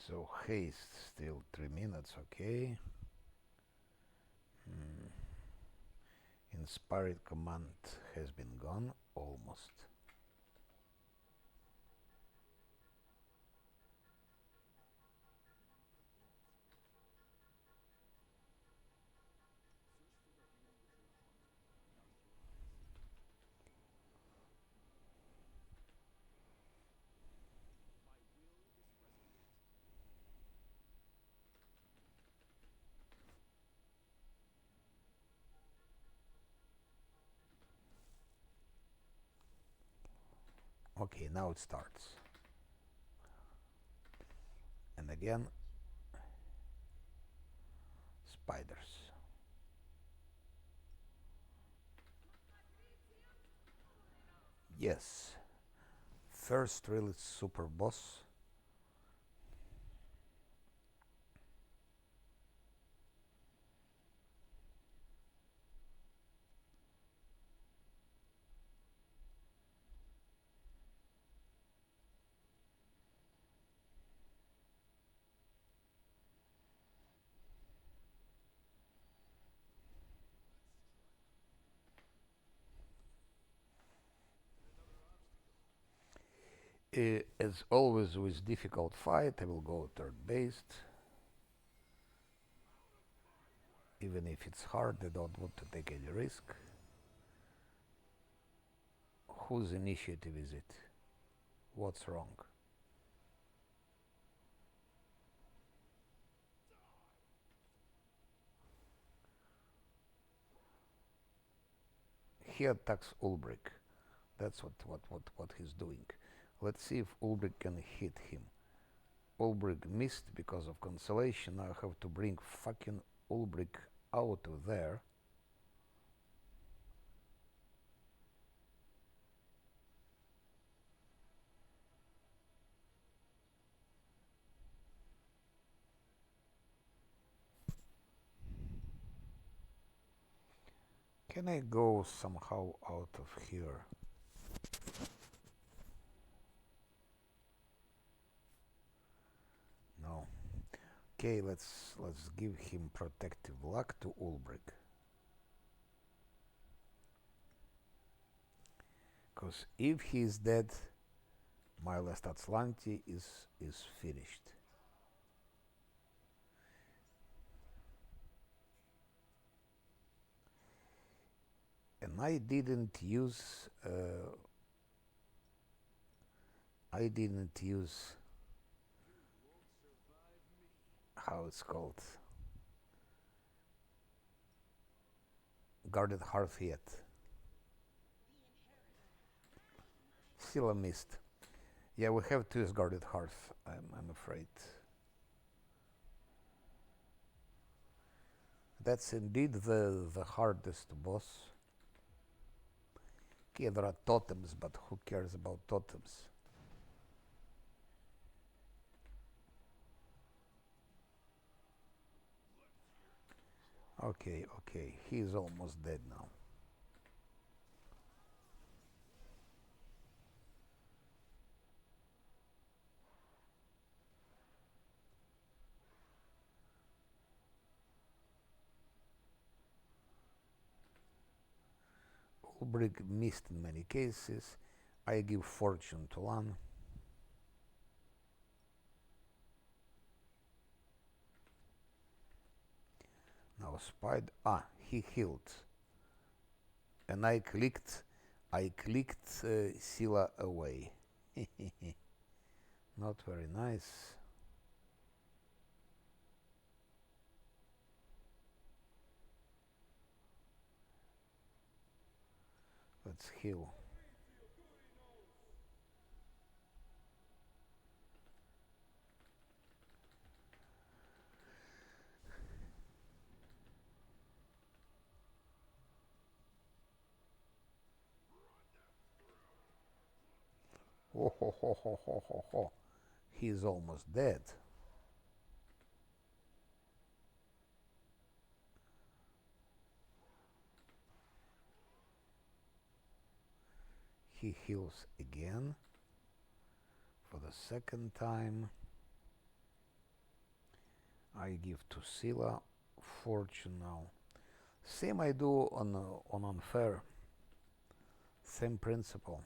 So haste still 3 minutes, okay. Inspired command has been gone almost. Okay, now it starts. And again, spiders. Yes, first really super boss. As always with difficult fight, I will go third based. Even if it's hard, I don't want to take any risk. Whose initiative is it? What's wrong? He attacks Ulbrich. That's what he's doing. Let's see if Ulbrich can hit him. Ulbrich missed because of cancellation. Now I have to bring fucking Ulbrich out of there. Can I go somehow out of here? No. Okay, let's give him protective luck to Ulbrich. Because if he's dead, my last Azlanti is finished. And I didn't use how it's called guarded hearth yet. Still a missed. Yeah, we have to use guarded hearth. I'm afraid. That's indeed the hardest boss. Okay, there are totems, but who cares about totems? Okay, he's almost dead now. Ulbrich missed in many cases. I give fortune to Lan. Now spied. He healed. And I clicked Sila away. Not very nice. Let's heal. Oh ho ho ho ho ho ho. He's almost dead. He heals again for the second time. I give to Sila fortune now. Same I do on unfair. Same principle.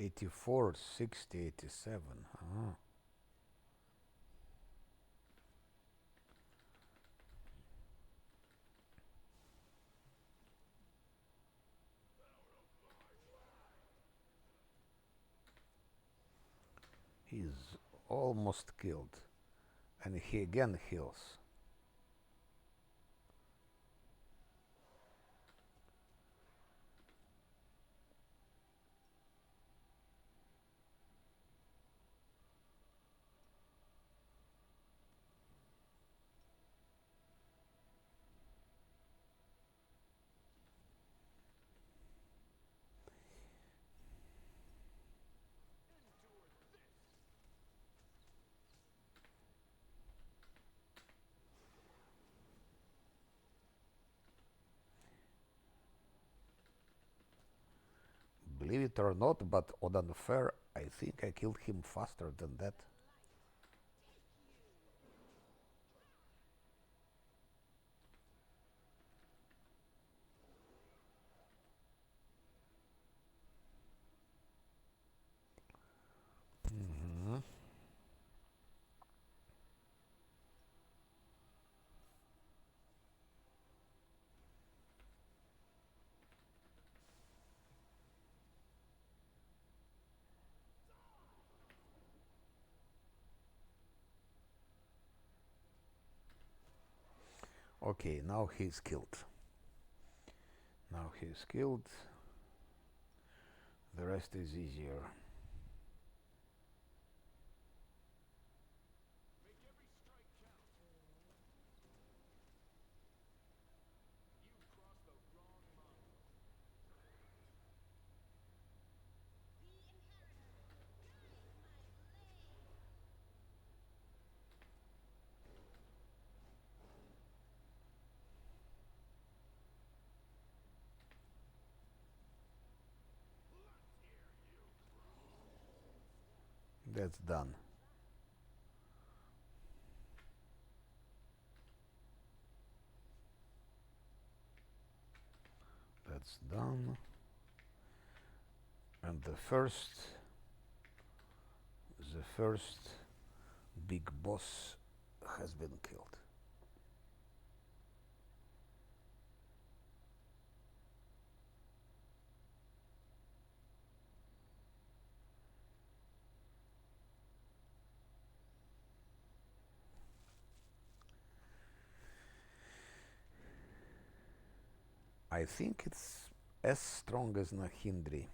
84, 60, 87. Uh-huh. He's almost killed. And he again heals. Believe it or not, but on unfair, I think I killed him faster than that. Mm-hmm. Okay, now he's killed. Now he's killed. The rest is easier. That's done. That's done. And the first big boss has been killed. I think it's as strong as Nahindri.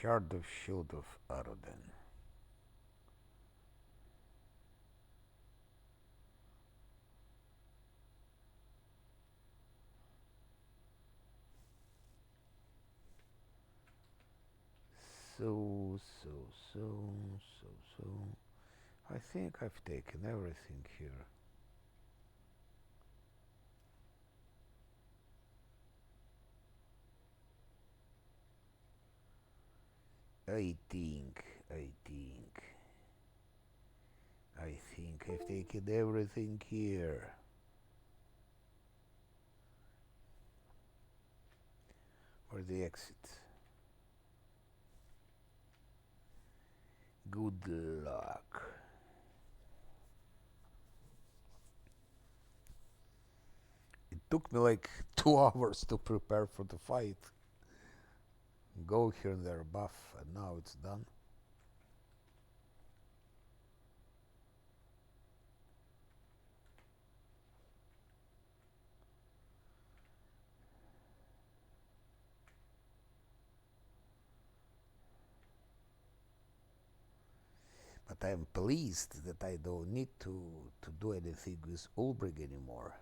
Shard of Shield of Aroden. So, so, so, so, so. I think I've taken everything here. 18, I think I've taken everything here. For the exit. Good luck. It took me like 2 hours to prepare for the fight. Go here and there buff, and now it's done. But I'm pleased that I don't need to do anything with Ulbrich anymore.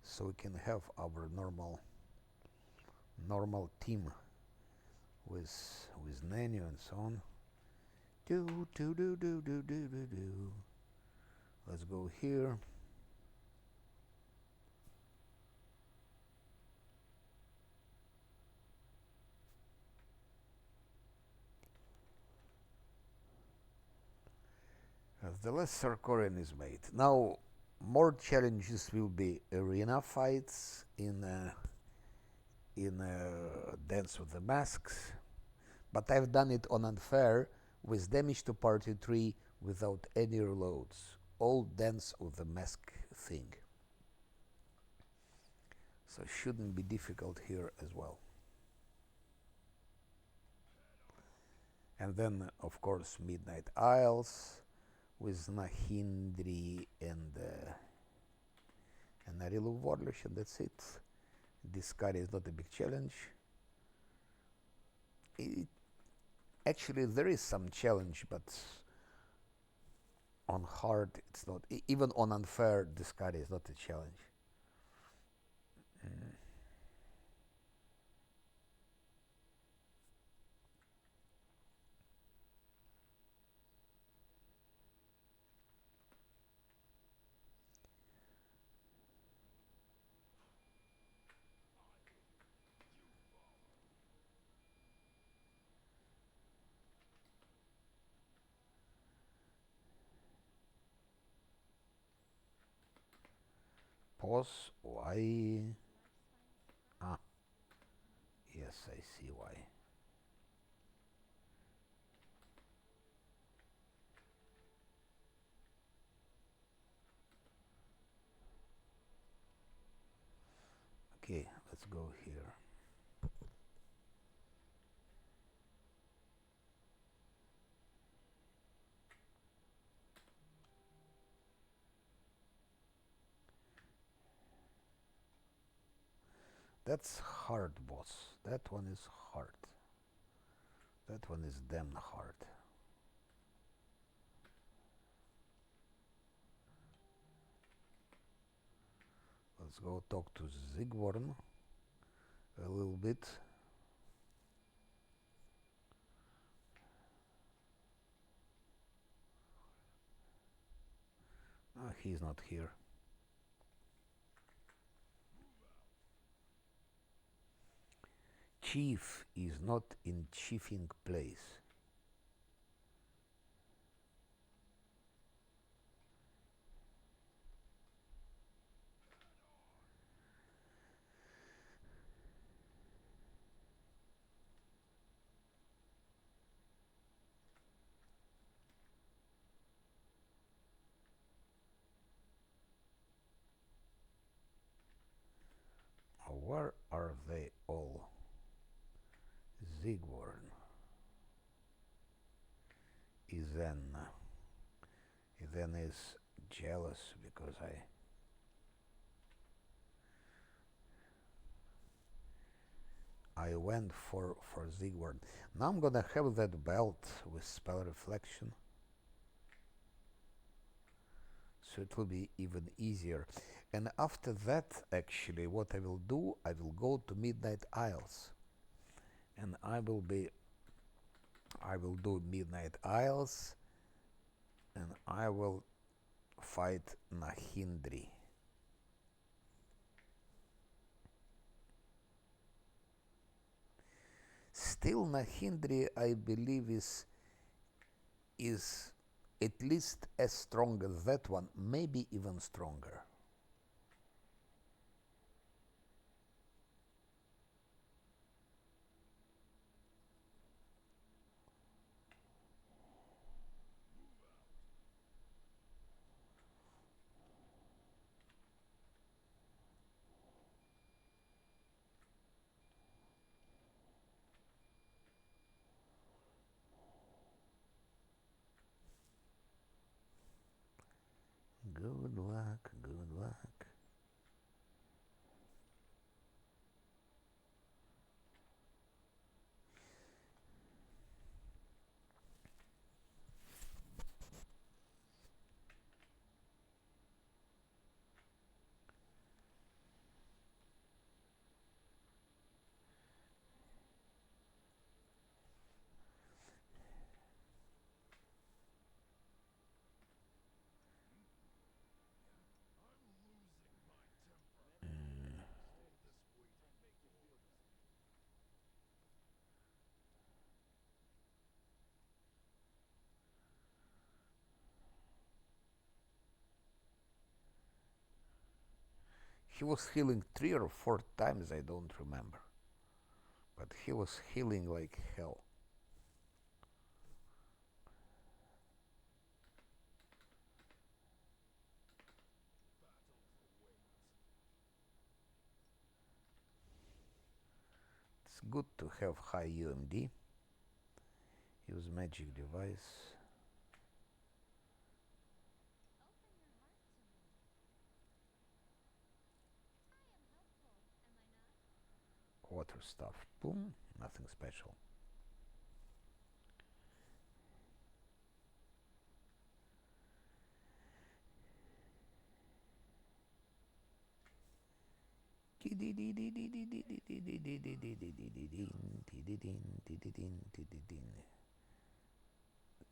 So we can have our normal team with Nanu and so on. Do do do do do do do do. Let's go here. The last Sarkorian is made. Now more challenges will be arena fights in Dance with the Masks, but I've done it on unfair with damage to party 3 without any reloads. All Dance with the Mask thing. So shouldn't be difficult here as well. And then of course Midnight Isles with Nahindri and Arilu Warlish, and that's it. This card is not a big challenge. Actually, there is some challenge, but on hard it's not. Even on unfair, this card is not a challenge. Pause. Why? Ah, yes, I see why. Okay, let's go here. That's hard, boss. That one is hard. That one is damn hard. Let's go talk to Zigworn a little bit. Ah, he's not here. Chief is not in chiefing place. Where are they all? Zigworn. Then is jealous because I went for Zigworn. Now I'm gonna have that belt with spell reflection, so it will be even easier. And after that, actually, what I will do, I will go to Midnight Isles, and I will do Midnight Isles, and I will fight Nahindri. Still, Nahindri, I believe, is at least as strong as that one, maybe even stronger. Good luck, good He was healing 3 or 4 times, I don't remember. But he was healing like hell. It's good to have high UMD. Use magic device. Water stuff. Boom. Nothing special.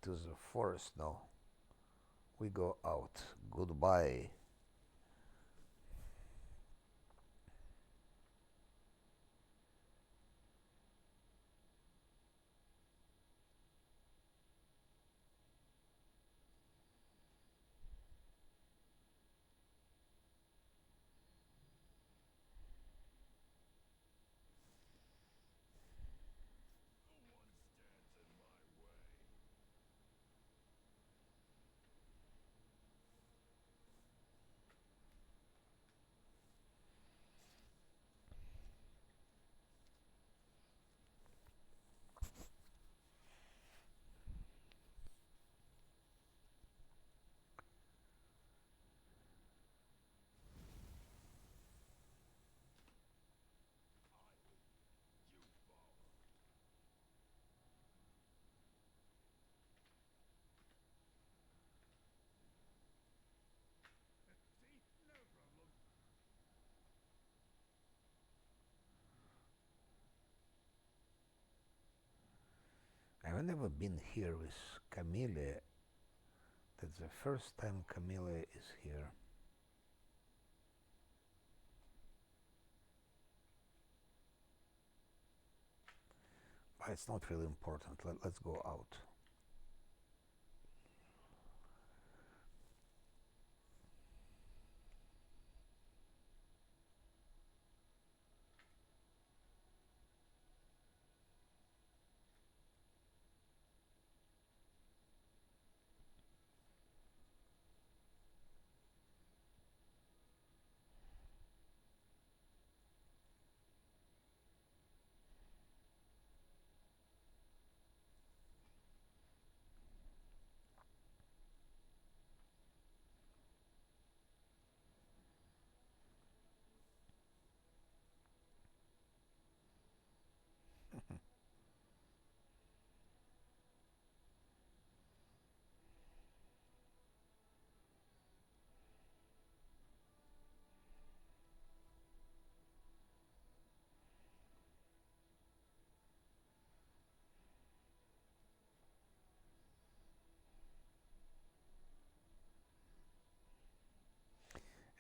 To the forest now. We go out. Goodbye. I've never been here with Camille. That's the first time Camille is here. But it's not really important. Let's go out.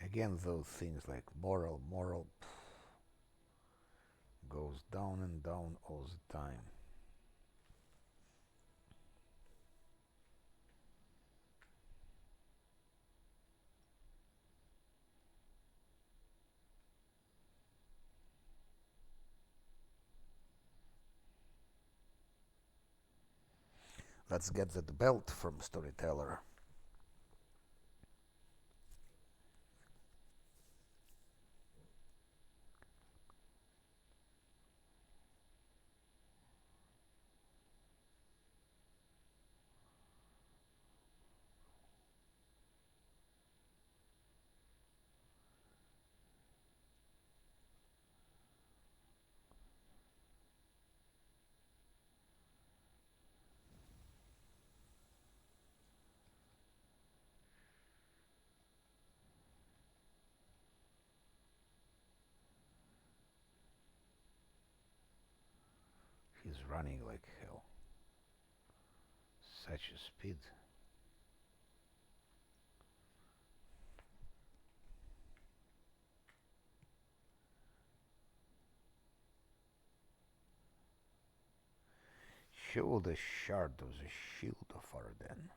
Again, those things like moral goes down and down all the time. Let's get that belt from Storyteller. He's running like hell. Such a speed. Show the shard of the shield of Arden.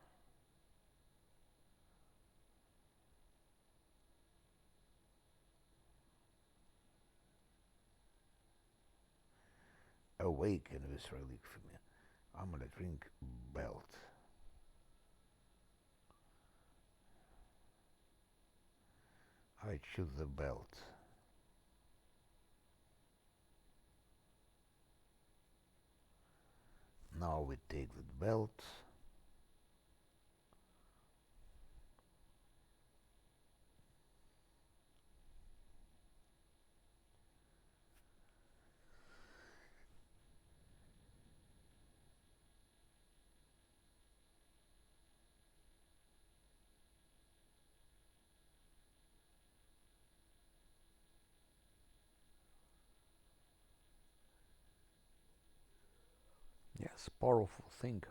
Awaken with relic for me. Amulet ring belt. I choose the belt. Now we take the belt. Yes, powerful thing.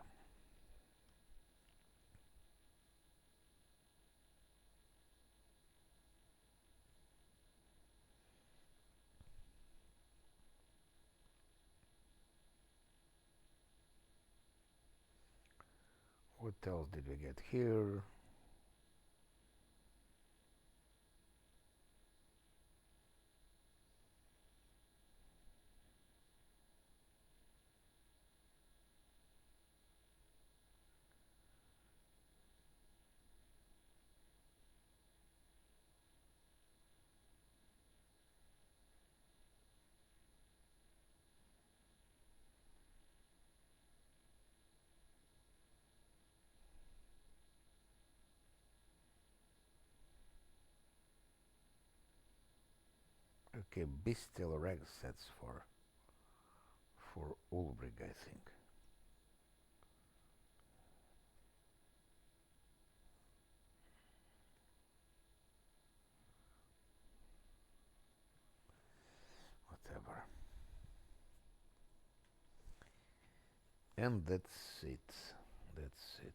What else did we get here? Okay, bestial reg sets for Ulbrich, I think. Whatever. And that's it. That's it.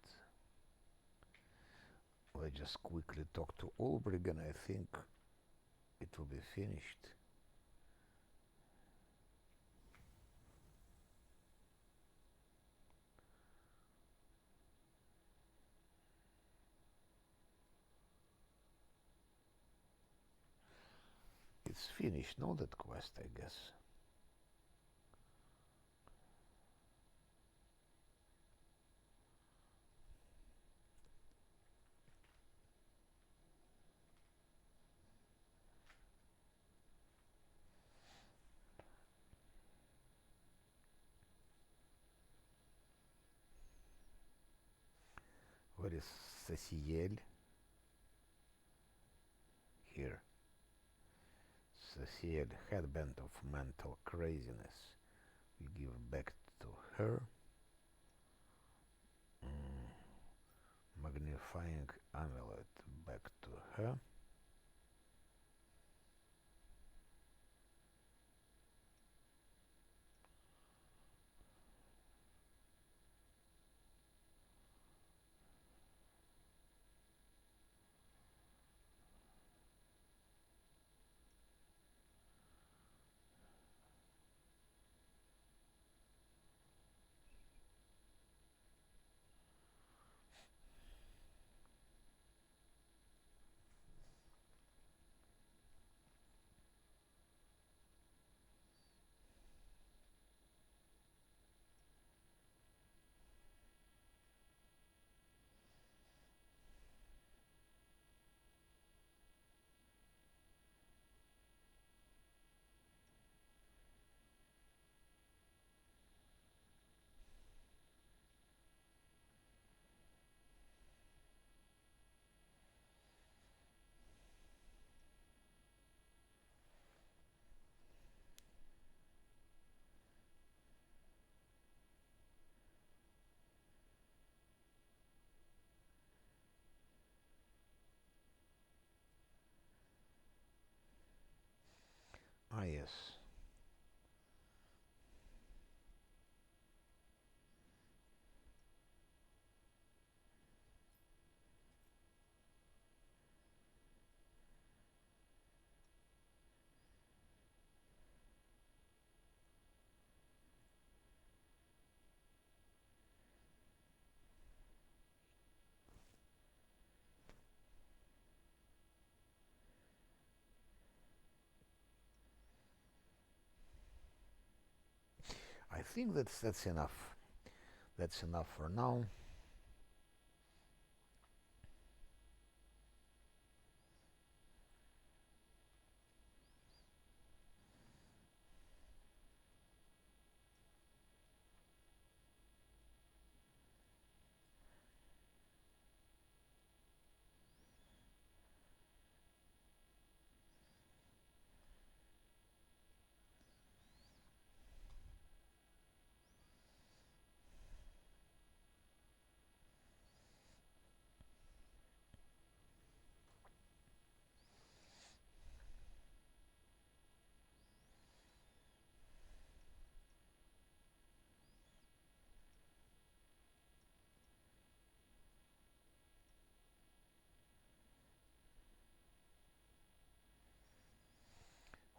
Let's just quickly talk to Ulbrich and I think it will be finished. It's finished, no, that quest, I guess. Where is Ceciel? Here. Ceciel, headband of mental craziness. We give back to her. Magnifying amulet back to her. Ah, yes. I think that's enough. That's enough for now.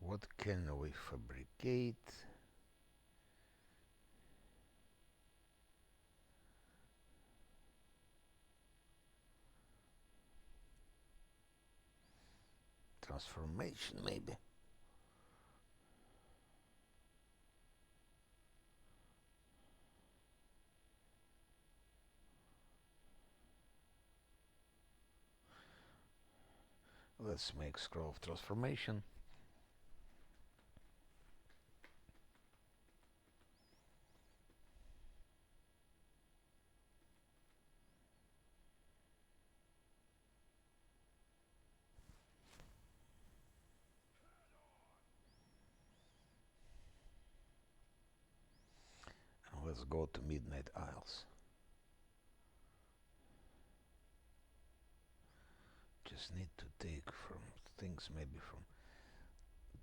What can we fabricate? Transformation, maybe. Let's make scroll of transformation. And let's go to Midnight Isles. Just need to take from things, maybe from.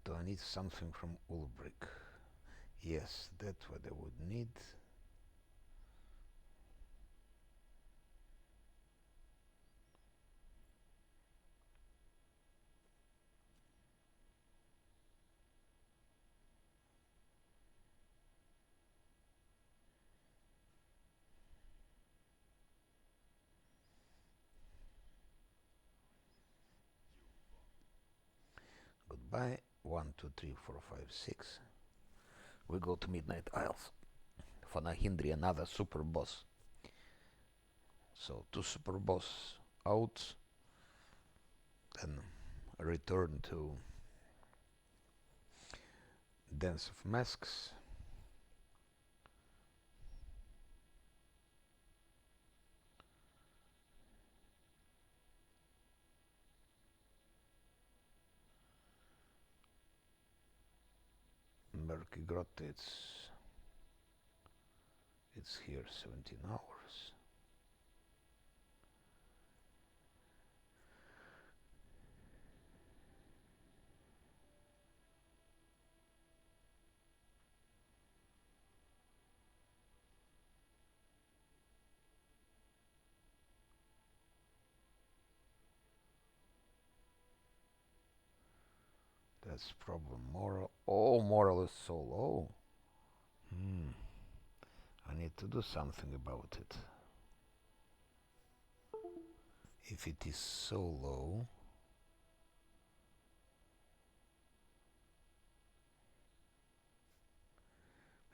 Do I need something from Ulbrich? Yes, that's what I would need. Goodbye. 1, 2, 3, 4, 5, 6. We go to Midnight Isles. Fanahindri, another super boss. So 2 super boss out. Then return to Dance of Masks. Murky Grot, it's here 17 hours. That's problem. Moral. Oh, moral is so low. I need to do something about it. If it is so low,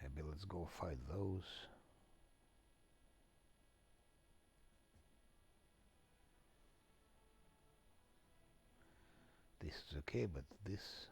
maybe let's go fight those. This is okay, but this.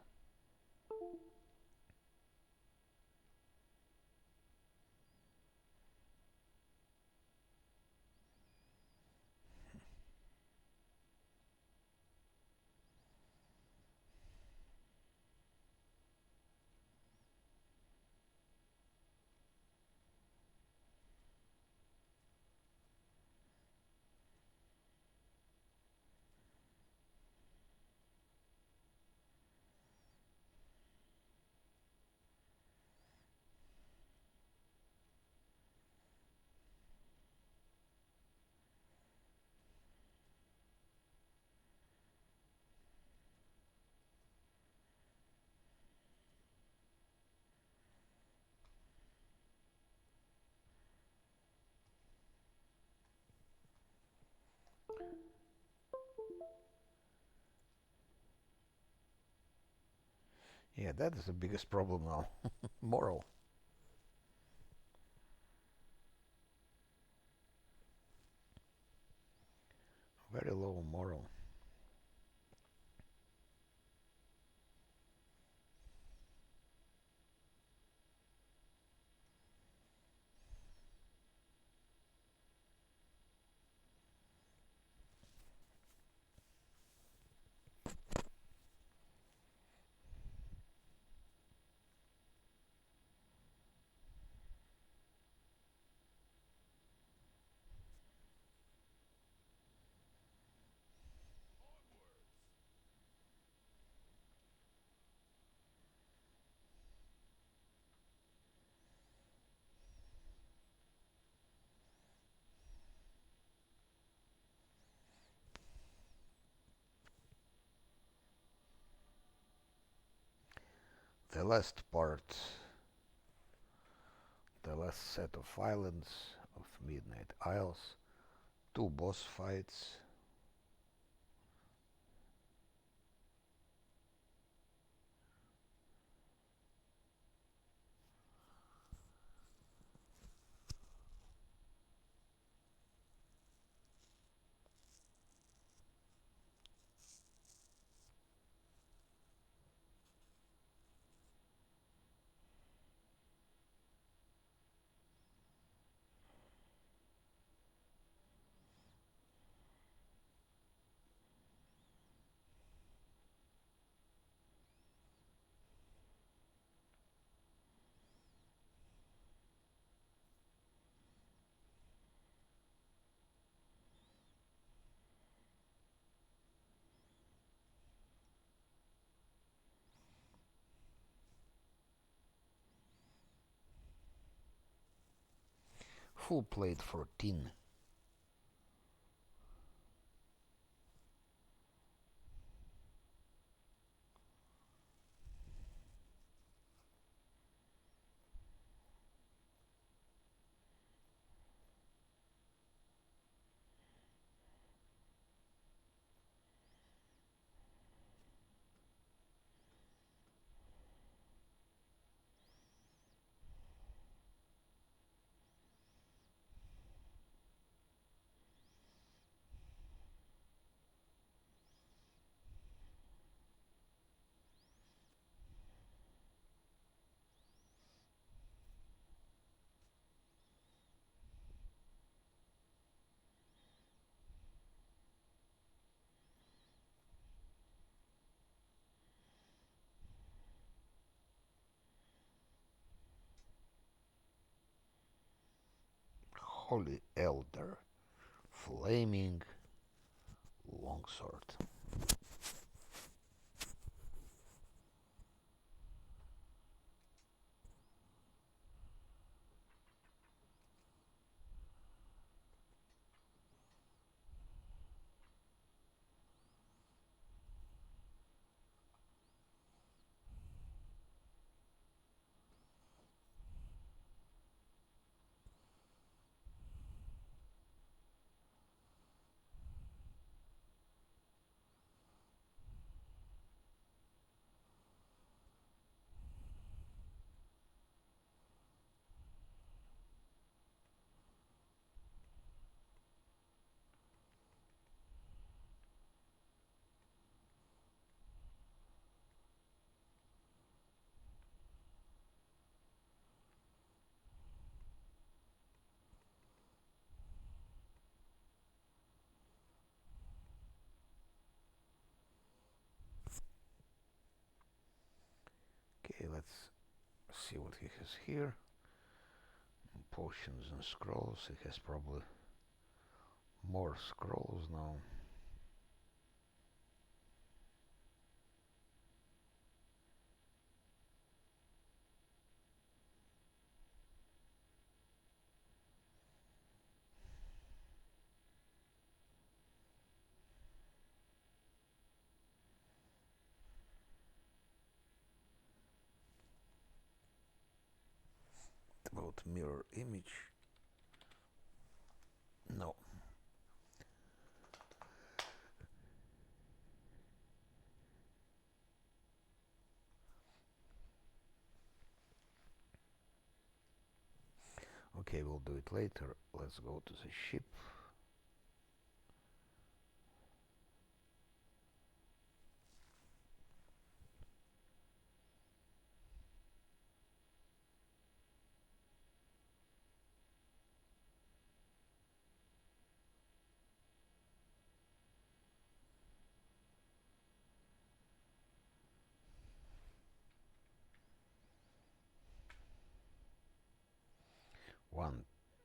Yeah, that is the biggest problem now. Moral. Very low moral. The last part, the last set of islands of Midnight Isles, 2 boss fights. Full plate 14. Holy Elder, flaming longsword. Okay, let's see what he has here. Potions and scrolls. He has probably more scrolls now. About mirror image. No. Okay, we'll do it later. Let's go to the ship.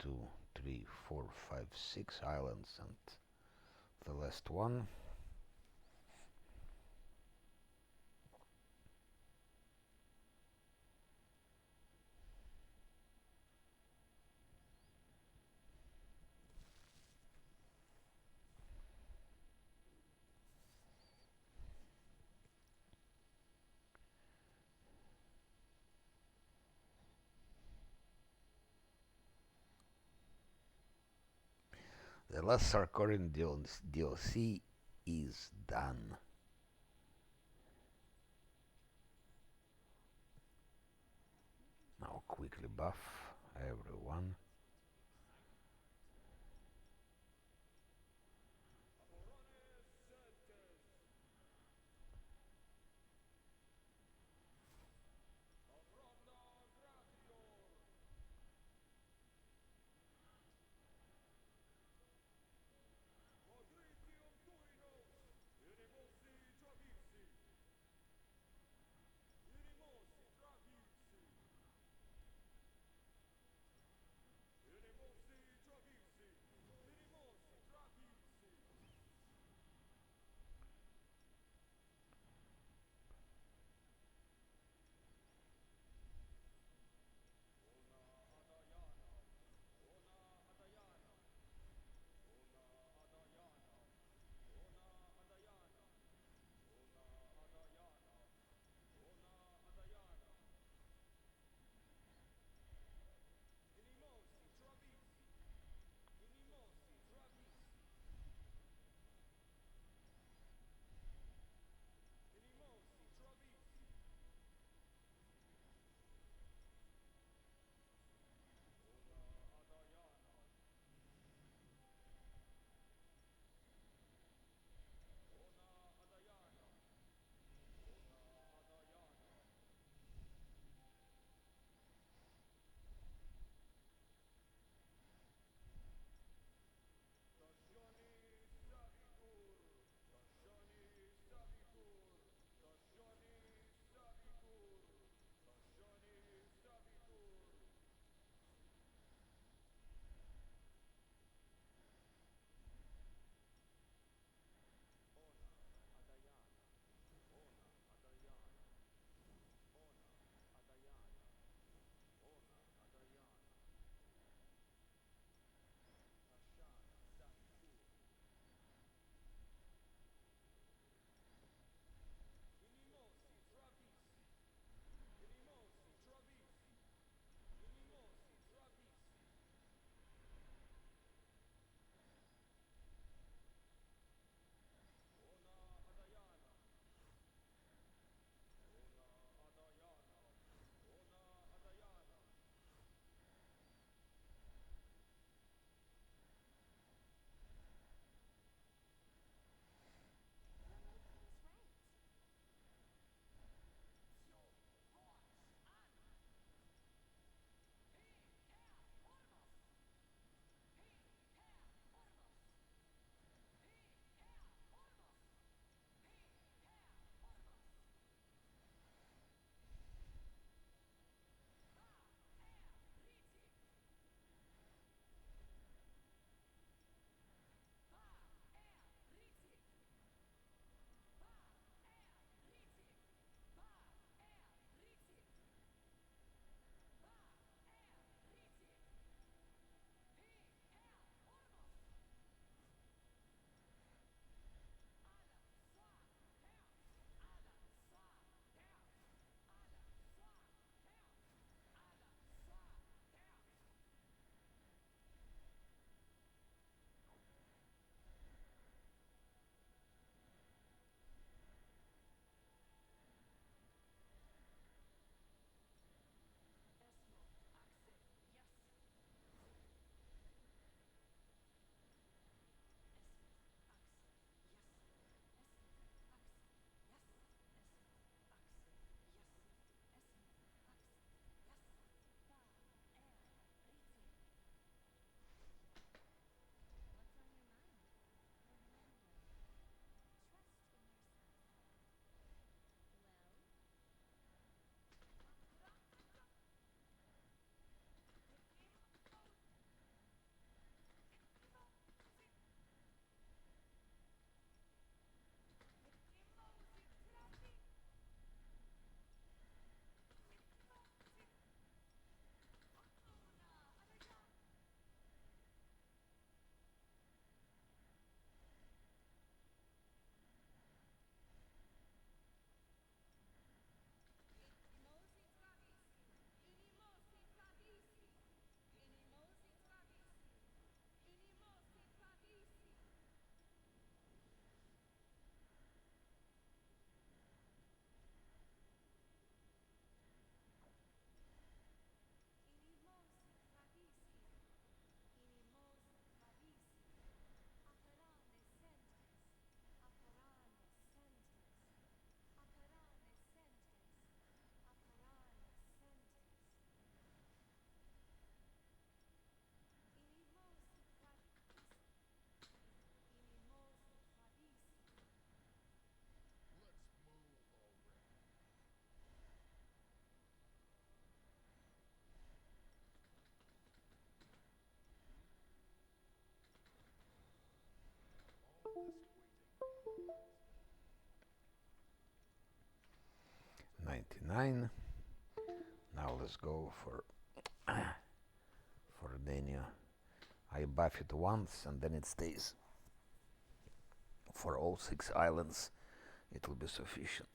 2, 3, 4, 5, 6 islands and the last one. The last Sarkorian DLC is done. Now quickly buff everyone. 99. Now let's go for Dania. I buff it once and then it stays for all 6 islands. It will be sufficient.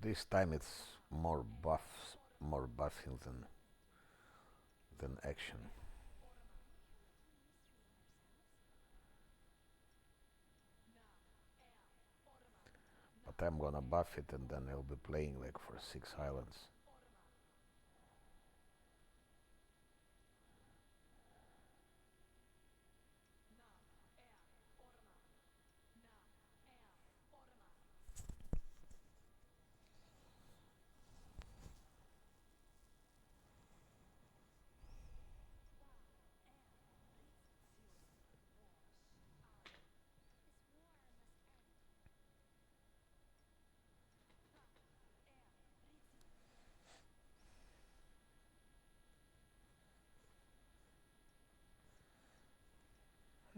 This time it's more buffing than action. But I'm gonna buff it and then I'll be playing like for 6 islands.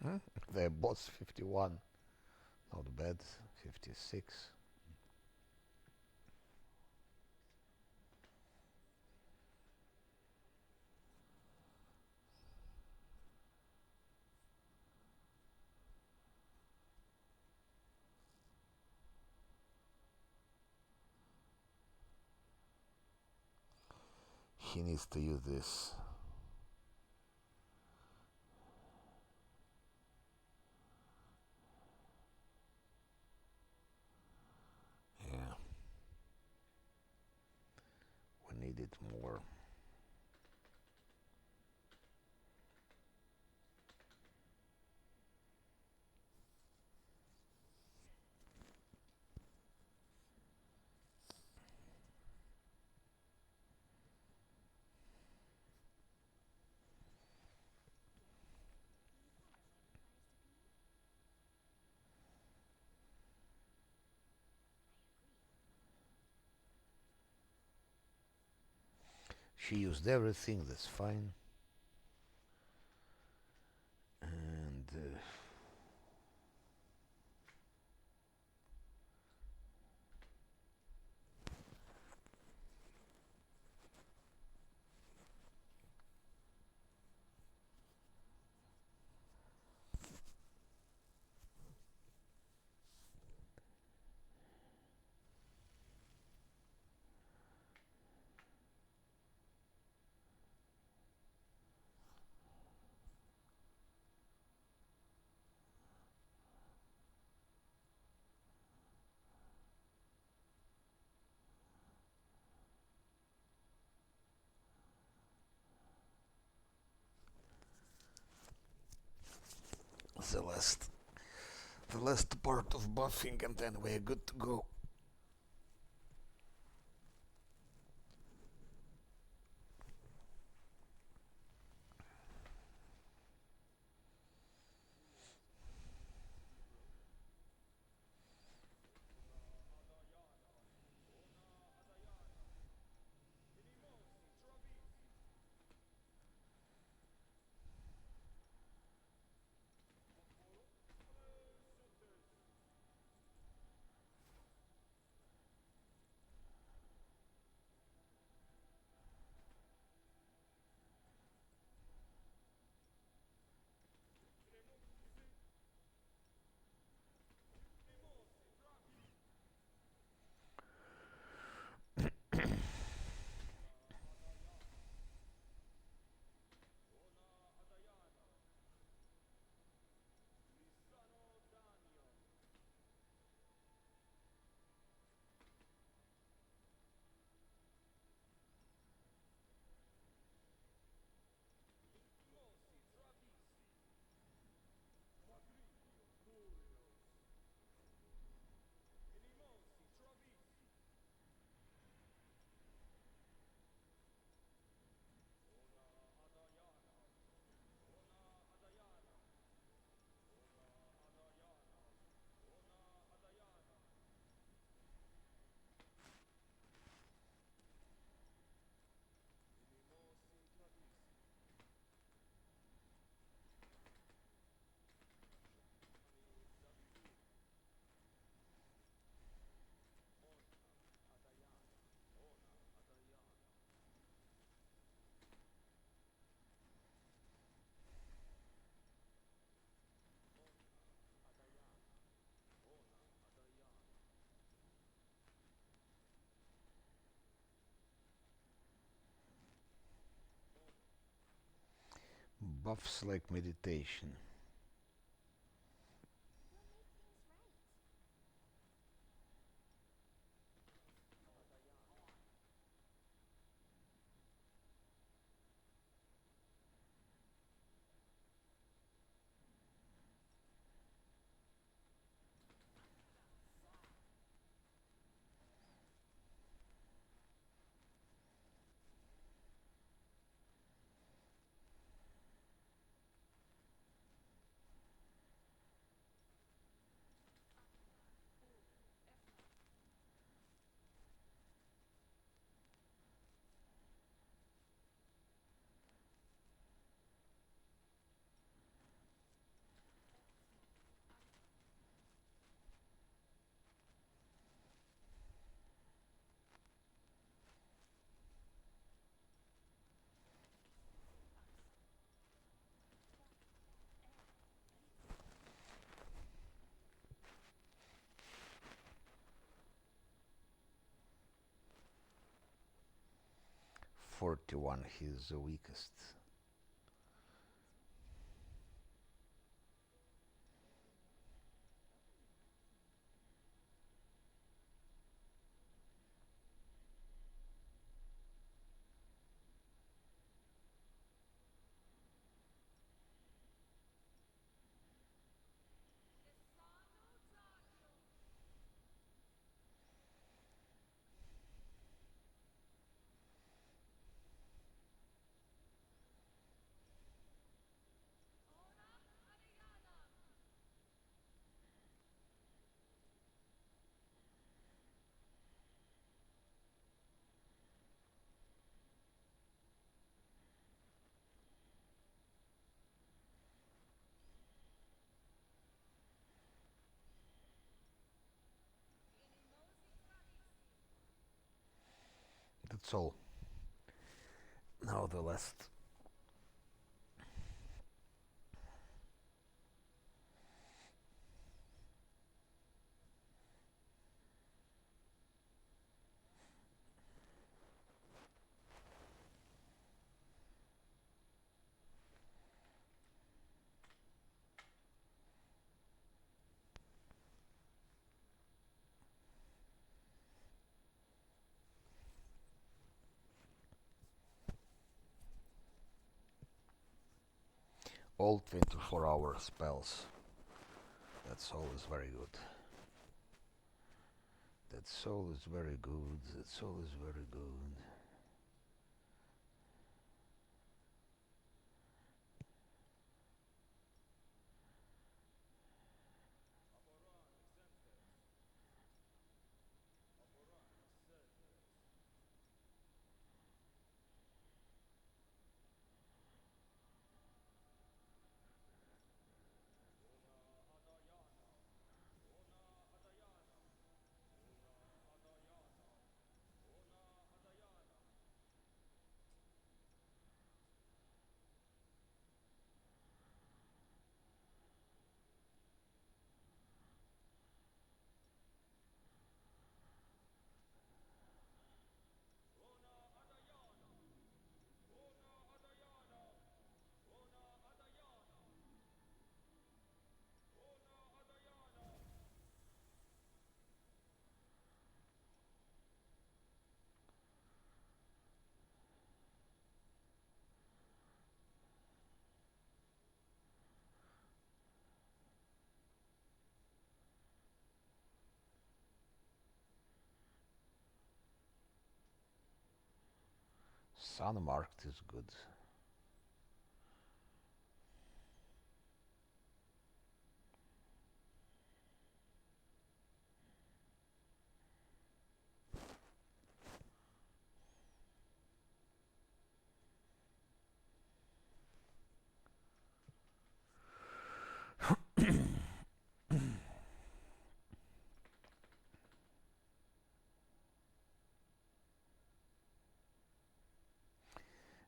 Hmm? The boss 51, not bad. 56. He needs to use this it more. She used everything, that's fine. And the last the last part of buffing, and then we're good to go. Buffs like meditation. '41, he's the weakest. That's all. Now the last. All 24-hour spells. That's always very good. That's always very good. That's always very good. Sun marked is good.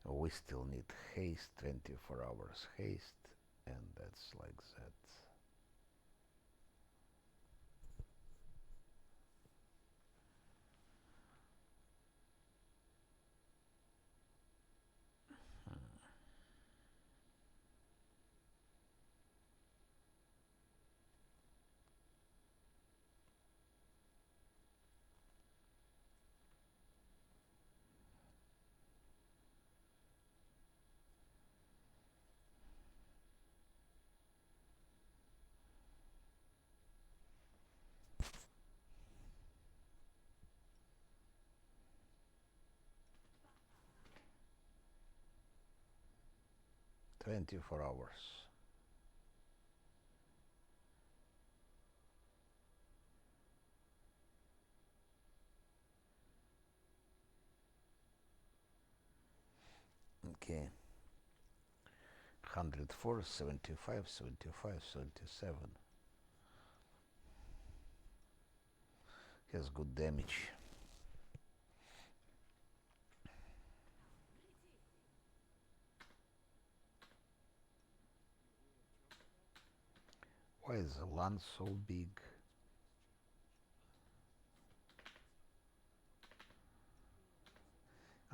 We still need haste, 24 hours haste, and that's like that. Hmm. 24 hours. Okay. 104, 75, 75, 77. Has good damage. Why is the land so big?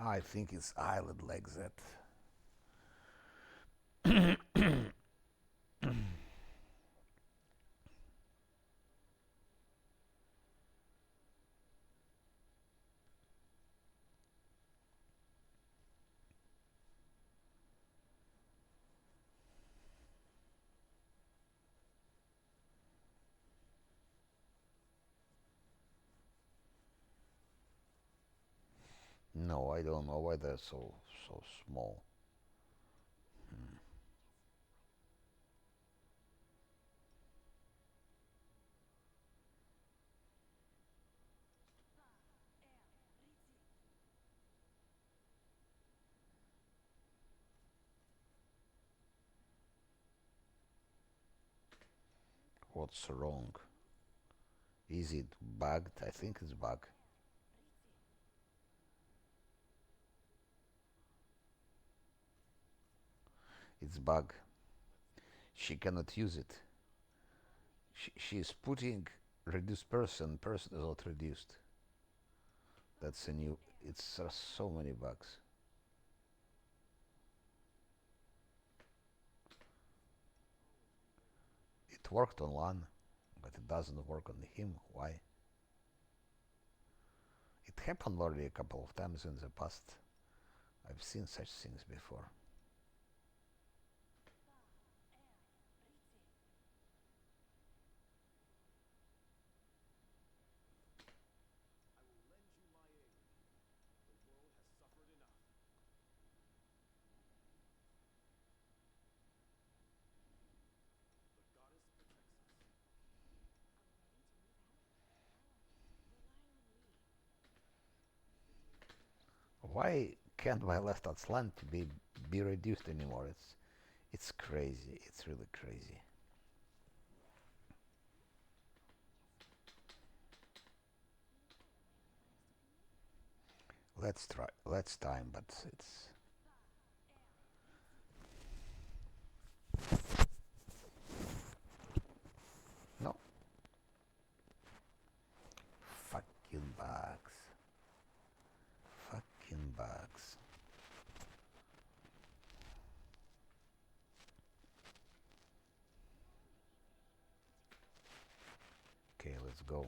I think it's island like that. No, I don't know why they're so small. Hmm. What's wrong? Is it bugged? I think it's bugged. It's bug. She cannot use it. She is putting reduced person is not reduced. That's a new. It's so many bugs. It worked on one, but it doesn't work on him. Why? It happened already a couple of times in the past. I've seen such things before. Why can't my last Azlanti be reduced anymore? It's crazy. It's really crazy. Let's try. Let's time, but it's no fucking bugs. Fucking bugs. Okay, let's go.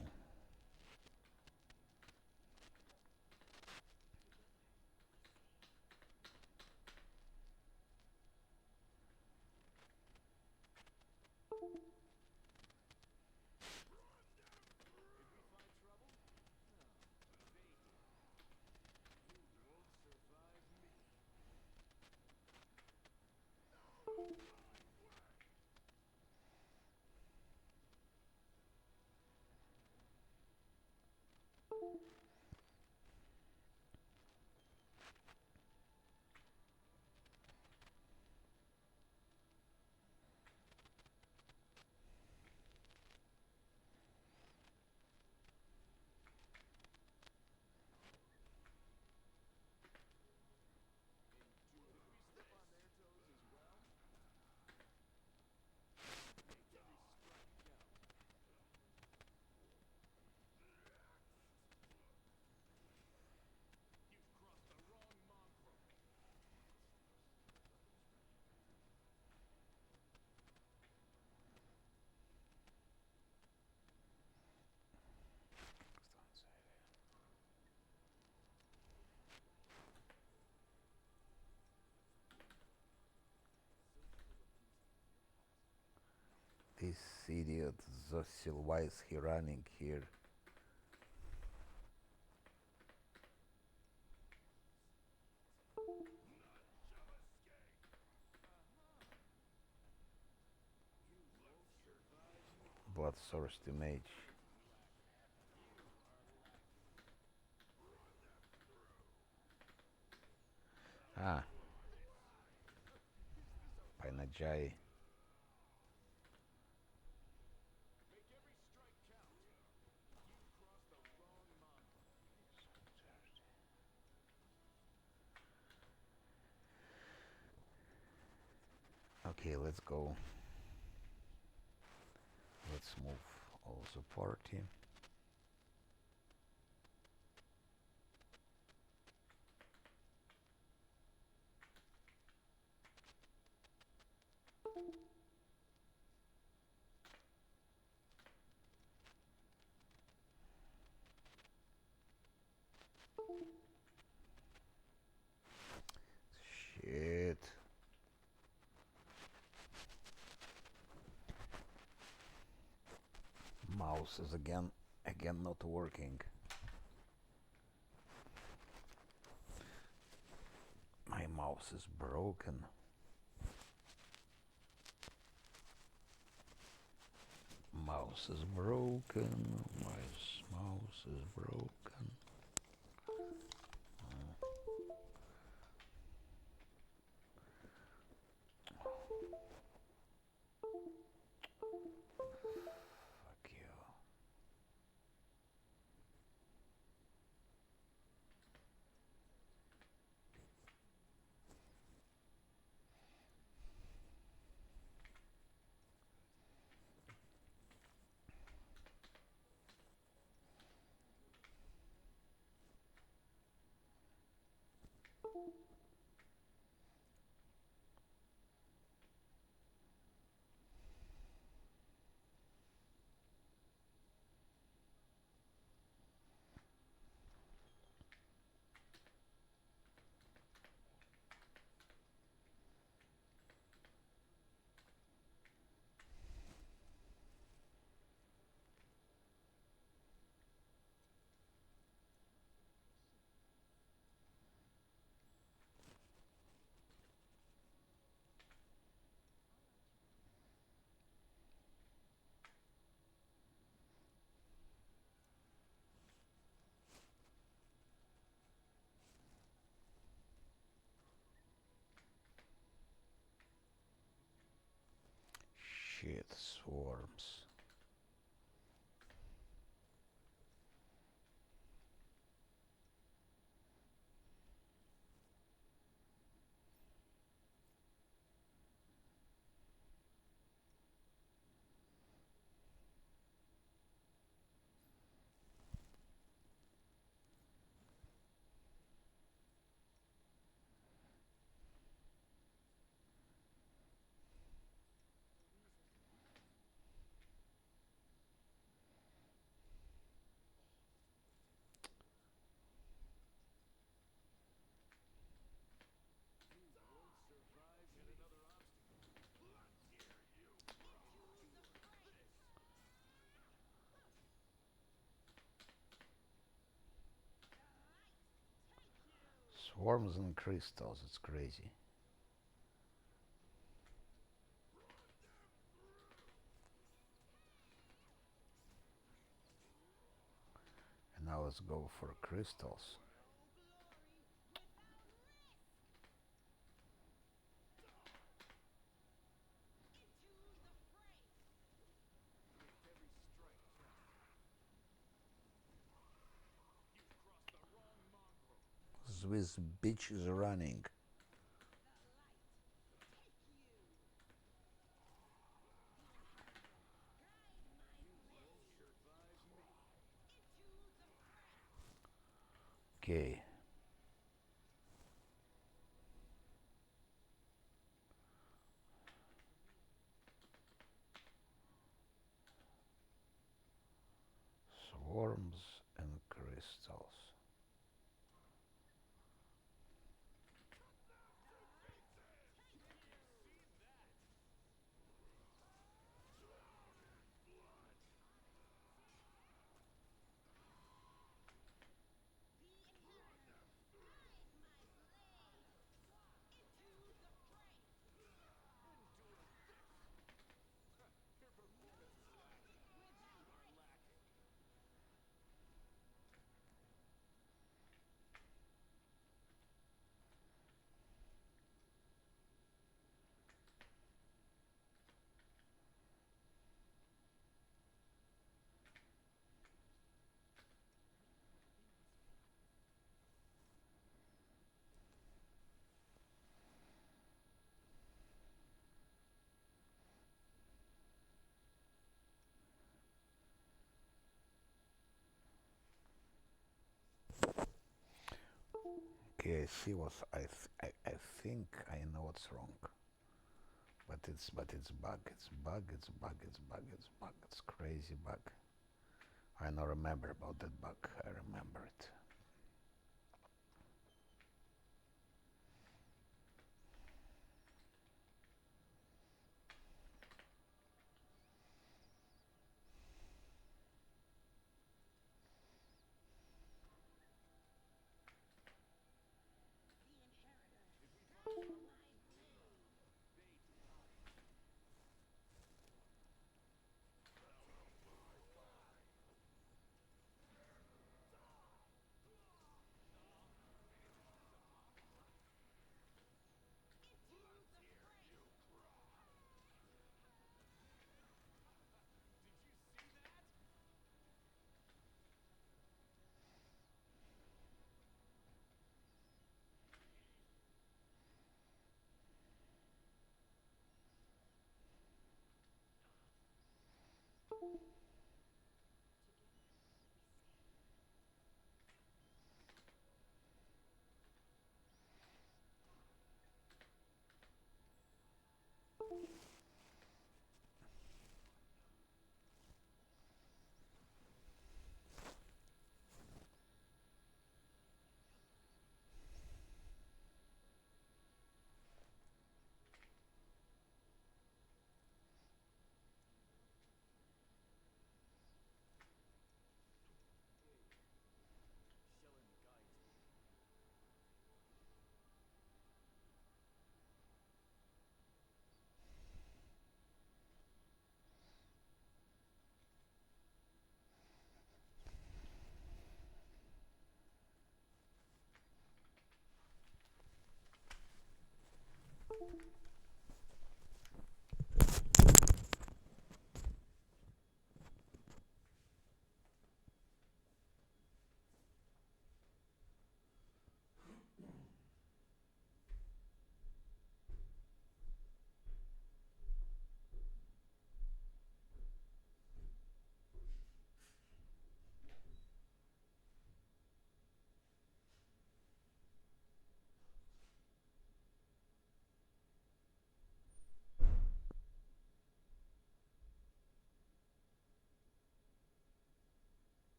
This idiot Zosil, why is he running here? Bloodthirsty mage. Ah, Painajai. Okay, let's go. Let's move all the party. Shit. Mouse is again not working. My mouse is broken. Mouse is broken. My mouse is broken. Fuck you. Shit, swarms. Swarms and crystals, it's crazy. And now let's go for crystals. This bitch is running. Okay. Swarms and crystals. Okay, I see what I think I know what's wrong. But it's bug, it's bug, it's bug, it's bug, it's bug, it's crazy bug. I don't remember about that bug. I remember it.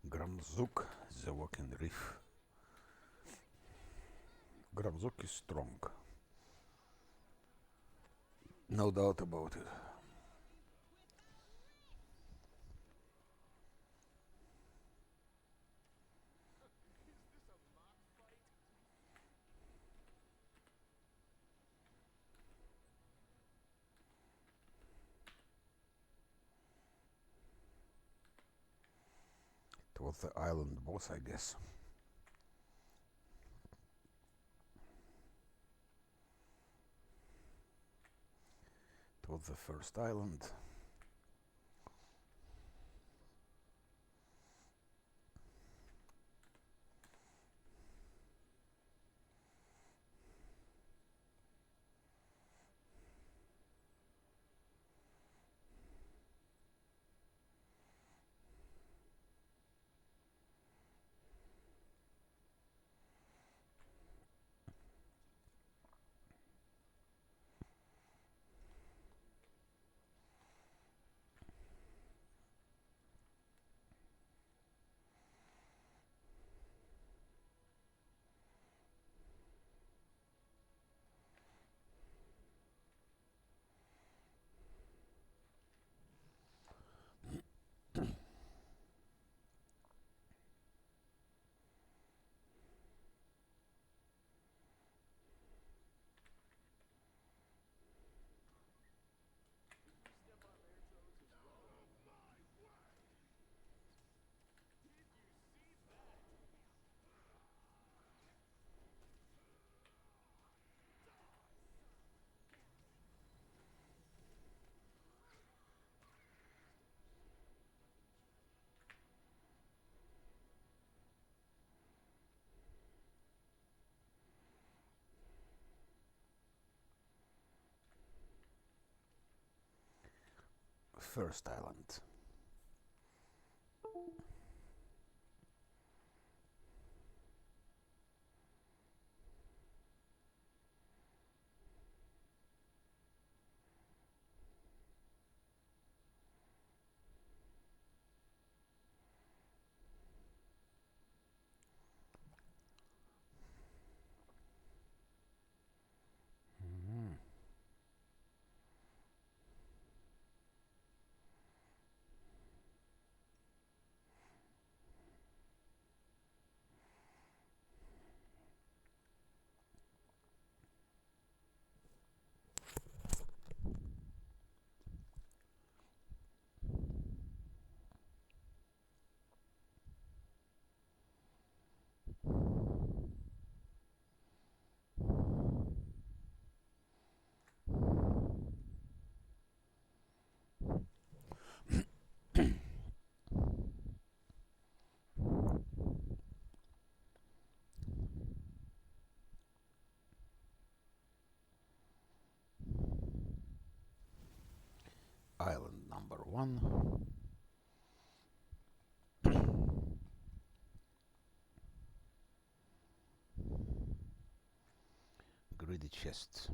Gramzuk, the Walking Reef. Gramzuk is strong. No doubt about it. It was the island boss, I guess. It was the first island. First island. Island number 1. Greedy chest.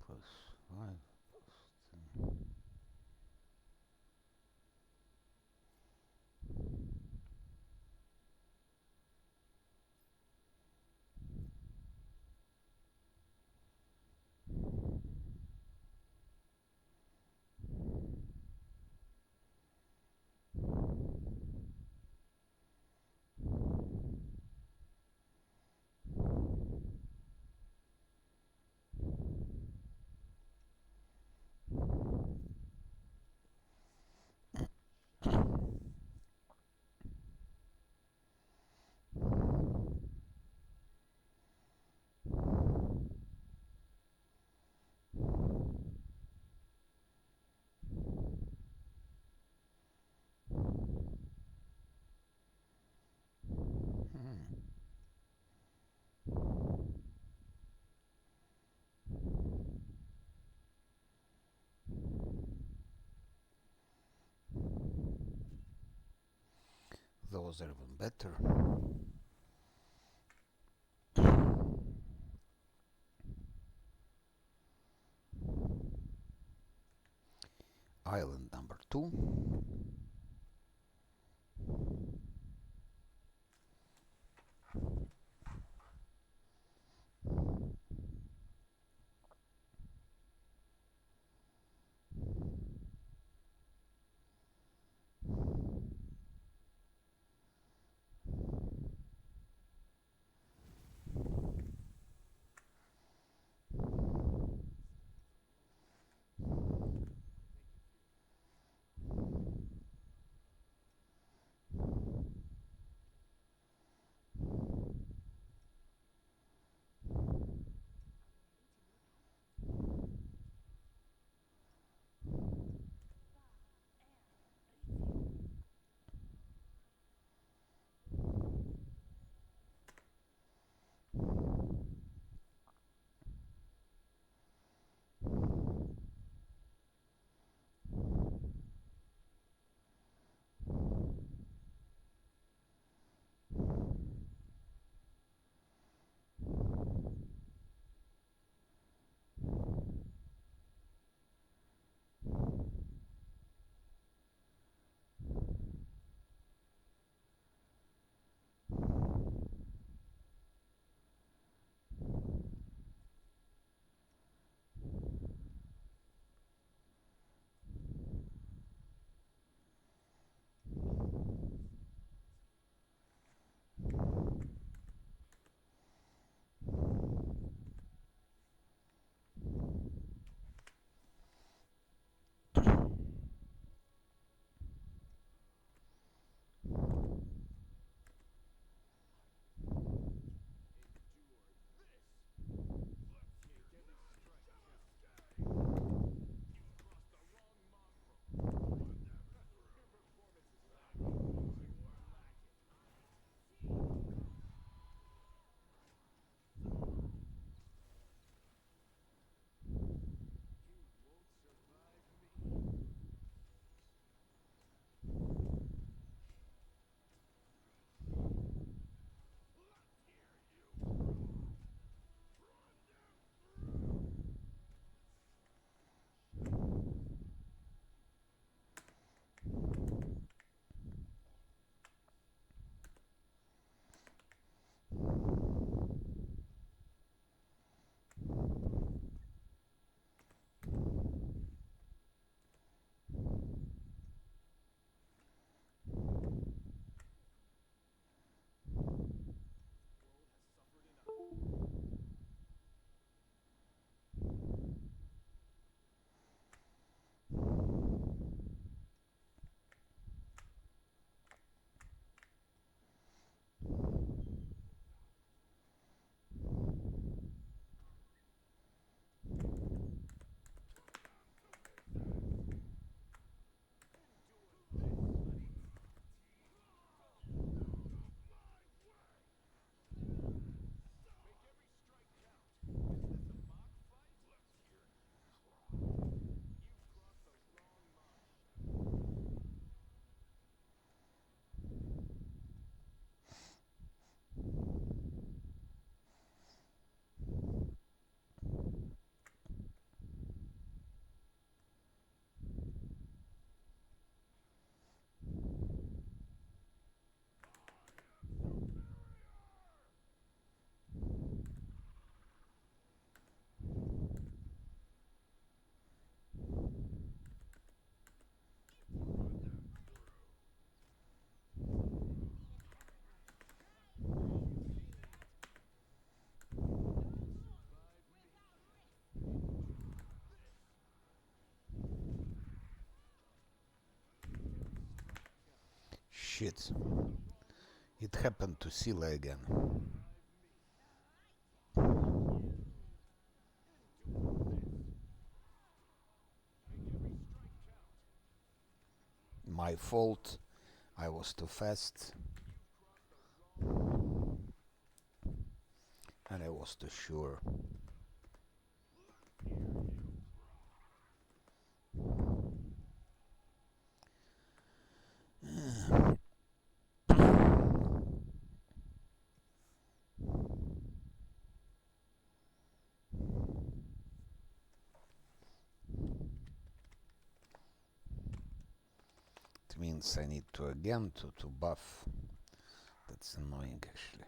Plus 5. Those are even better. Island number 2. Shit. It happened to Sila again. My fault. I was too fast. And I was too sure. It means I need to again to buff. That's annoying actually.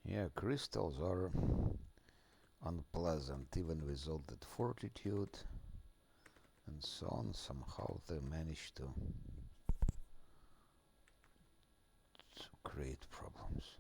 Yeah, crystals are unpleasant even with all that fortitude and so on. Somehow they manage to create problems.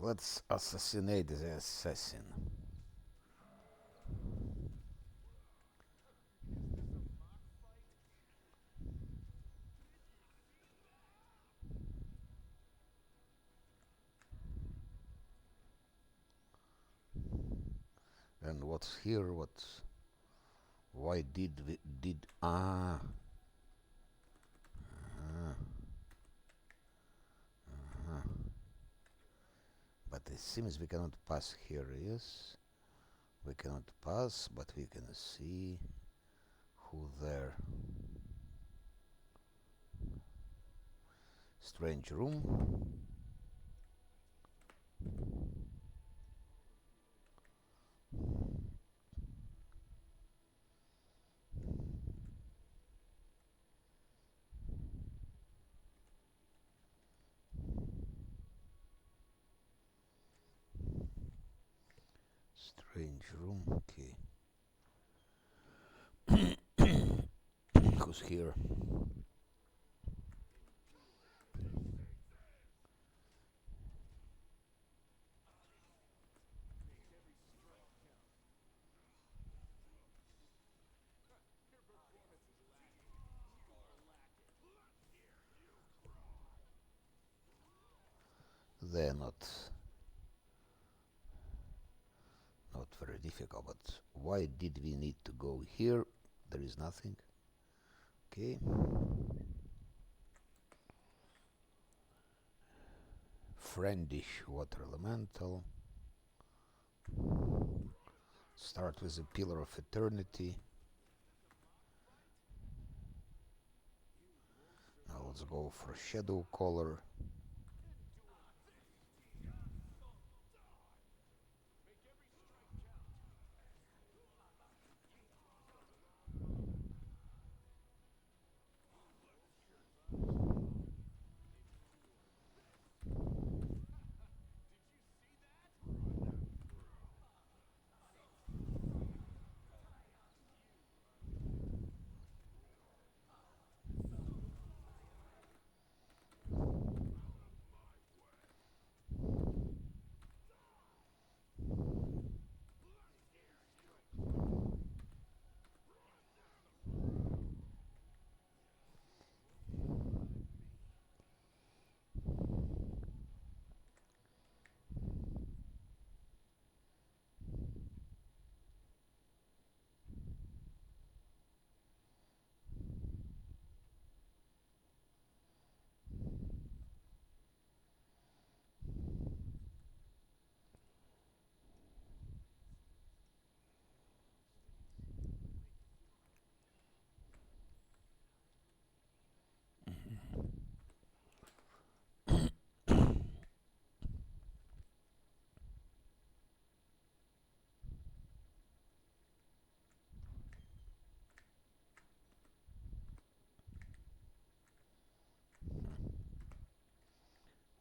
Let's assassinate the assassin. And what's here? What's why did we did but it seems we cannot pass here. Yes, we cannot pass, but we can see who there. Strange room. Strange room. Okay. Who's here? They're not very difficult, but why did we need to go here? There is nothing. Okay. Friendish water elemental. Start with a pillar of eternity. Now let's go for shadow color.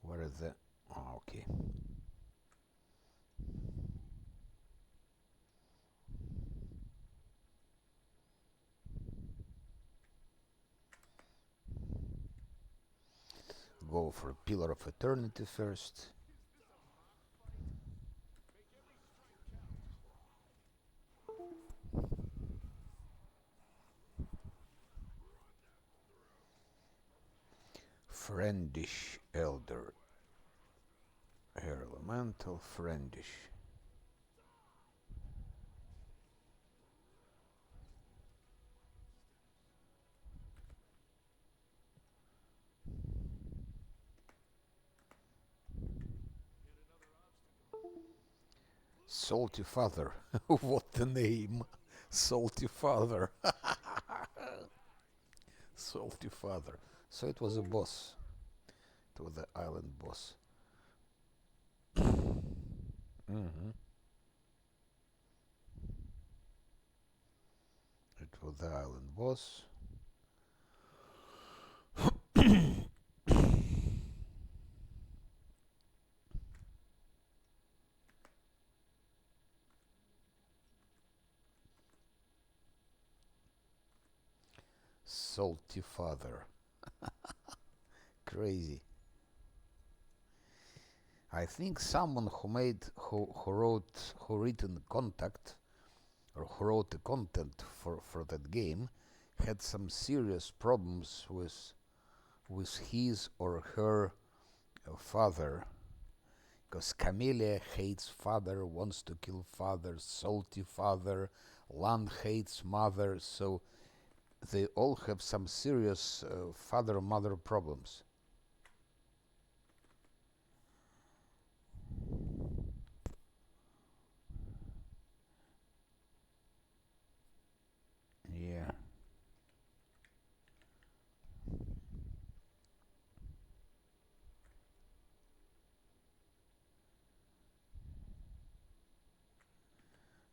Where is the... Oh, okay. Go for pillar of eternity first. Friendish elder. Air elemental friendish. Salty Father. What the name? Salty Father. Salty Father. So it was a boss. It was the island boss. Mm-hmm. It was the island boss. Salty Father. Crazy. I think someone who written contact or who wrote the content for that game had some serious problems with his or her father, because Camellia hates father, wants to kill father, salty father, Land hates mother, so they all have some serious father-mother problems. Yeah.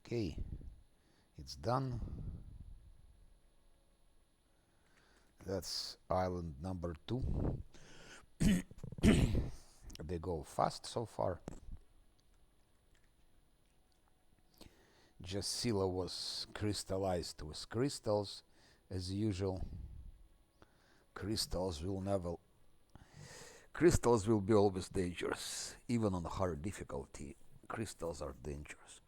Okay, it's done. That's island number 2. They go fast so far. Just Scylla was crystallized with crystals, as usual. Crystals will never. Crystals will be always dangerous, even on hard difficulty. Crystals are dangerous.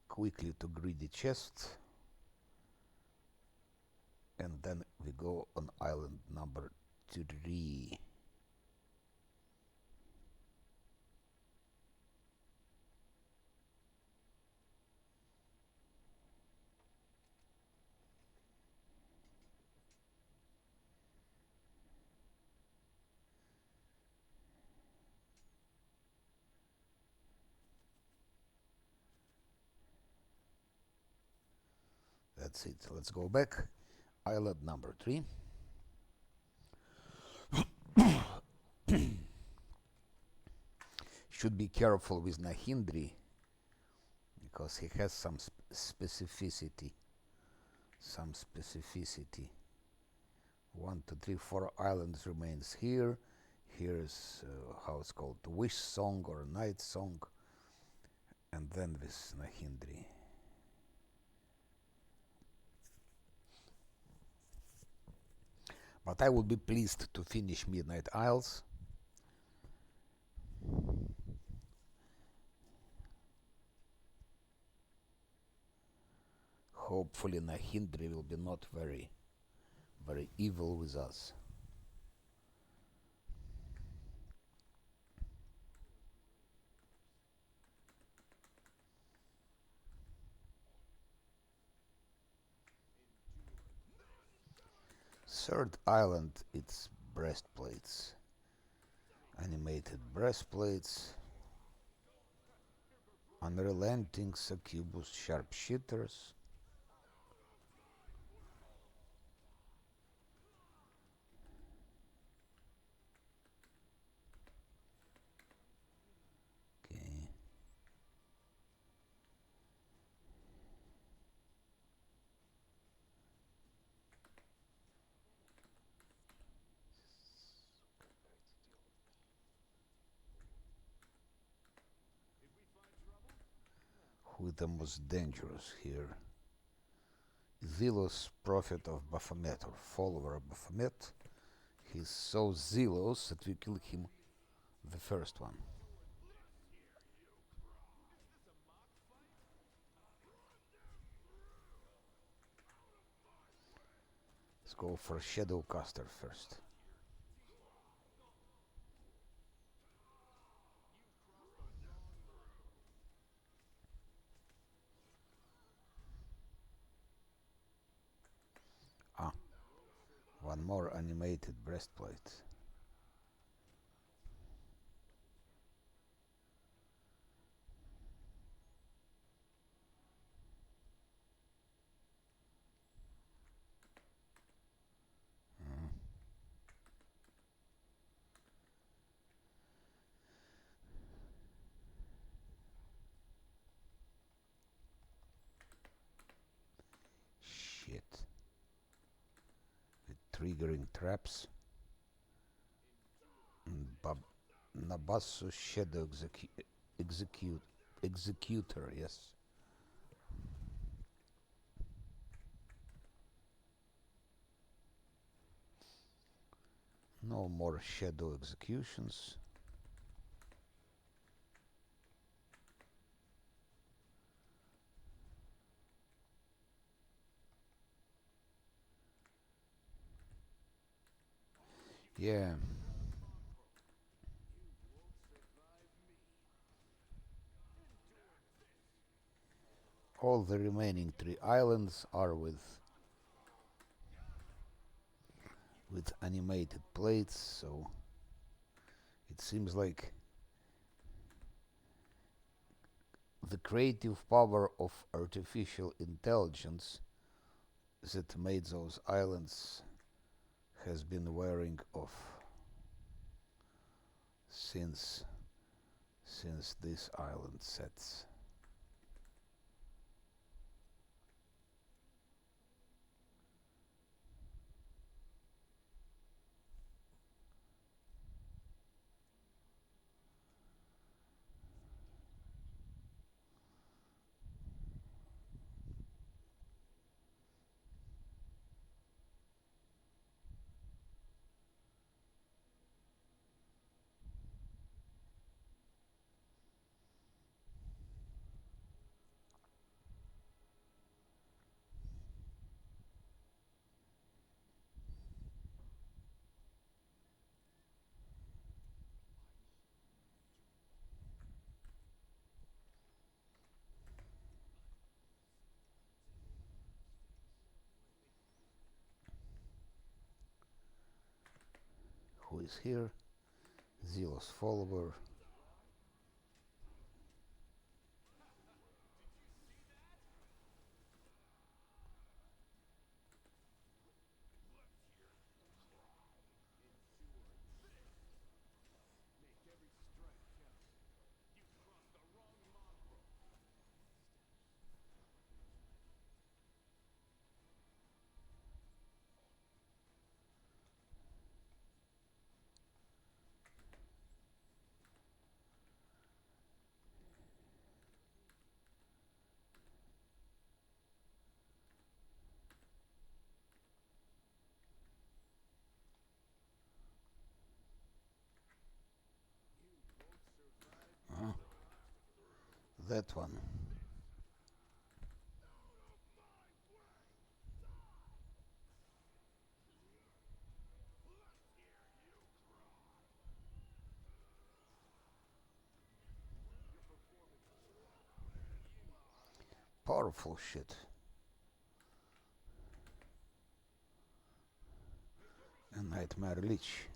Quickly to greedy chest, and then we go on island number 3. That's it. Let's go back. Island number 3. Should be careful with Nahindri because he has some specificity. Some specificity. 1, 2, 3, 4 islands remains here. Here's how it's called, wish song or night song, and then this Nahindri. But I would be pleased to finish Midnight Isles. Hopefully Nahindri will be not very evil with us. Third island, it's breastplates. Animated breastplates. Unrelenting succubus sharpshooters. Okay. Who the most dangerous here? Zealous prophet of Baphomet or follower of Baphomet. He's so zealous that we kill him the first one. Let's go for Shadowcaster first. Ah, one more animated breastplate. Shit. With triggering traps. Nabasu Shadow executor, yes. No more shadow executions. Yeah. All the remaining 3 islands are with animated plates, so it seems like the creative power of artificial intelligence that made those islands has been wearing off since this island sets. Who is here? Zealous follower. Uh, that one. Powerful shit. A nightmare lich.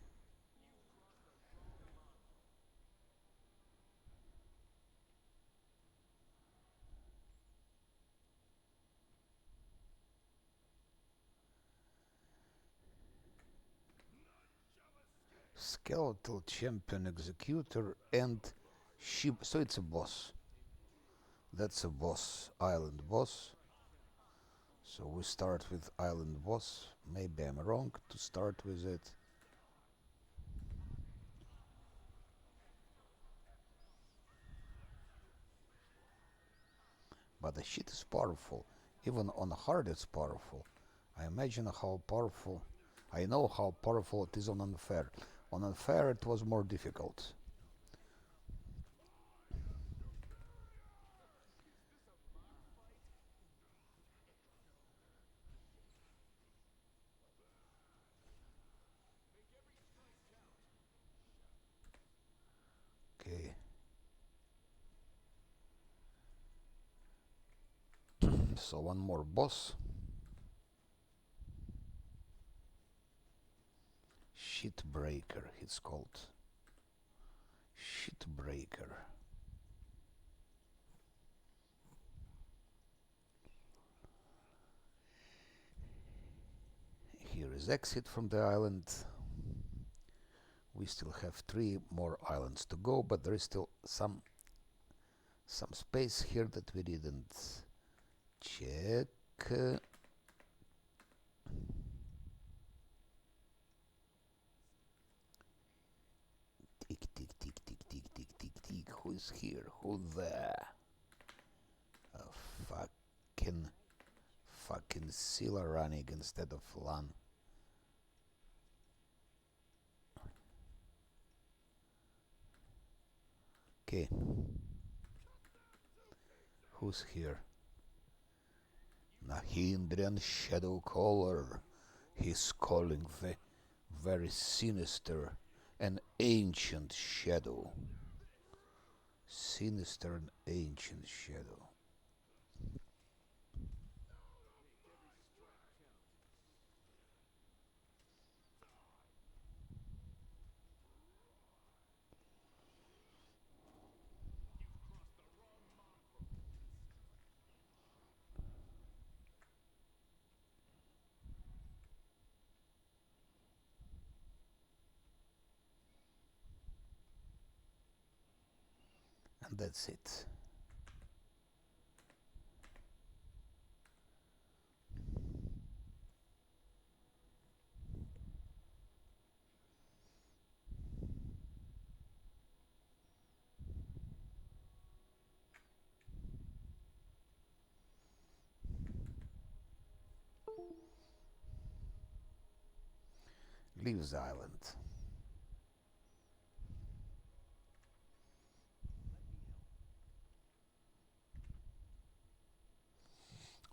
Skeletal champion executor and ship. So it's a boss. That's a boss. Island boss. So we start with island boss. Maybe I'm wrong to start with it. But the shit is powerful. Even on hard it's powerful. I imagine how powerful. I know how powerful it is on unfair. On unfair it was more difficult. Okay. So one more boss. Shitbreaker, it's called. Shitbreaker. Here is exit from the island. We still have 3 more islands to go, but there is still some space here that we didn't check. Tick, tick, tick, tick, tick, tick, tick, tick. Who Who is here? Who there? A fucking Scylla running instead of Lan. Okay. Who's here? Nahindrian Shadowcaller. He's calling the very sinister and ancient shadow. Sinister and ancient shadow. And that's it. Leaves the island.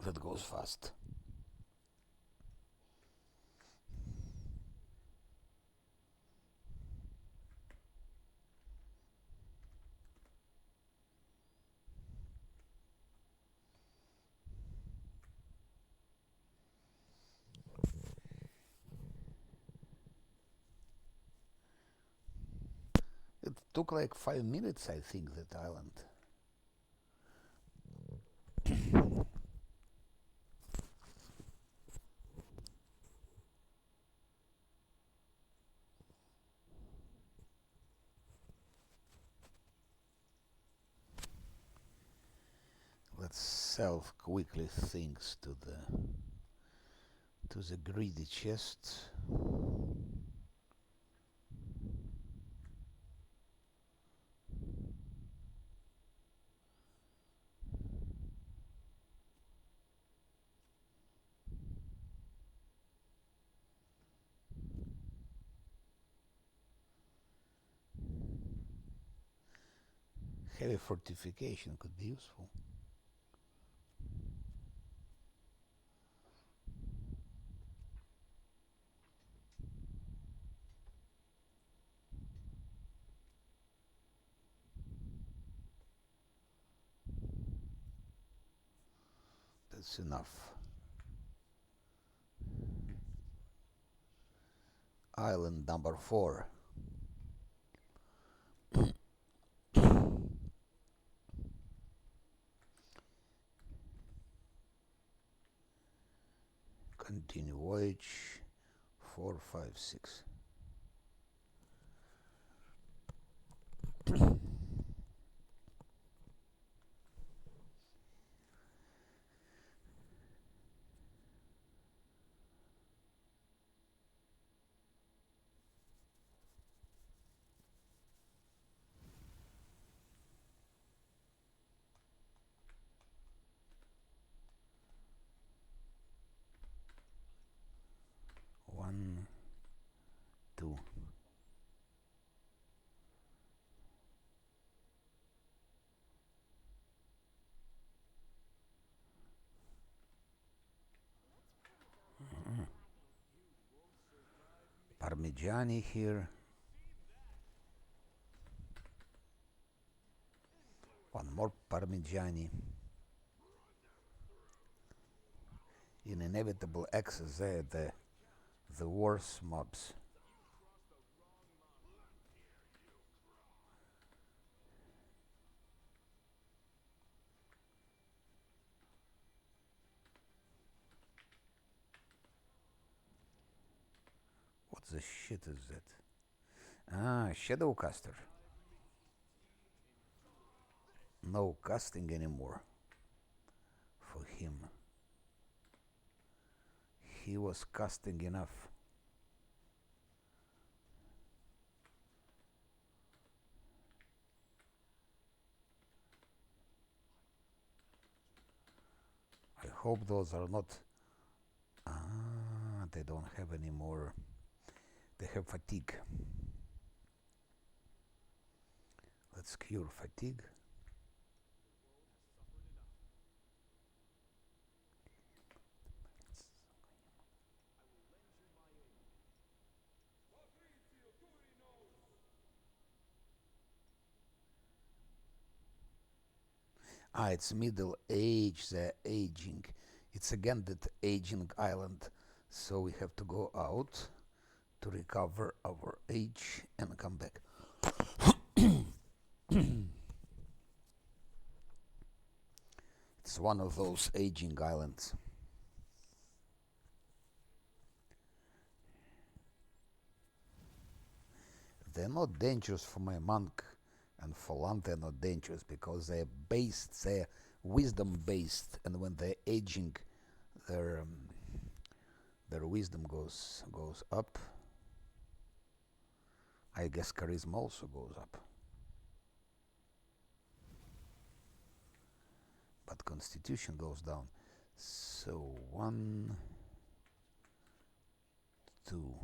That goes fast. It took like 5 minutes, I think, that island. Let's sell quickly things to the greedy chest. Heavy fortification could be useful. That's enough. Island number 4. Continue voyage 4, 5, 6. One, two. Parmigiani here. One more Parmigiani. In inevitable access there, the worst mobs. What the shit is that? Ah, Shadowcaster. No casting anymore for him. He was casting enough. hope those are not... they don't have any more. They have fatigue. Let's cure fatigue. It's middle age, they're aging. It's again that aging island. So we have to go out to recover our age and come back. It's one of those aging islands. They're not dangerous for my monk, and for land they're not dangerous because they're wisdom based, and when they're aging, their wisdom goes up. I guess charisma also goes up, but constitution goes down. So 1, 2.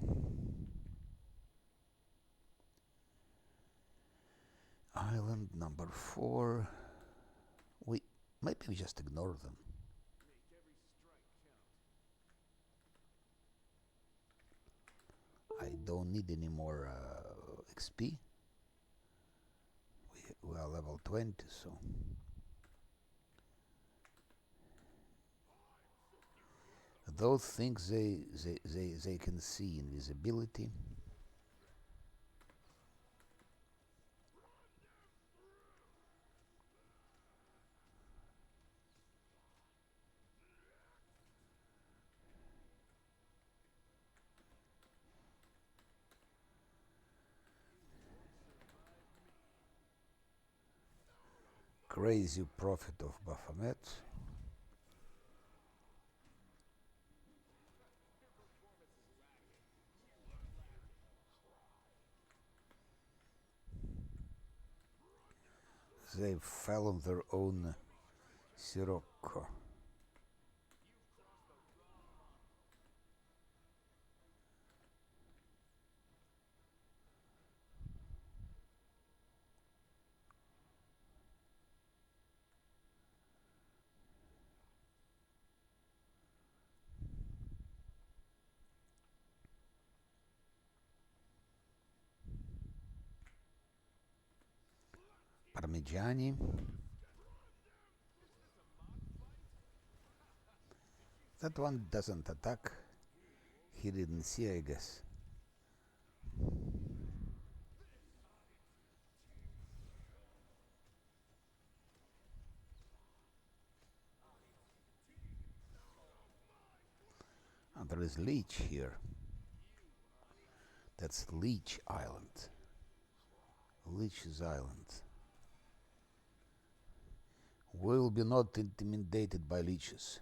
Island number 4. Maybe we just ignore them. I don't need any more XP. We are level 20, so those things they can see invisibility. Crazy prophet of Baphomet. They fell on their own sirocco. Parmigiani. That one doesn't attack. He didn't see, I guess. And there is Leech here. That's Leech Island. Leech's Island. Will be not intimidated by leeches.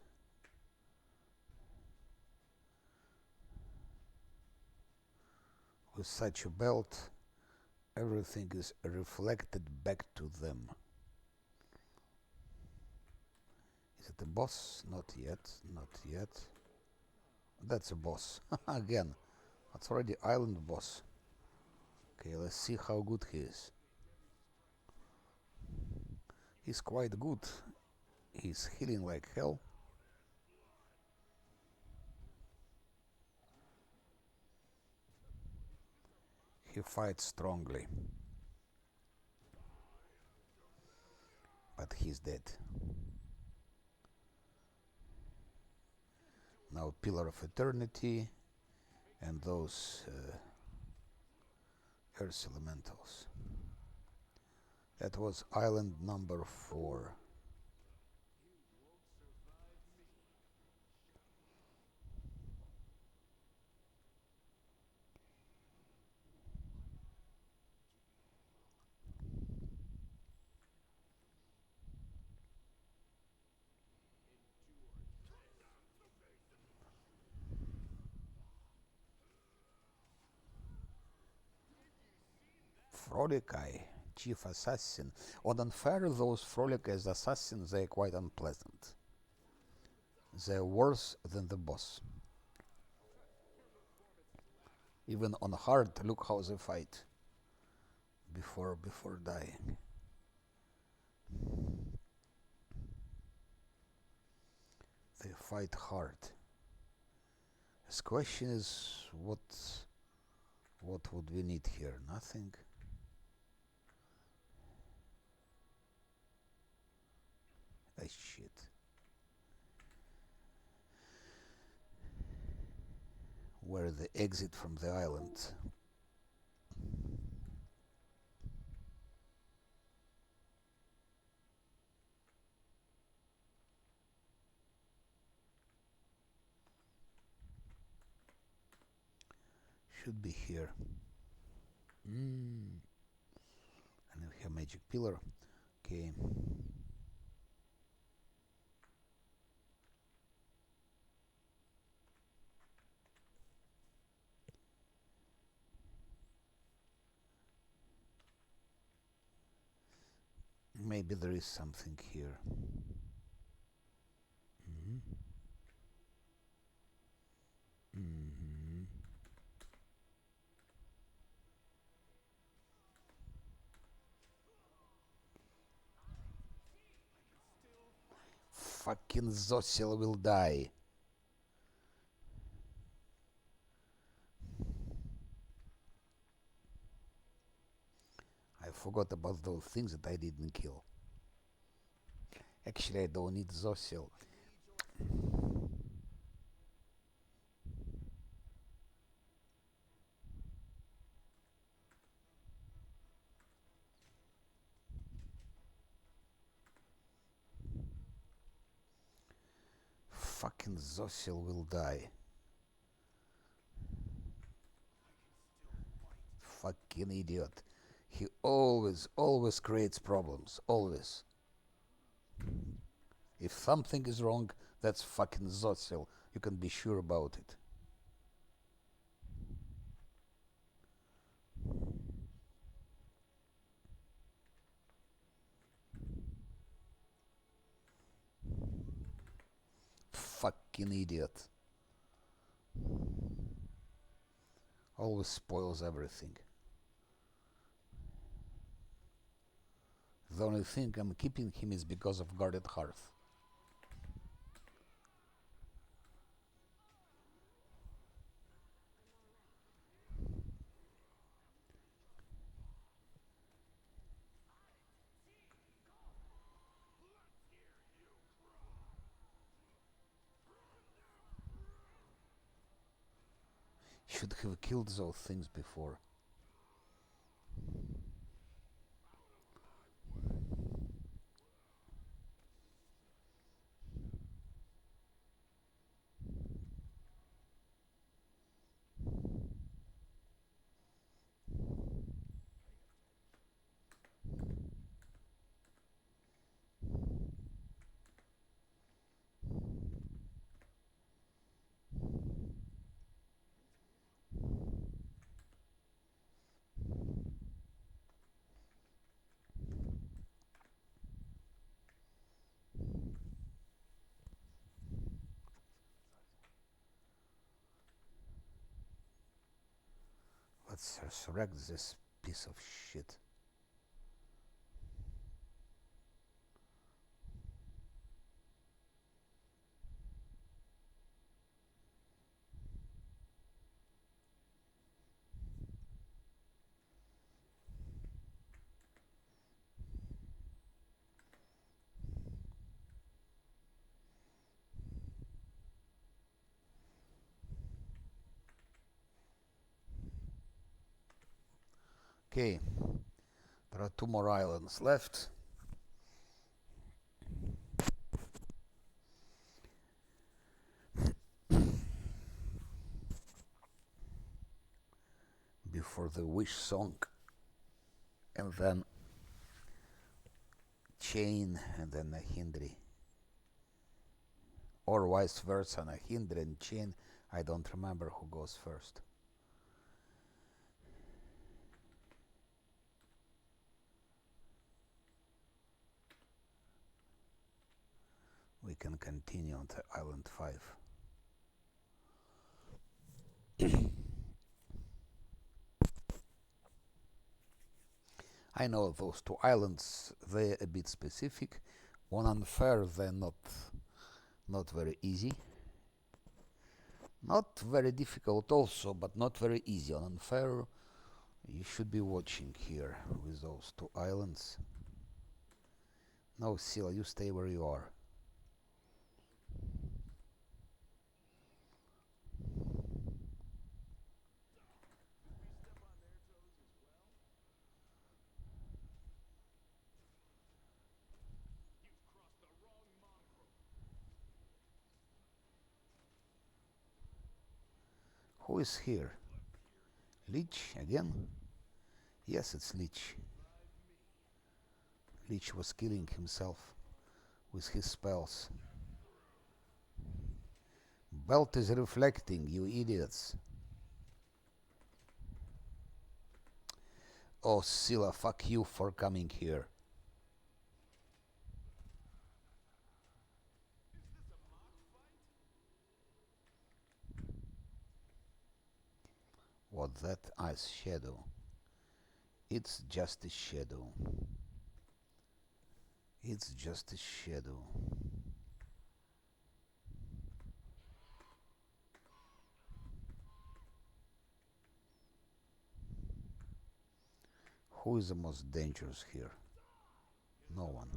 With such a belt, everything is reflected back to them. Is it a boss? Not yet, not yet. That's a boss. Again, that's already island boss. Okay, let's see how good he is. He's quite good. He's healing like hell. He fights strongly. But he's dead. Now Pillar of Eternity and those Earth Elementals. That was island number 4. Frolic-Eye, Chief Assassin. On Unfair, those Frolic as assassins, they're quite unpleasant. They're worse than the boss. Even on hard, look how they fight before dying. They fight hard. This question is what would we need here? Nothing. Ah, shit. Where the exit from the island? Should be here. And we have magic pillar. Okay. Maybe there is something here. Fucking Zosil will die. I forgot about those things that I didn't kill. Actually, I don't need Zosil. Fucking Zosil will die. Fucking idiot. He always creates problems. Always. If something is wrong, that's fucking Zosil. You can be sure about it. Fucking idiot. Always spoils everything. The only thing I'm keeping him is because of guarded hearth. Should have killed those things before. Let's resurrect this piece of shit. Okay, there are 2 more islands left. Before the wish song, and then chain, and then a hindri, or vice versa, a hindri and chain. I don't remember who goes first. We we can continue on to Island 5. I know those two islands, they're a bit specific. On Unfair, they're not very easy. Not very difficult also, but not very easy. On Unfair, you should be watching here with those two islands. No, Scylla, you stay where you are. Who is here? Lich again? Yes, it's Lich. Lich was killing himself with his spells. Belt is reflecting, you idiots. Oh, Scylla, fuck you for coming here. What that ice shadow? It's just a shadow. It's just a shadow. Who is the most dangerous here? No one.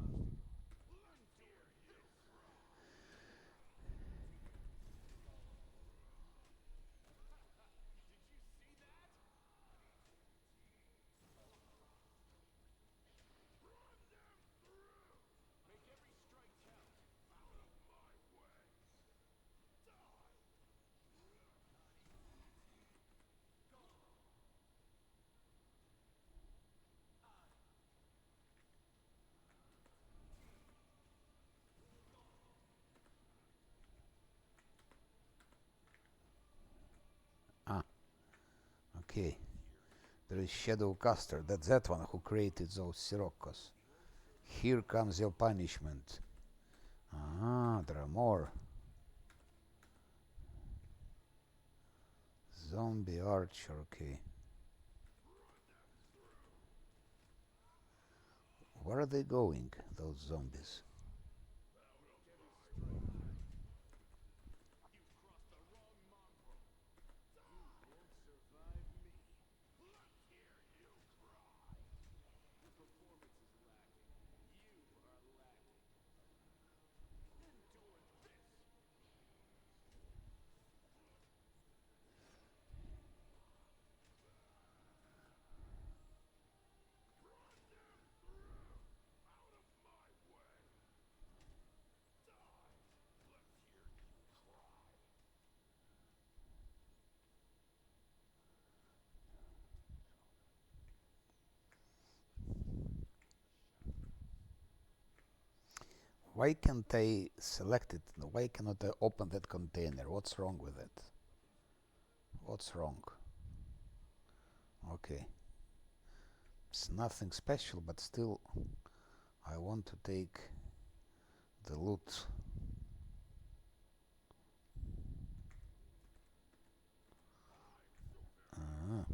Ah, okay. There is Shadowcaster. That's that one who created those Siroccos. Here comes your punishment. Ah, there are more. Zombie archer, okay. Where are they going, those zombies? Why can't I select it? Why cannot I open that container? What's wrong with it? What's wrong? Okay. It's nothing special, but still I want to take the loot. Ah.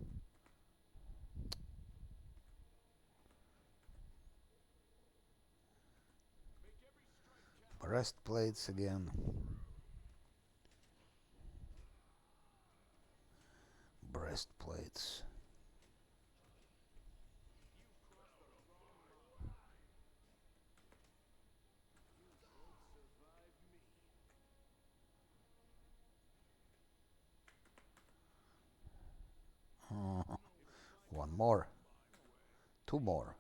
Breastplates again. Breastplates. One more. Two more.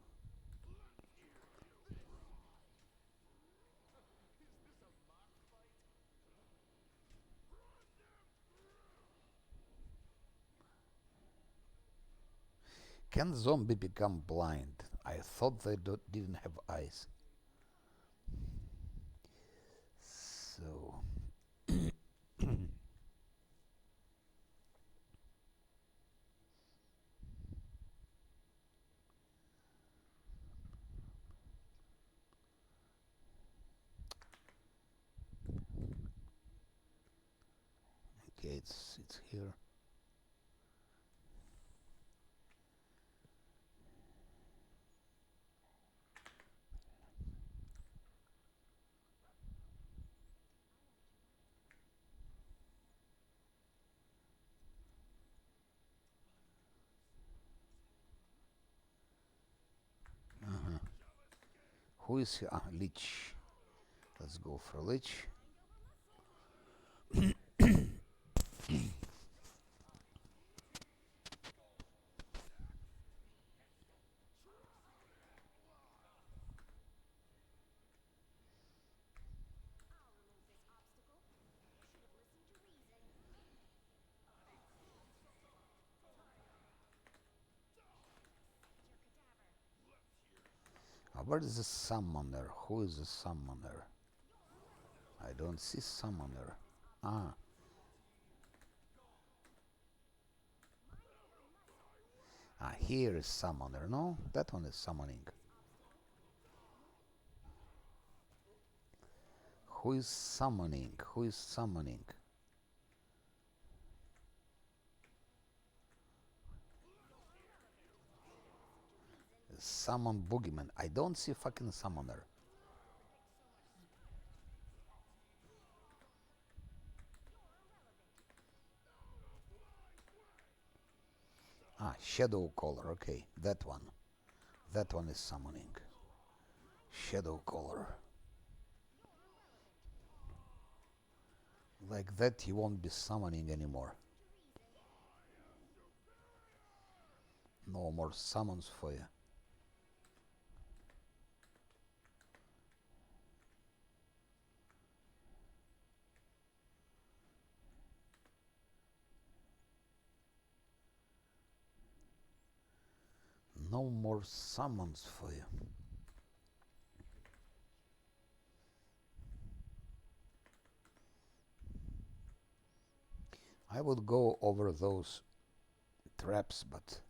Can zombie become blind? I thought they didn't have eyes. So Okay, it's here. Who is here? Lich. Let's go for Lich. Where is the summoner? Who is the summoner? I don't see summoner. Ah. Here is summoner. No, that one is summoning. Who is summoning? Who is summoning? Summon boogeyman. I don't see fucking summoner. Shadow caller. Okay, that one. That one is summoning. Shadow caller. Like that, he won't be summoning anymore. No more summons for you. No more summons for you. I would go over those traps, but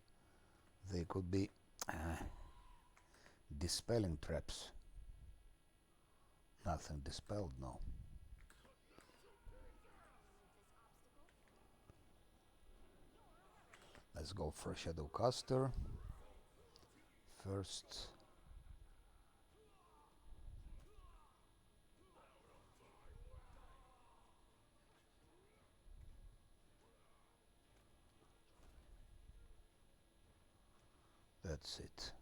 they could be dispelling traps. Nothing dispelled, no. Let's go for Shadowcaster first. That's it.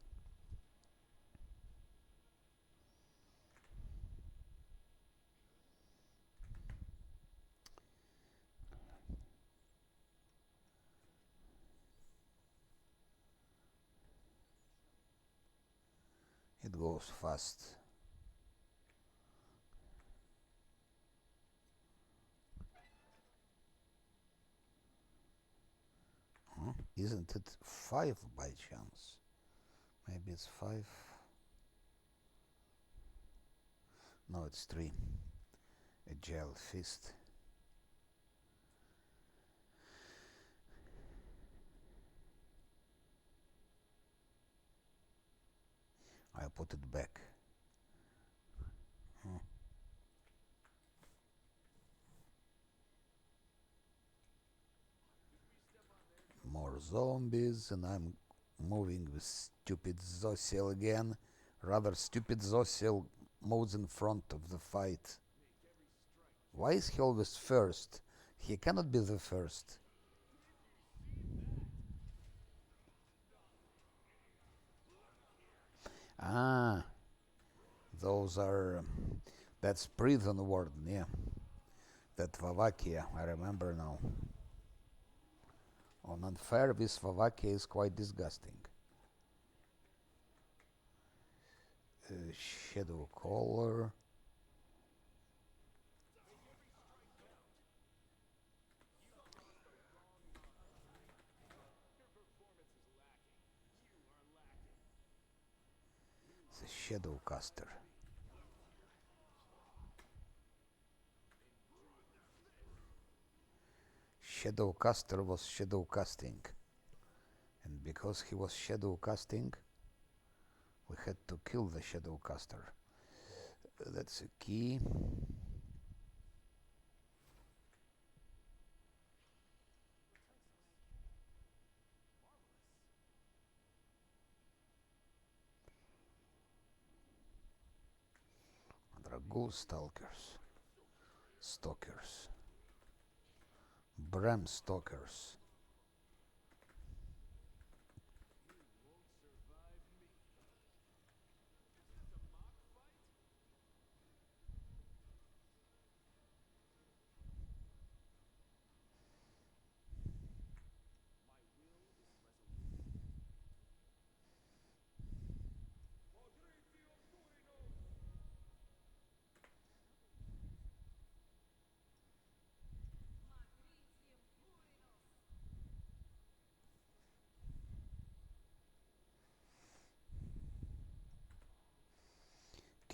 It goes fast. Huh? Isn't it 5 by chance? Maybe it's 5. No, it's 3. Agile fist. I put it back. More zombies, and I'm moving with stupid Zosiel again. Rather, stupid Zosiel moves in front of the fight. Why is he always first? He cannot be the first. Ah, those are... That's prison warden, yeah. That Vavakia, I remember now. On unfair, this Vavakia is quite disgusting. Shadow Caller. The Shadowcaster. Shadowcaster was shadowcasting. And because he was shadowcasting, we had to kill the Shadowcaster. That's a key. Dragul Stalkers. Stalkers. Bram Stalkers.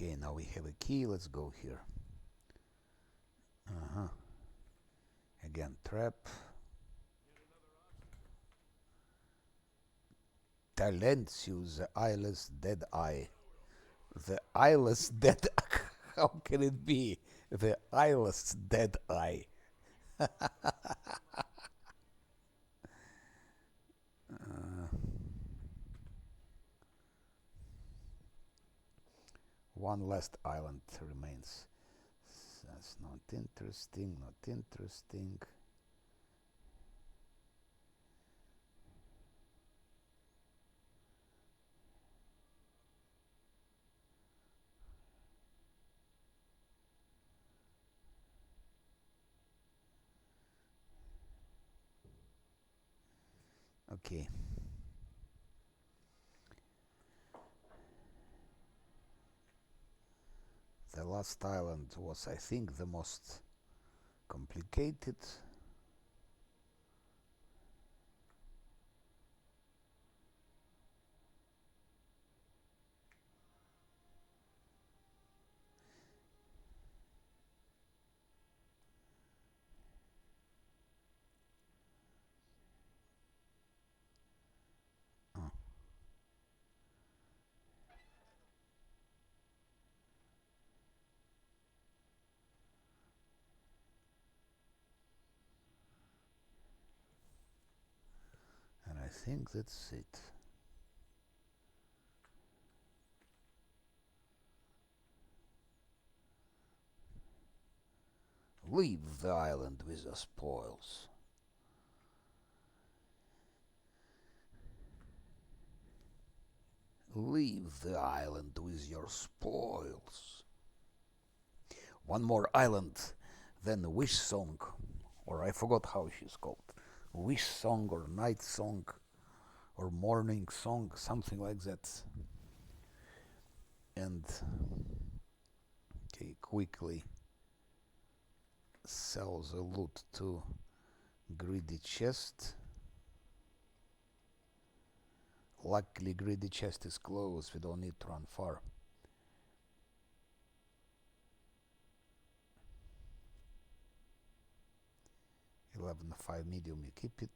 Okay, now we have a key. Let's go here. Again, trap. Talentius, the eyeless dead eye. The eyeless dead. How can it be? The eyeless dead eye. One last island remains. That's not interesting, not interesting. Okay. The last island was, I think, the most complicated. Oh. And I think that's it. Leave the island with the spoils. Leave the island with your spoils. One more island, then Wish Song, or I forgot how she's called. Wish Song or Night Song or Morning Song, something like that. And okay, quickly sell the loot to Greedy Chest. Luckily, Greedy Chest is closed, we don't need to run far. 11.5 medium, you keep it.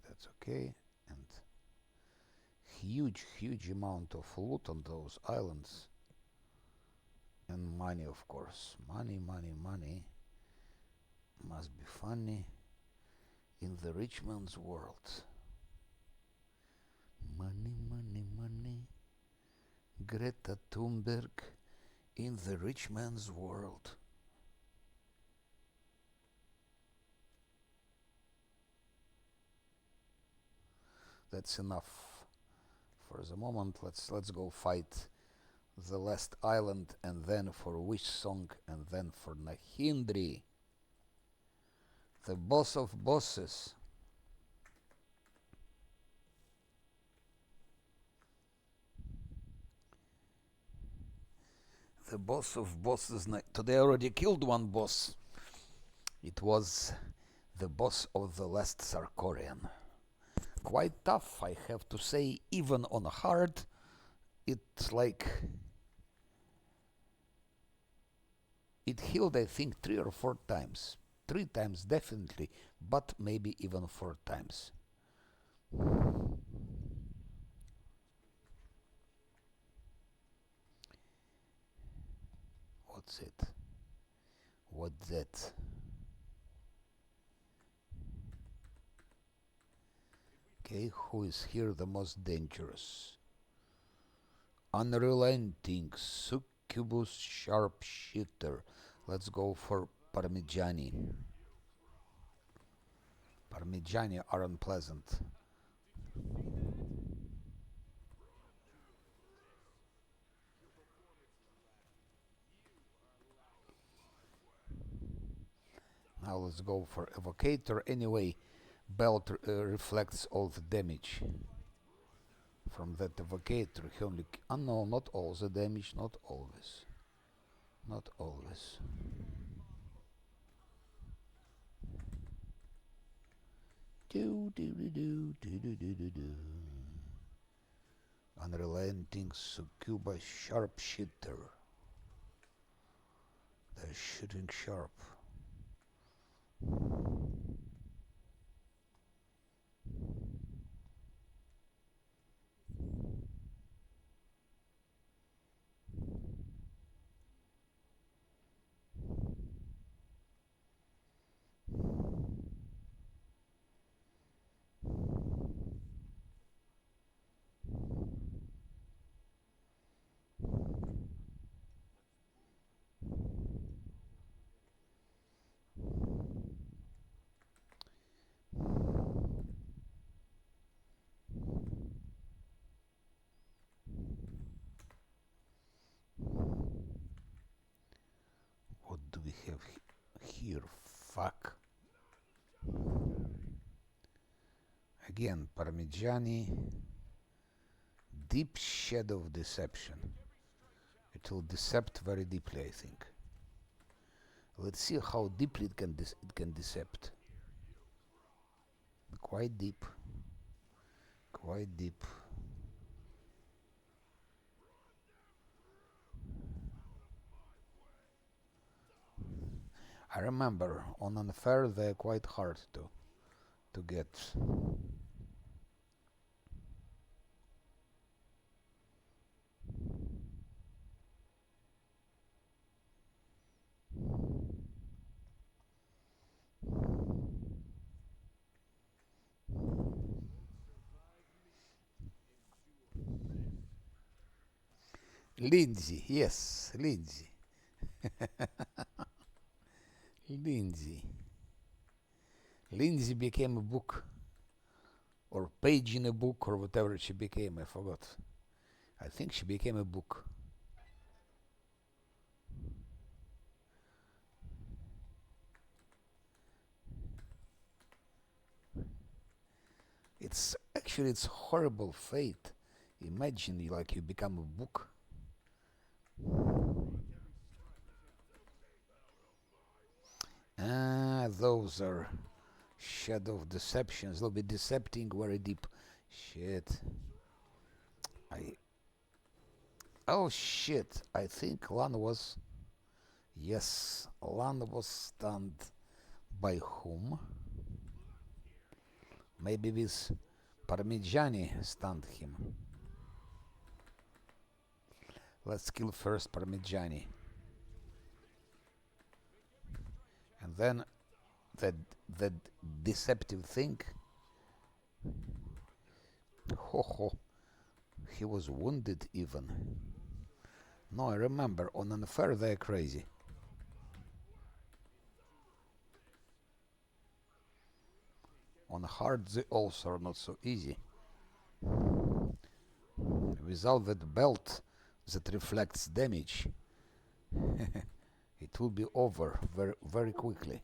That's okay. And huge amount of loot on those islands. And money, of course. Money. Must be funny in the rich man's world. Money. Greta Thunberg in the rich man's world. That's enough for the moment. Let's go fight the last island, and then for Wish Song, and then for Nahindri, the boss of bosses. The boss of bosses. Today I already killed one boss. It was the boss of the last Sarkorian. Quite tough, I have to say, even on hard. It's like it healed, I think, 3 or 4 times. 3 times definitely, but maybe even 4 times. What's it? What that? Okay, who is here the most dangerous? Unrelenting succubus sharpshooter. Let's go for Parmigiani. Parmigiani are unpleasant. Now let's go for Evocator. Anyway, Belt reflects all the damage from that Evocator. He only... Oh no, not all the damage, not always. Not always. Do do do do do do do do do. Unrelenting succubus sharpshooter. They're shooting sharp. What do we have here? Fuck. Again, Parmigiani. Deep shadow of deception. It will decept very deeply, I think. Let's see how deeply it can decept. Quite deep. Quite deep. I remember on Unfair they're quite hard to get. Lindsay, yes, Lindsay. Lindsay. Lindsay became a book, or page in a book, or whatever she became, I forgot. I think she became a book. It's actually, it's horrible fate. Imagine you become a book. Ah, those are shadow of deceptions. They'll be decepting very deep. Shit. Oh shit. I think Lan was... Yes, Lan was stunned. By whom? Maybe this Parmigiani stunned him. Let's kill first Parmigiani. And then that deceptive thing. Ho ho. He was wounded even. No, I remember, on Unfair they're crazy. On hard they also are not so easy. Without that belt that reflects damage, it will be over very, very quickly.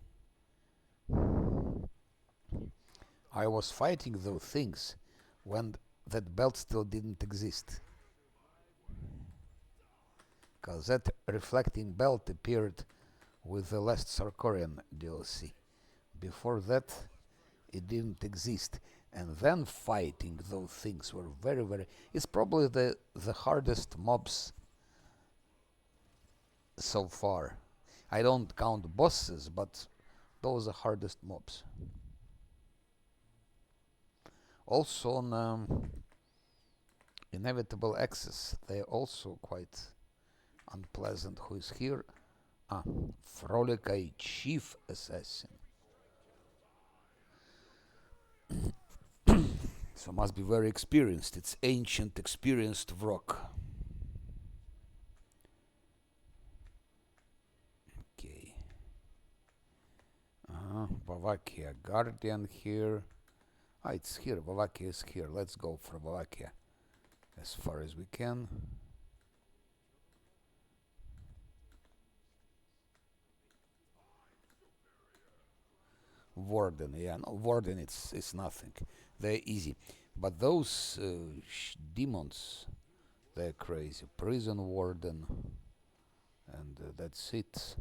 I was fighting those things when that belt still didn't exist. Because that reflecting belt appeared with the last Sarkorian DLC. Before that, it didn't exist. And then fighting those things were very, very... It's probably the hardest mobs so far. I don't count bosses, but those are hardest mobs. Also on Inevitable Access, they're also quite unpleasant. Who is here? Ah, Frolikai Chief Assassin. So must be very experienced. It's ancient, experienced Vrock. Okay. Wallachia Guardian here. Ah, it's here. Wallachia is here. Let's go for Wallachia as far as we can. Warden, yeah, no, Warden, it's nothing. They're easy. But those demons, they're crazy. Prison Warden, and that's it.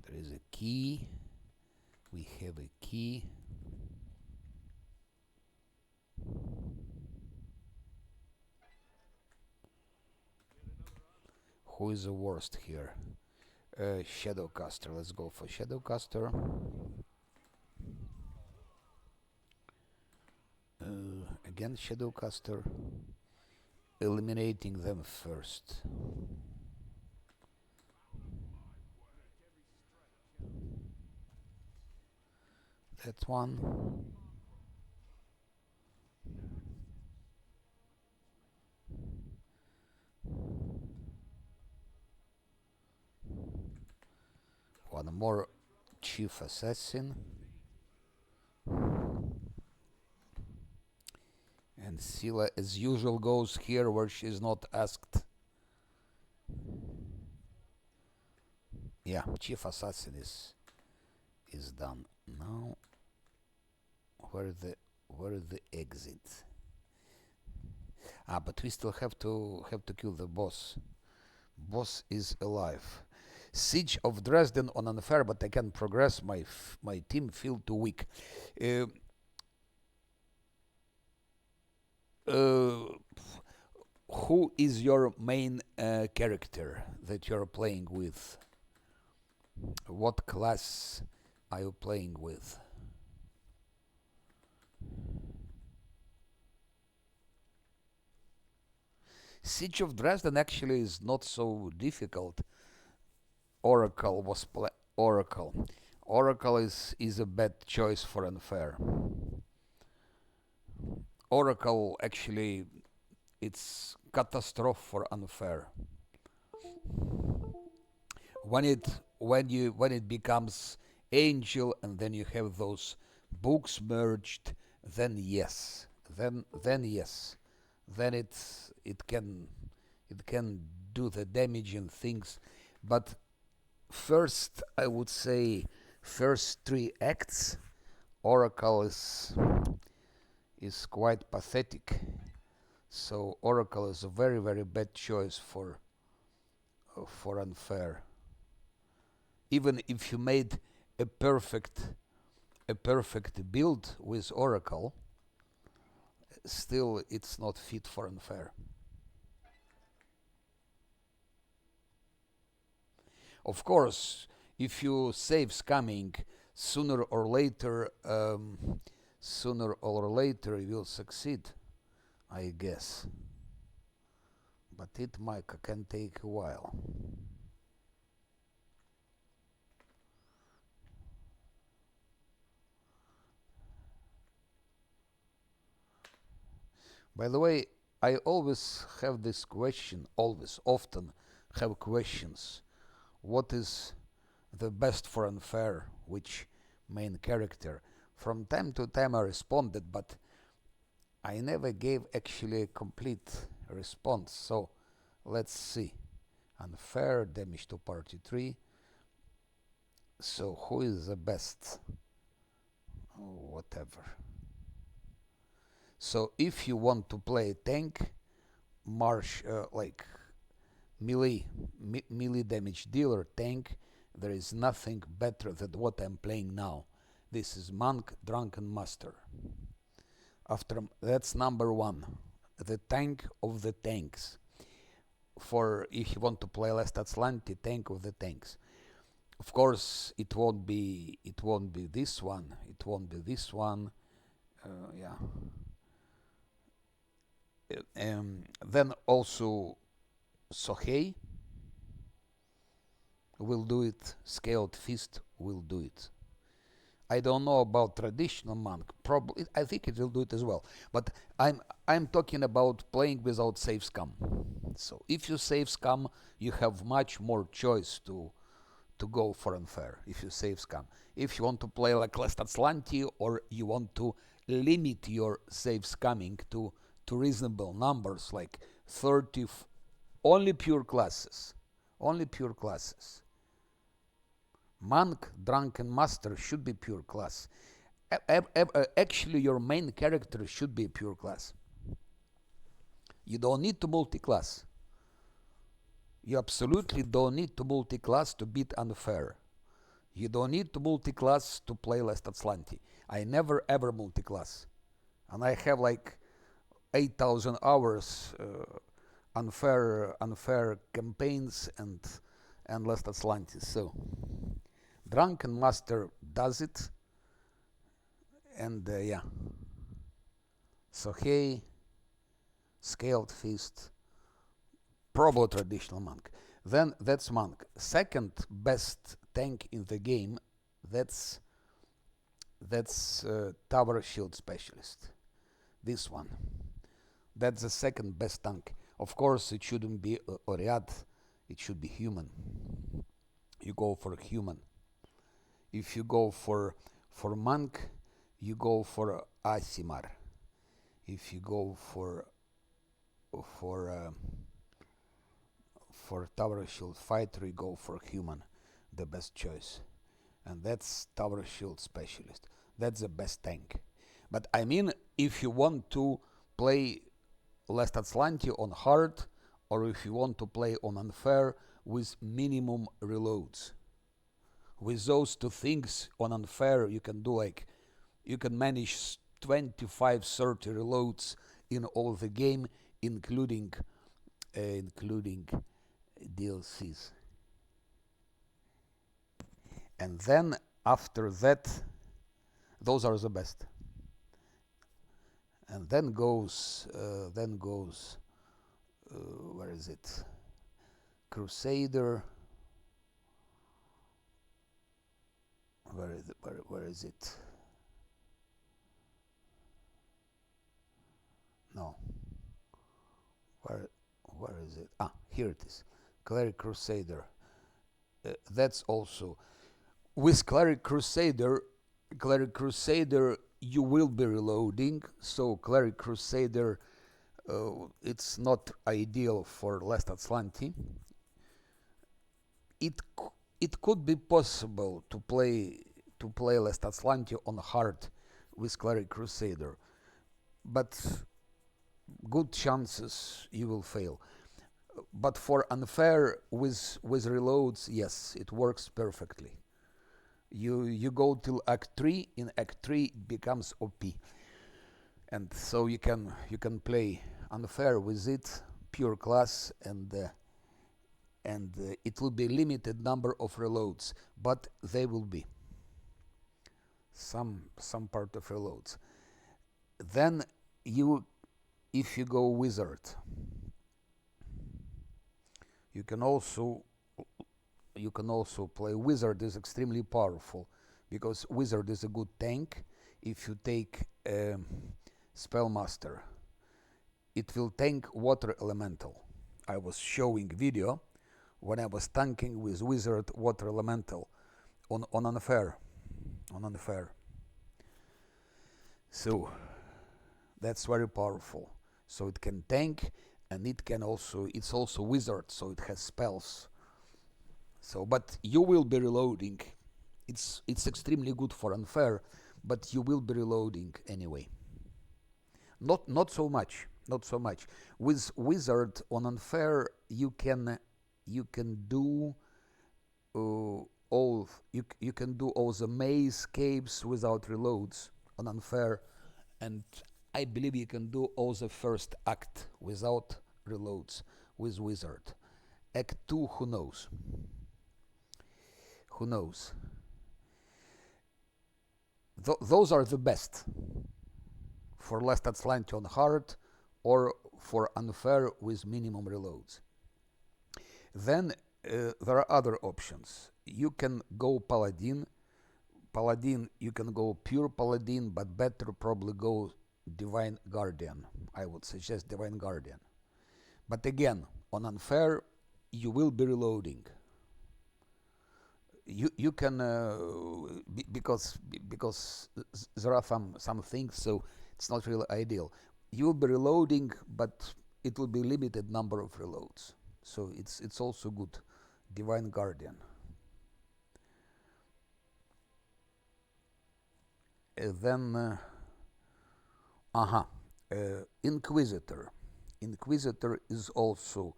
There is a key. We have a key. Who is the worst here? Shadowcaster. Let's go for Shadowcaster. Again, Shadowcaster. Eliminating them first. That one. One more Chief Assassin. And Scylla, as usual, goes here where she's not asked. Yeah, Chief Assassin is done. Now, where the exit? Ah, but we still have to kill the boss. Boss is alive. Siege of Dresden on unfair, but I can progress. My team feel too weak. Who is your main character that you're playing with? What class are you playing with? Siege of Dresden actually is not so difficult. Oracle was Oracle. Oracle is a bad choice for unfair. Oracle actually it's catastrophe for unfair. When it becomes angel and then you have those books merged, then yes, then yes, then it can do the damage and things, but first I would say first three acts, Oracle is quite pathetic. So Oracle is a very very bad choice for unfair. Even if you made a perfect build with Oracle, still it's not fit for unfair. Of course, if you save scamming, sooner or later you will succeed, I guess. But it can take a while. By the way, I always have this question, often have questions. What is the best for unfair? Which main character? From time to time I responded, but I never gave actually a complete response. So let's see. Unfair, damage to party 3. So who is the best? Oh, whatever. So if you want to play tank, marsh like melee damage dealer tank, there is nothing better than what I'm playing now. This is Monk Drunken Master. After that's number 1, the tank of the tanks. For if you want to play last Azlanti, tank of the tanks. Of course, it won't be this one. Then also Sohei will do it. Scaled Fist will do it. I don't know about traditional monk. Probably, I think it will do it as well. But I'm talking about playing without save scam. So if you save scam, you have much more choice to go for unfair. If you save scam, if you want to play like Azlanti, or you want to limit your save scamming to reasonable numbers like 30, only pure classes, only pure classes. Monk, Drunken Master should be pure class. Actually, your main character should be pure class. You don't need to multi-class. You absolutely don't need to multi-class to beat unfair. You don't need to multi-class to play less Azlanti. I never ever multi-class. And I have like 8,000 hours unfair campaigns and less Azlanti. So Drunken Master does it. And yeah. So hey, Scaled Fist, Probo traditional monk. Then that's monk. Second best tank in the game, that's Tower Shield Specialist. This one. That's the second best tank. Of course, it shouldn't be Oriad. It should be human. You go for human. If you go for monk, you go for Asimar. If you go for Tower Shield Fighter, you go for human, the best choice. And that's Tower Shield Specialist. That's the best tank. But I mean, if you want to play Last Azlanti on hard, or if you want to play on unfair with minimum reloads. With those two things on unfair, you can do like, you can manage 25, 30 reloads in all the game, including DLCs. And then after that, those are the best. And then goes where is it? Crusader. Where is it? No. Where is it? Ah, here it is. Cleric Crusader. That's also with Cleric Crusader. You will be reloading. So Cleric Crusader, it's not ideal for Last Azlanti. It could be possible to play Last Azlanti on hard with Cleric Crusader, but good chances you will fail. But for unfair with reloads, yes, it works perfectly. You go till Act 3. In Act 3 it becomes OP, and so you can play unfair with it, pure class, and it will be limited number of reloads, but they will be some part of reloads. Then if you go wizard, you can also play wizard. Is extremely powerful because wizard is a good tank. If you take spellmaster, it will tank water elemental. I was showing video when I was tanking with wizard water elemental on unfair. So that's very powerful. So it can tank, and it's also wizard, so it has spells. So, but you will be reloading. It's extremely good for unfair, but you will be reloading anyway. Not so much. With wizard on unfair, you can do all the maze caves without reloads on unfair, and I believe you can do all the first act without reloads with wizard. Act 2, who knows? Those are the best for Last Azlanti on hard, or for unfair with minimum reloads. Then there are other options. You can go Paladin. Paladin, you can go pure Paladin, but better probably go Divine Guardian. I would suggest Divine Guardian. But again, on unfair, you will be reloading. You can because there are some things, so it's not really ideal. You will be reloading, but it will be limited number of reloads. So it's also good. Divine Guardian. Then Inquisitor. Inquisitor is also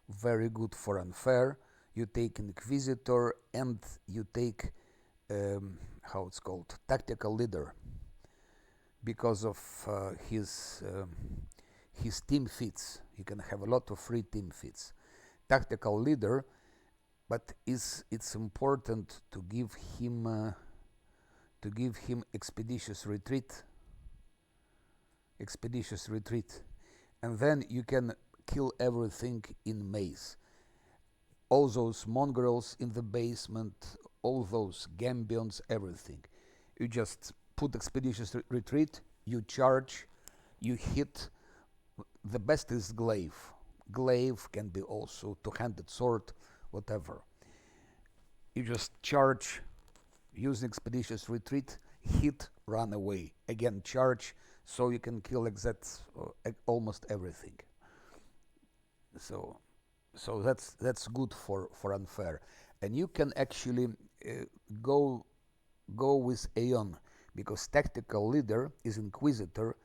very good for unfair. You take Inquisitor and you take how it's called, Tactical Leader, because of his team feats. You can have a lot of free team feats. Tactical Leader, but it's important to give him Expeditious Retreat. Expeditious Retreat, and then you can kill everything in maze. All those mongrels in the basement, all those Gambions, everything. You just put Expeditious Retreat, you charge, you hit. The best is Glaive. Glaive can be also two-handed sword, whatever. You just charge, use Expeditious Retreat, hit, run away. Again, charge, so you can kill almost everything. So that's good for unfair, and you can actually go with Aeon, because Tactical Leader is Inquisitor.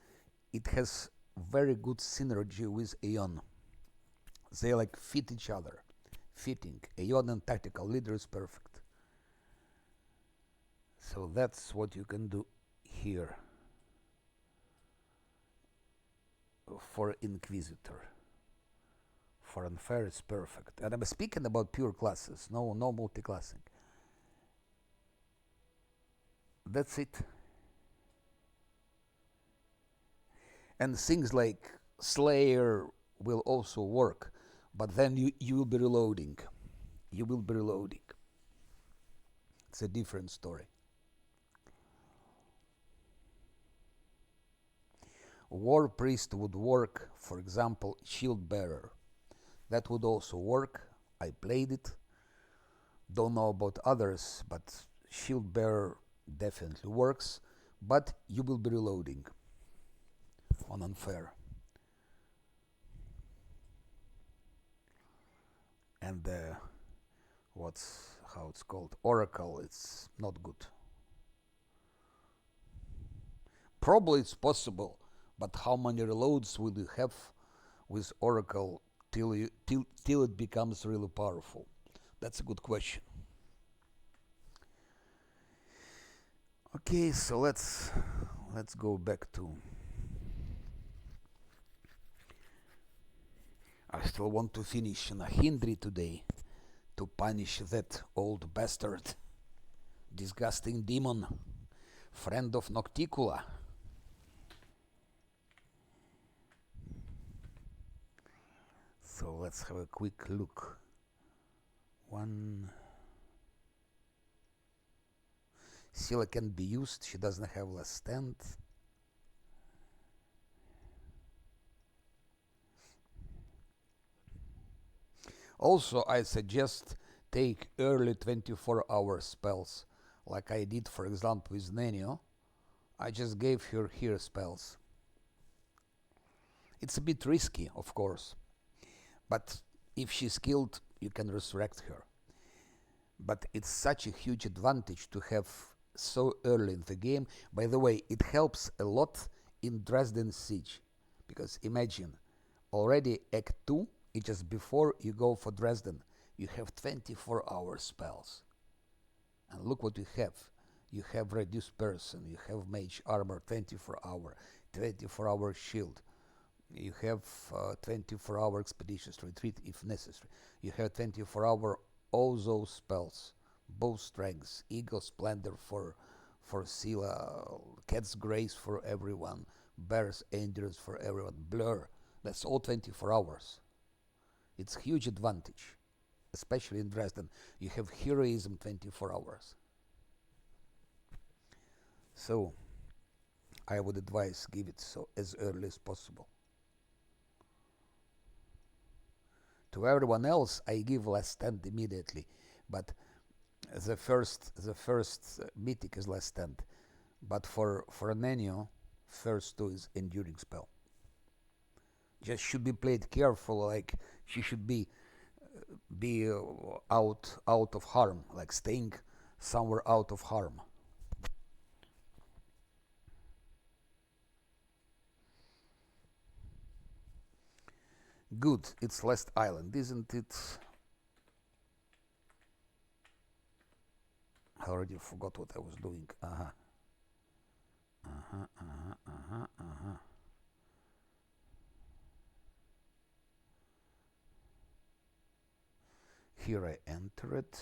It has very good synergy with Aeon. They like fit each other. Fitting Aeon and Tactical Leader is perfect. So that's what you can do here for Inquisitor. For unfair, it's perfect. And I'm speaking about pure classes, no multi-classing. That's it. And things like Slayer will also work, but then you will be reloading. You will be reloading. It's a different story. War Priest would work, for example, Shield Bearer. That would also work. I played it. Don't know about others, but Shield Bearer definitely works. But you will be reloading on unfair. And how it's called? Oracle, it's not good. Probably it's possible, but how many reloads will you have with Oracle till it becomes really powerful? That's a good question. Okay, so let's go back to. I still want to finish Nahindri today to punish that old bastard, disgusting demon, friend of Nocticula. So let's have a quick look. Scylla can be used, she doesn't have last stand. Also, I suggest take early 24-hour spells, like I did, for example, with Nenio. I just gave her here spells. It's a bit risky, of course, but if she's killed, you can resurrect her. But it's such a huge advantage to have so early in the game. By the way, it helps a lot in Dresden Siege, because imagine, already Act 2, it's just before you go for Dresden, you have 24-hour spells. And look what you have. You have Reduced Person, you have Mage Armor 24-hour, 24-hour Shield. You have 24-hour Expeditious Retreat if necessary. You have 24-hour all those spells. Both Strengths, Eagle Splendor for Scylla, Cat's Grace for everyone, Bear's Endurance for everyone, Blur. That's all 24 hours. It's a huge advantage, especially in Dresden. You have heroism 24 hours. So I would advise give it so as early as possible. To everyone else, I give last stand immediately, but the first mythic is last stand. But for Nenio, first two is enduring spell. Just should be played careful, like she should be out of harm, like staying somewhere out of harm. Good, it's last island, isn't it? I already forgot what I was doing. Here I enter it.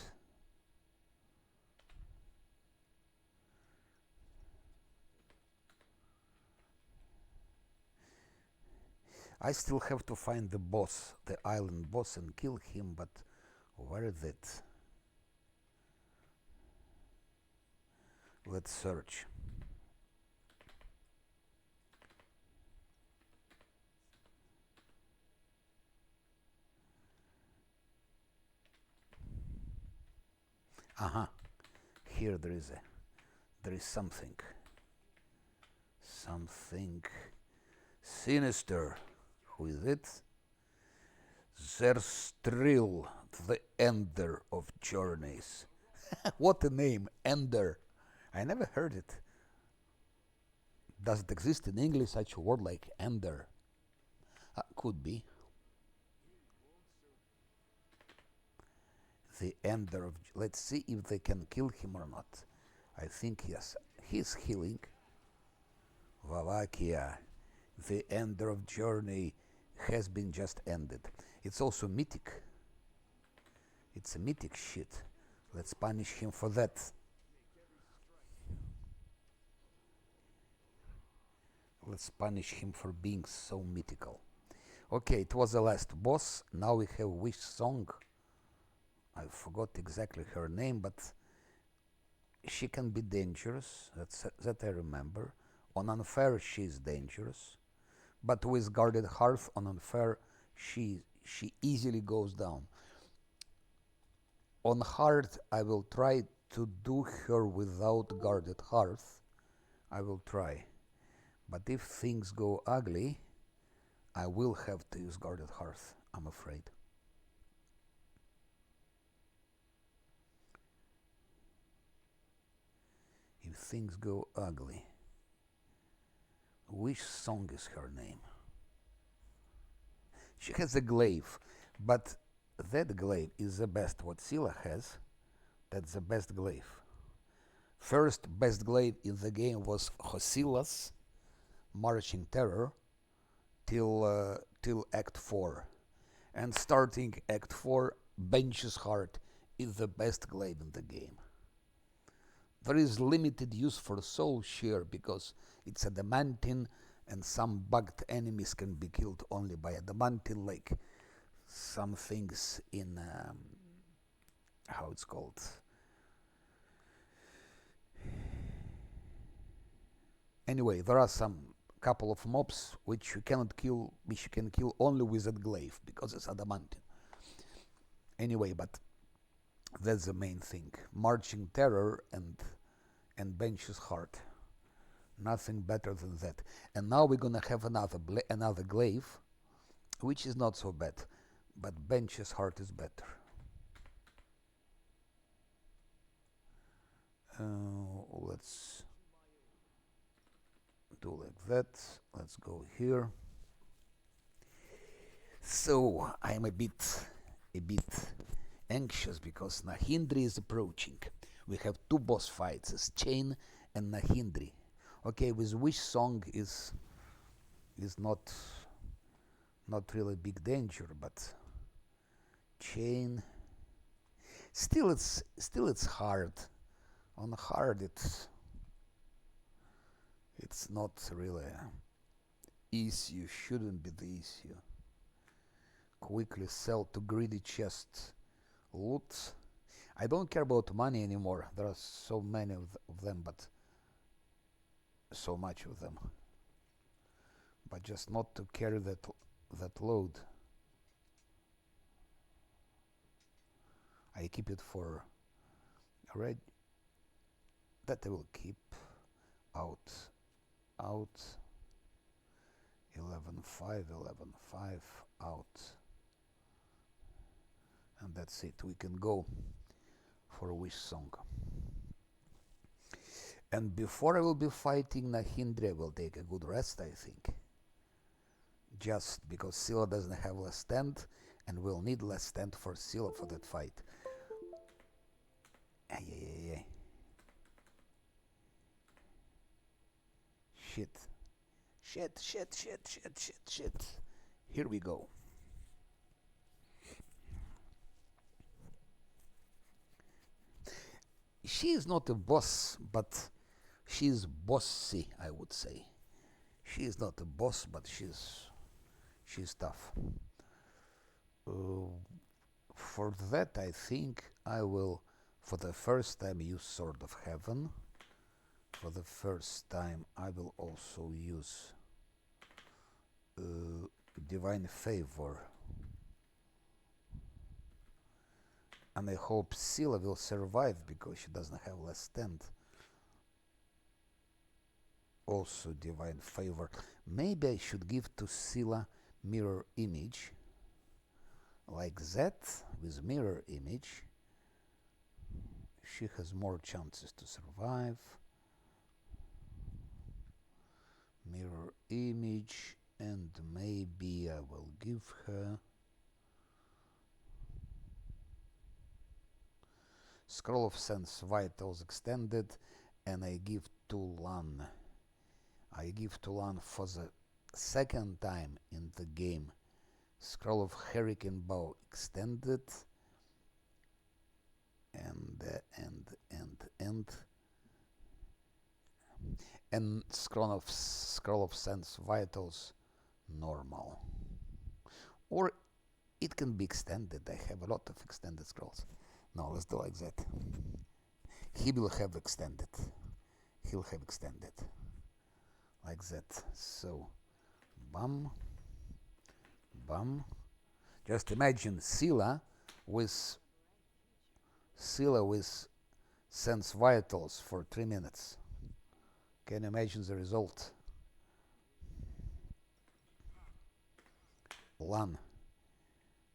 I still have to find the boss, the island boss, and kill him, but where is it? Let's search. Here there is something sinister. Who is it? Zerstril, the Ender of Journeys. What a name, Ender. I never heard it. Does it exist in English, such a word like Ender? Could be. The Ender of... Let's see if they can kill him or not. I think yes. He's healing. Wallachia. The Ender of Journey has been just ended. It's also mythic. It's a mythic shit. Let's punish him for that. Let's punish him for being so mythical. Okay, it was the last boss. Now we have Wish Song. I forgot exactly her name, but she can be dangerous. That I remember. On Unfair, she is dangerous. But with Guarded Hearth on Unfair, she easily goes down. On Hard, I will try to do her without Guarded Hearth. I will try. But if things go ugly, I will have to use Guarded Hearth, I'm afraid. If things go ugly. Which song is her name? She has a glaive, but that glaive is the best what Scylla has. That's the best glaive. First best glaive in the game was Hosilla's Marching Terror till Act 4. And starting Act 4, Bench's Heart is the best glaive in the game. There is limited use for Soul Shear because it's adamantine and some bugged enemies can be killed only by adamantine, like some things in how it's called. Anyway, there are some couple of mobs which you cannot kill, which you can kill only with that glaive because it's adamantine. Anyway, but that's the main thing. Marching Terror and Bench's Heart. Nothing better than that. And now we're gonna have another glaive, which is not so bad, but Bench's Heart is better. Let's do like that. Let's go here. So I'm a bit anxious because Nahindri is approaching. We have two boss fights, it's Chain and Nahindri. Okay, with which song is not really big danger, but Chain still it's hard. On hard it's not really issue shouldn't be the issue. Quickly sell to greedy chests. Loot. I don't care about money anymore. There are so many of them, but so much of them. But just not to carry that load. I keep it for red. That I will keep. Out. 11.5, 11.5, out. And that's it. We can go for a wish song. And before I will be fighting Nahindri, I will take a good rest, I think. Just because Scylla doesn't have less stand, and we'll need less stand for Scylla for that fight. Ay. Shit. Here we go. She is not a boss, but she is bossy, I would say. She is not a boss, but she's tough. For that, I think I will, for the first time, use Sword of Heaven. For the first time, I will also use Divine Favor. And I hope Scylla will survive because she doesn't have less stand. Also Divine Favor. Maybe I should give to Scylla Mirror Image. Like that, with Mirror Image. She has more chances to survive. Mirror Image, and maybe I will give her Scroll of Sense Vitals Extended, and I give to Lan. I give to Lan for the second time in the game Scroll of Hurricane Bow Extended, and Scroll of Sense Vitals normal. Or it can be extended. I have a lot of extended scrolls. No, let's do like that. He will have extended. He'll have extended. Like that. So, bam. Just imagine Scylla with Sense Vitals for 3 minutes. Can you imagine the result? Lan.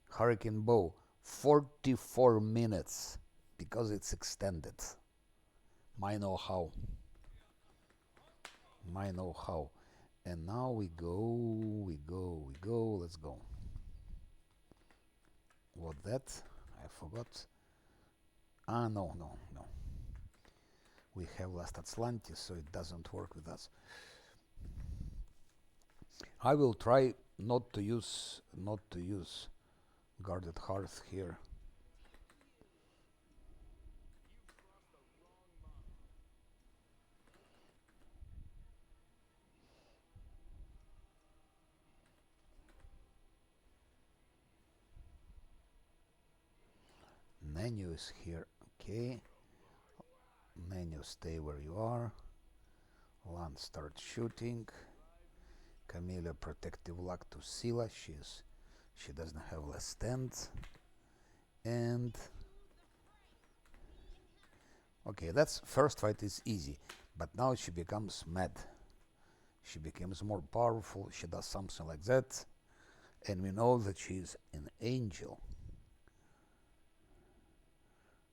Hurricane Bow. 44 minutes because it's extended. My know-how. And now we go. Let's go. What that? I forgot. No. We have last Azlanti, so it doesn't work with us. I will try not to use Guarded Hearth here. Nenu is here. Okay. Nenu, stay where you are. Lan, start shooting. Camellia, protective luck to Scylla. She doesn't have less stand. And okay, that's first fight is easy, but now she becomes mad. She becomes more powerful. She does something like that, and we know that she's an angel.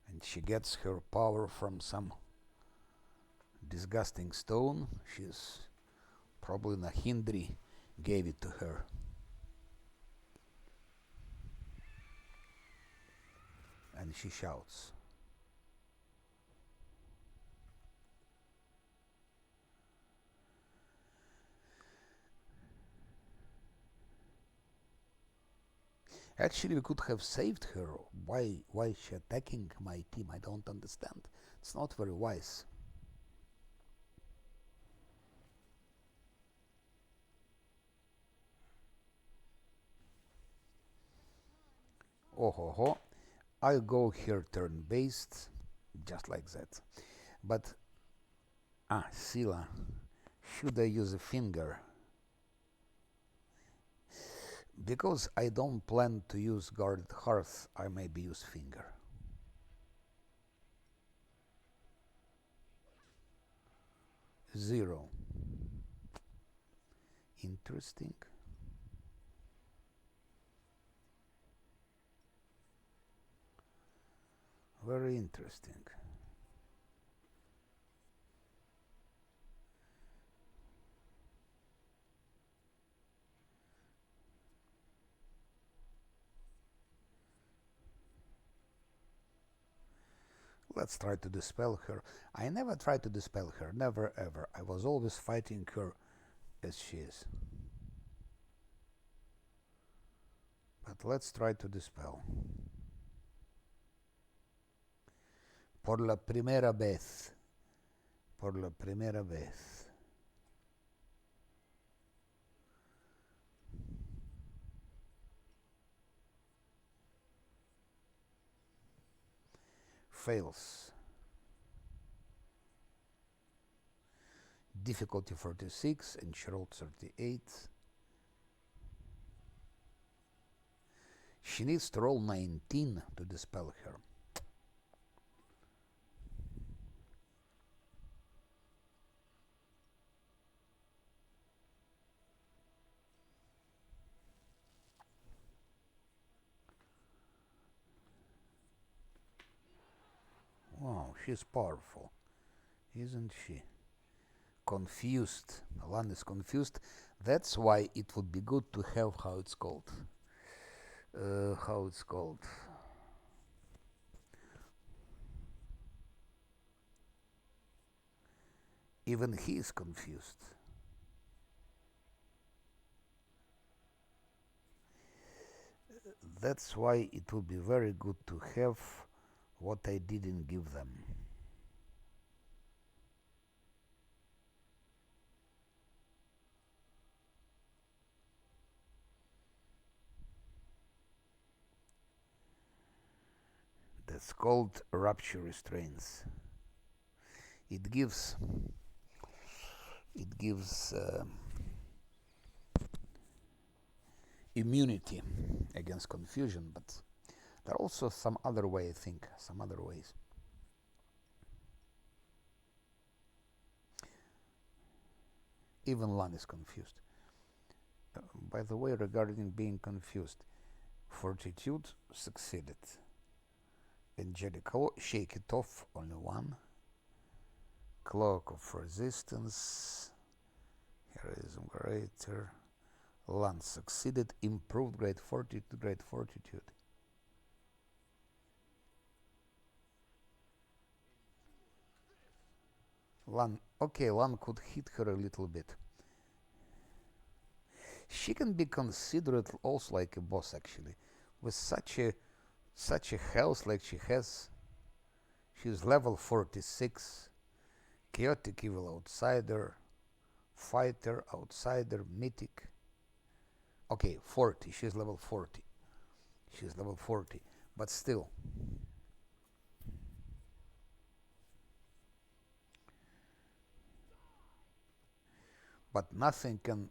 And she gets her power from some disgusting stone. She's probably Nahindri gave it to her. And she shouts. Actually, we could have saved her. Why is she attacking my team? I don't understand. It's not very wise. Oh ho ho. I'll go here turn based, just like that. But Sila, should I use a finger? Because I don't plan to use guarded hearth, I maybe use finger. Zero. Interesting. Very interesting. Let's try to dispel her. I never tried to dispel her, never ever. I was always fighting her as she is. But let's try to dispel. Por la primera vez. Por la primera vez. Fails. Difficulty 46 and she rolled 38. She needs to roll 19 to dispel her. Wow, she's powerful, isn't she? Confused. Alan is confused. That's why it would be good to have how it's called. Even he is confused. That's why it would be very good to have what I didn't give them. That's called rupture restraints. It gives immunity against confusion, but there are also some other way, I think, some other ways. Even Lan is confused. By the way, regarding being confused, Fortitude succeeded. Angelical, shake it off, only one. Cloak of Resistance, Heroism Greater. Lan succeeded, improved Great Fortitude, Great Fortitude. Lan could hit her a little bit. She can be considered also like a boss, actually, with such a health like she has. She's level 46, chaotic evil outsider, fighter, outsider, mythic. Okay, 40. She's level 40. She's level 40, but still. But nothing can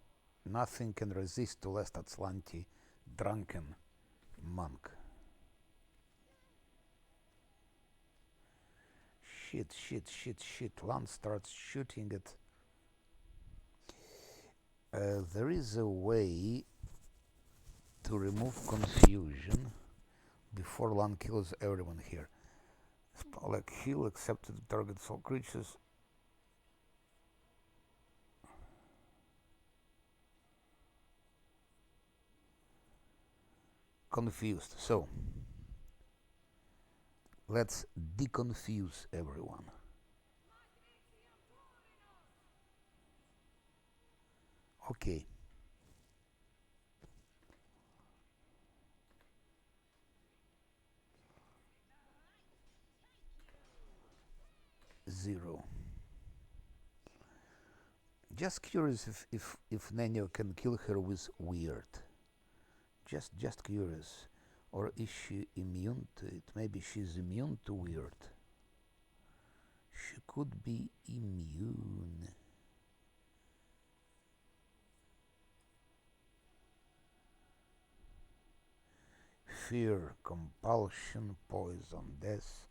resist to last Azlanti, drunken monk. Shit. Lan starts shooting it. There is a way to remove confusion before Lan kills everyone here. Like heal accepted targets all creatures. Confused. So let's deconfuse everyone. Okay. Zero. Just curious if Nenio can kill her with weird. Just curious. Or is she immune to it? Maybe she's immune to weird. She could be immune. Fear, compulsion, poison, death.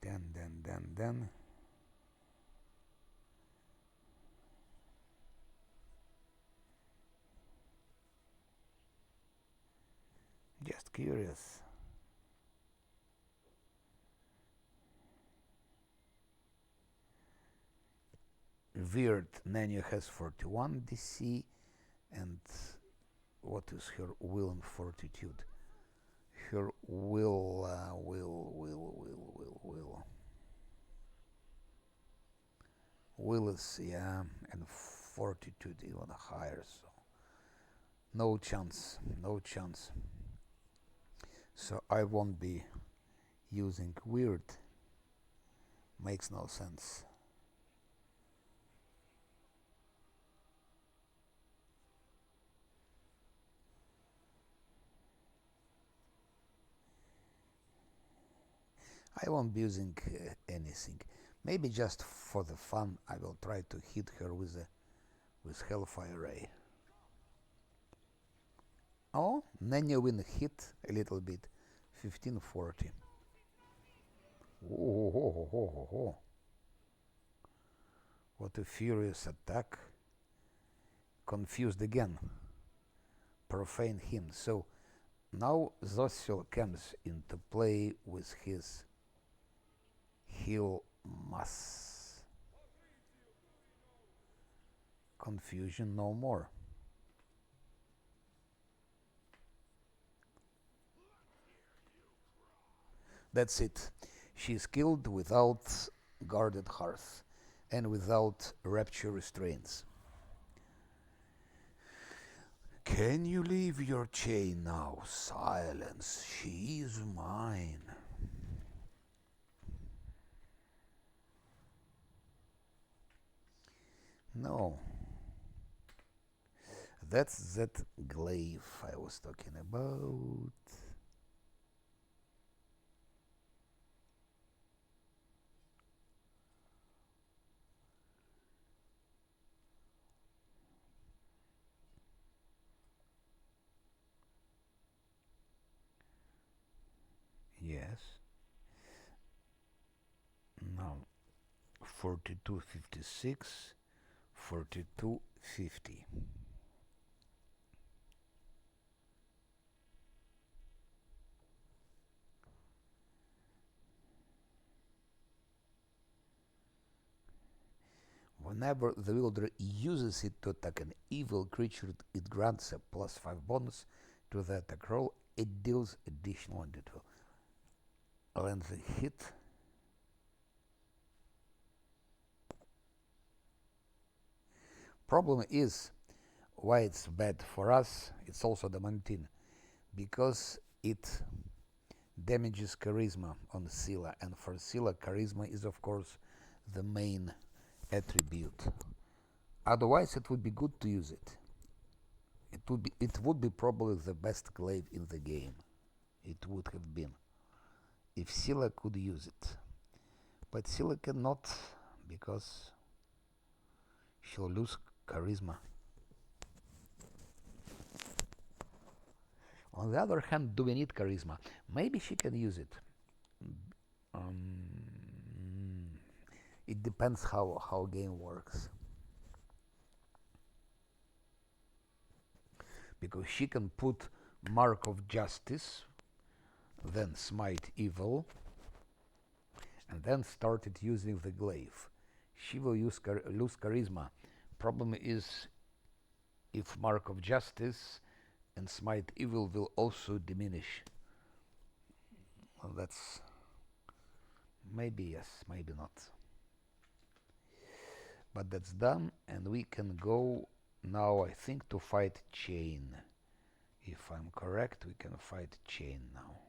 Then. Just curious. Weird, Nanya has 41 DC, and what is her will and fortitude? Her will. Will is, yeah, and fortitude even higher, so no chance, no chance. So I won't be using weird. Makes no sense. I won't be using anything. Maybe just for the fun, I will try to hit her with Hellfire Ray. Oh, Nanya win hit a little bit, 1540. Oh. What a furious attack. Confused again. Profane him. So now Zosiel comes into play with his heal mass. Confusion no more. That's it. She is killed without guarded hearth and without rapture restraints. Can you leave your chain now? Silence. She is mine. No. That's that glaive I was talking about. Yes. Now 4256, 4250. Whenever the wielder uses it to attack an evil creature, it grants a +5 bonus to the attack roll. It deals additional d12. Lands a hit. Problem is why it's bad for us. It's also the Mantin because it damages charisma on Scylla, and for Scylla, charisma is of course the main attribute. Otherwise, it would be good to use it. It would be probably the best glaive in the game. It would have been if Scylla could use it, but Scylla cannot because she'll lose charisma. On the other hand, do we need charisma? Maybe she can use it. It depends how game works. Because she can put Mark of Justice, then Smite Evil, and then started using the glaive. She will lose charisma. Problem is if Mark of Justice and Smite Evil will also diminish. Well, that's maybe yes, maybe not. But that's done, and we can go now, I think, to fight Chain. If I'm correct, we can fight Chain now.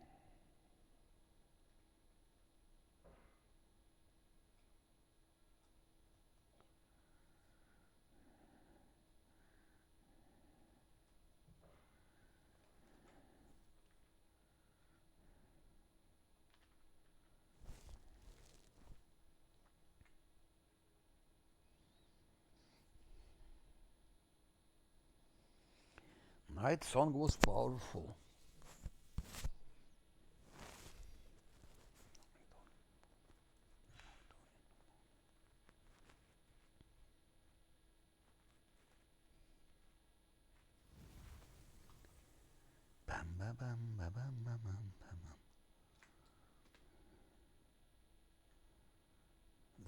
Right, song was powerful. Bam, bam, bam, bam, bam, bam, bam.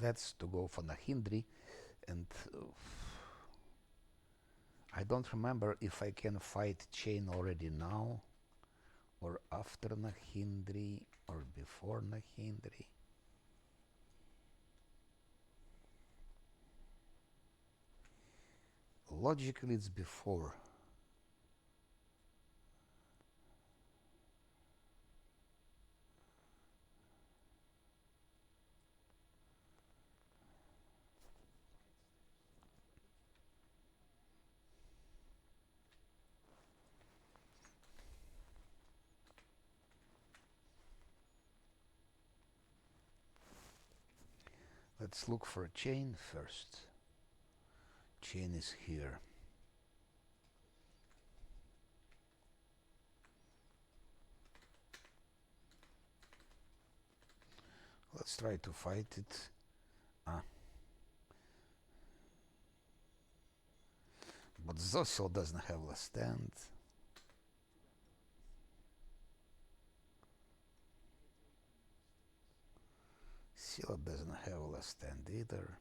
That's to go for Nahindri, and I don't remember if I can fight chain already now, or after Nahindri, or before Nahindri. Logically, it's before. Let's look for a chain first. Chain is here. Let's try to fight it. But Zosil doesn't have a stand. Sila doesn't have a stand either.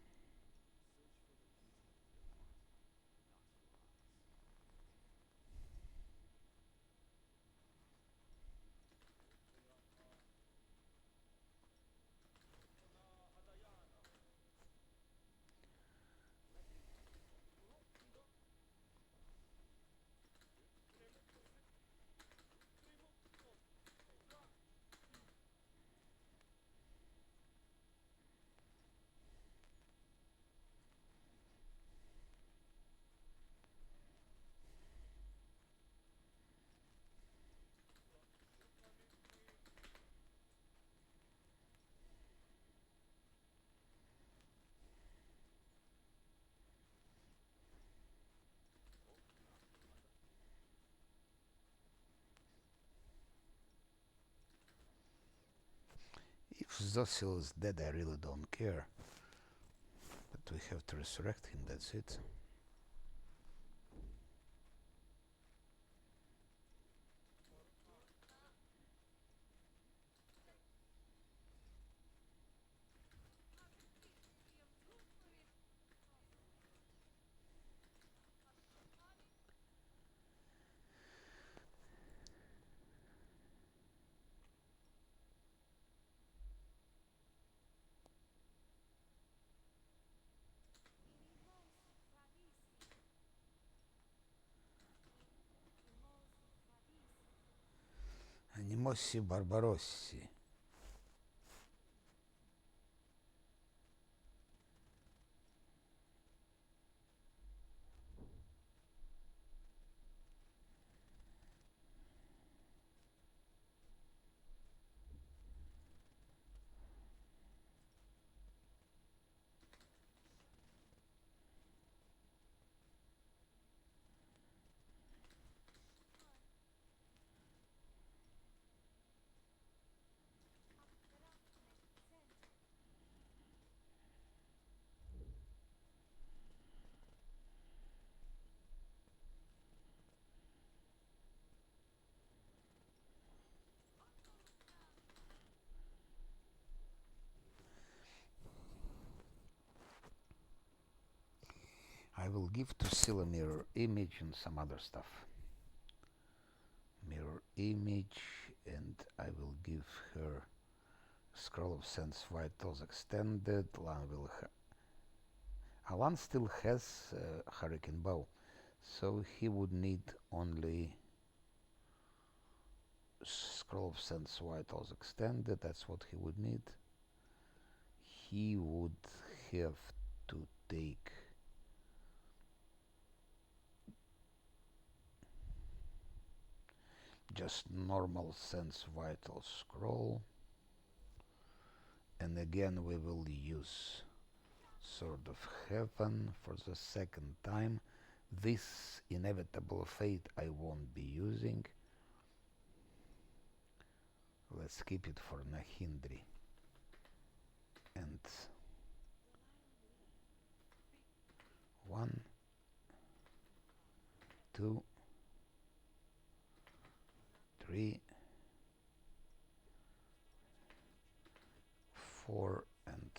If Zosil is dead, I really don't care. But we have to resurrect him, that's it. Animossi Barbarossi. I will give to Scylla mirror image and some other stuff. Mirror image, and I will give her Scroll of Sense Vitals extended. Alan still has Hurricane Bow, so he would need only Scroll of Sense Vitals extended. That's what he would need. He would have to take just normal Sense Vital Scroll, and again we will use Sword of Heaven for the second time. This inevitable fate I won't be using. Let's keep it for Nahindri. And 1, 2, 3, 4, and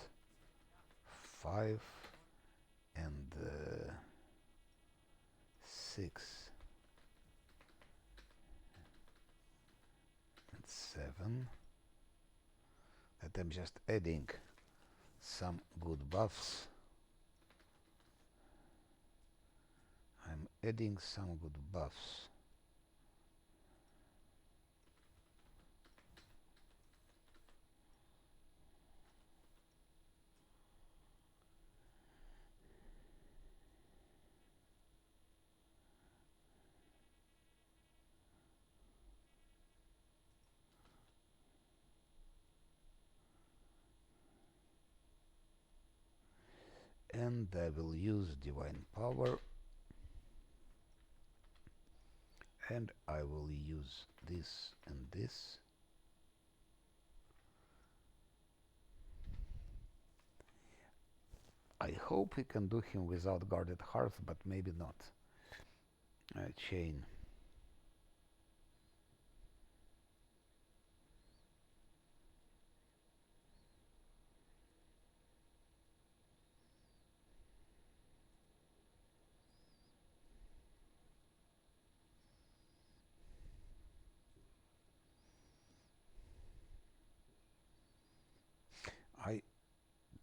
5, and 6, and 7. That I'm just adding some good buffs. I'm adding some good buffs. And I will use Divine Power, and I will use this and this. I hope we can do him without Guarded Hearth, but maybe not. Chain. I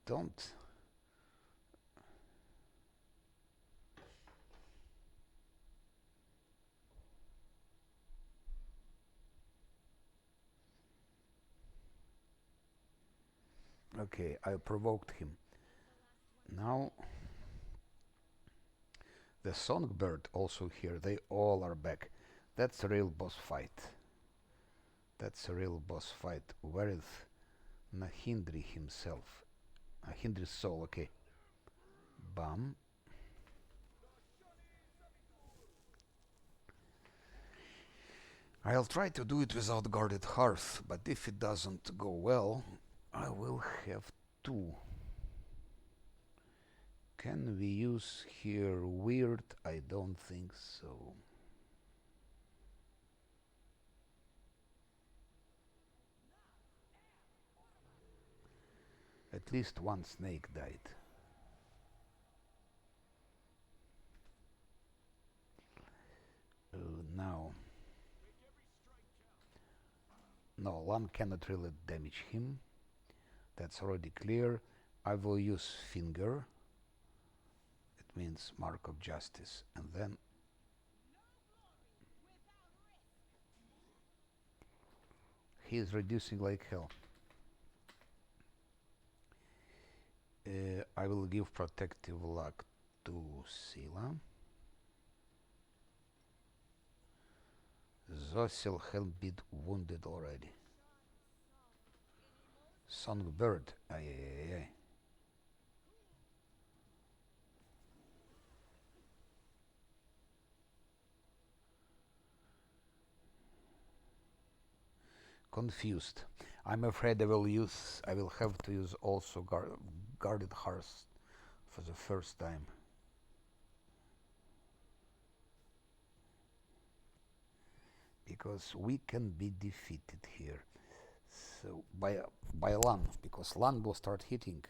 don't. Okay, I provoked him. Now the Songbird also here, they all are back. That's a real boss fight. That's a real boss fight. Where is Nahindri himself? Nahindri's soul, okay. Bam. I'll try to do it without Guarded Hearth, but if it doesn't go well, I will have to. Can we use here weird? I don't think so. At least one snake died. Now. No, Lan cannot really damage him. That's already clear. I will use Finger. It means Mark of Justice. And then he is reducing like hell. I will give Protective Luck to Sila. Zosil has been wounded already. Songbird. Ay, ay, ay, ay. Confused. I'm afraid I will have to use also Guarded Hearth for the first time. Because we can be defeated here. So by Lan, because Lan will start hitting.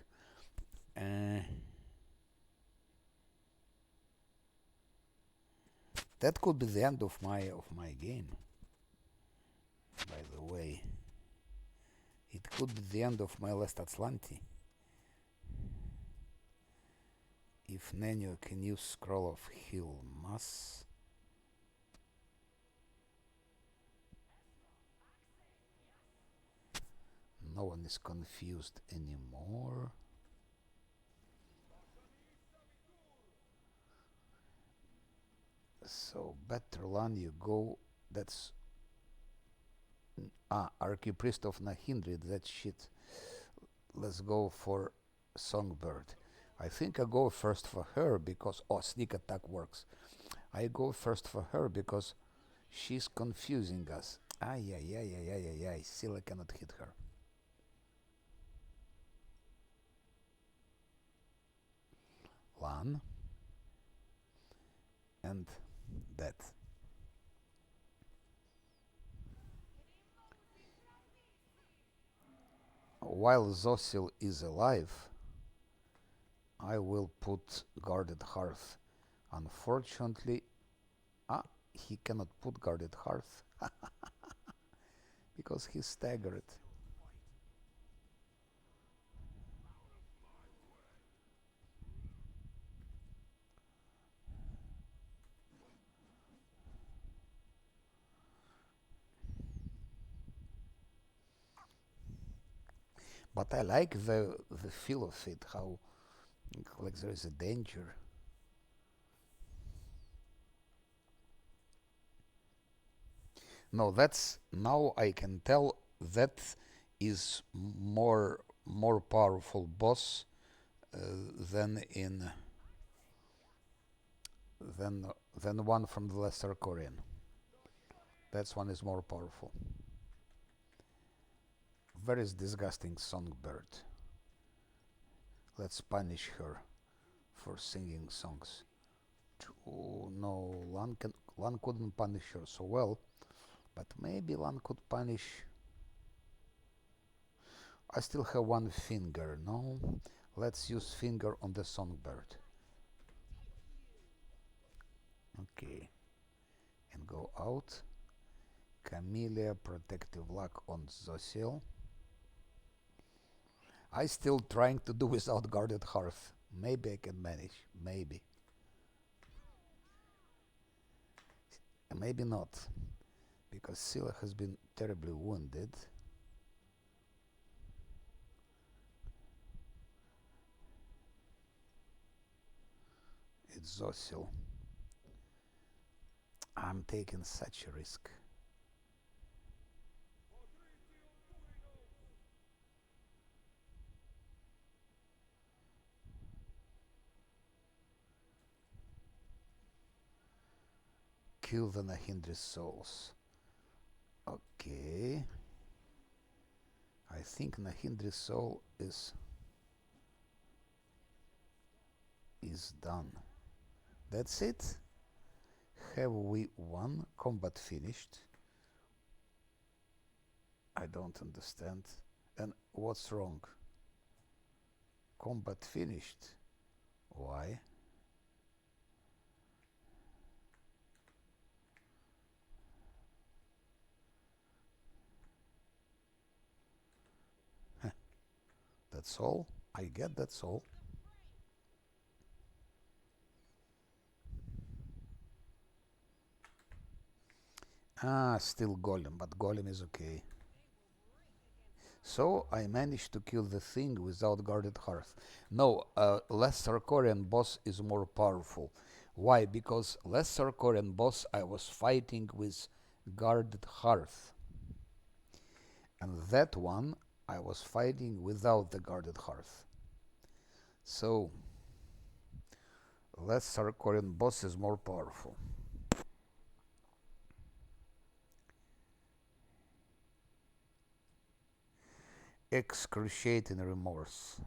That could be the end of my game. By the way, it could be the end of my last Azlanti. If Nenio can use Scroll of Heal Mass. No one is confused anymore. So better Lan, you go. That's Archipriest of Nahindri. That shit. Let's go for Songbird. I think I go first for her because sneak attack works. I go first for her because she's confusing us. Ay, ay, ay, ay, ay, ay, ay. Still I cannot hit her. One. And that. While Zosil is alive, I will put guarded hearth. Unfortunately, he cannot put guarded hearth because he's staggered. But I like the feel of it, how like there is a danger. No, that's now I can tell that is more powerful boss uh, than in than one from the Lesser Korean. That one is more powerful. Very disgusting songbird. Let's punish her for singing songs. Oh, no, Lan couldn't punish her so well, but maybe Lan could punish. I still have one finger, no? Let's use finger on the songbird. Okay. And go out. Camellia, protective lock on Zosil. I still trying to do without guarded hearth. Maybe I can manage. Maybe. Maybe not. Because Scylla has been terribly wounded. It's Zosil. I'm taking such a risk. Kill the Nahindri's souls. Okay. I think Nahindri's soul is done. That's it. Have we won? Combat finished. I don't understand. And what's wrong? Combat finished. Why? That's all? I get that's all. Still Golem, but Golem is okay. So I managed to kill the thing without guarded hearth. No, Lesser Korean boss is more powerful. Why? Because Lesser Korean boss I was fighting with guarded hearth. And that one I was fighting without the guarded hearth. So Lesser Korean boss is more powerful. Excruciating remorse.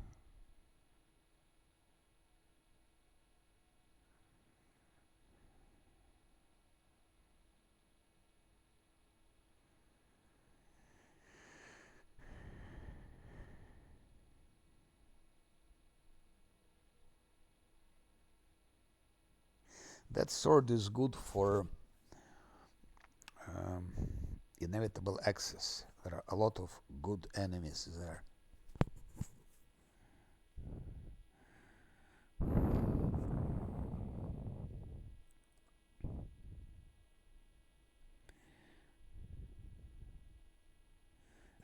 That sword is good for um, inevitable access. There are a lot of good enemies there.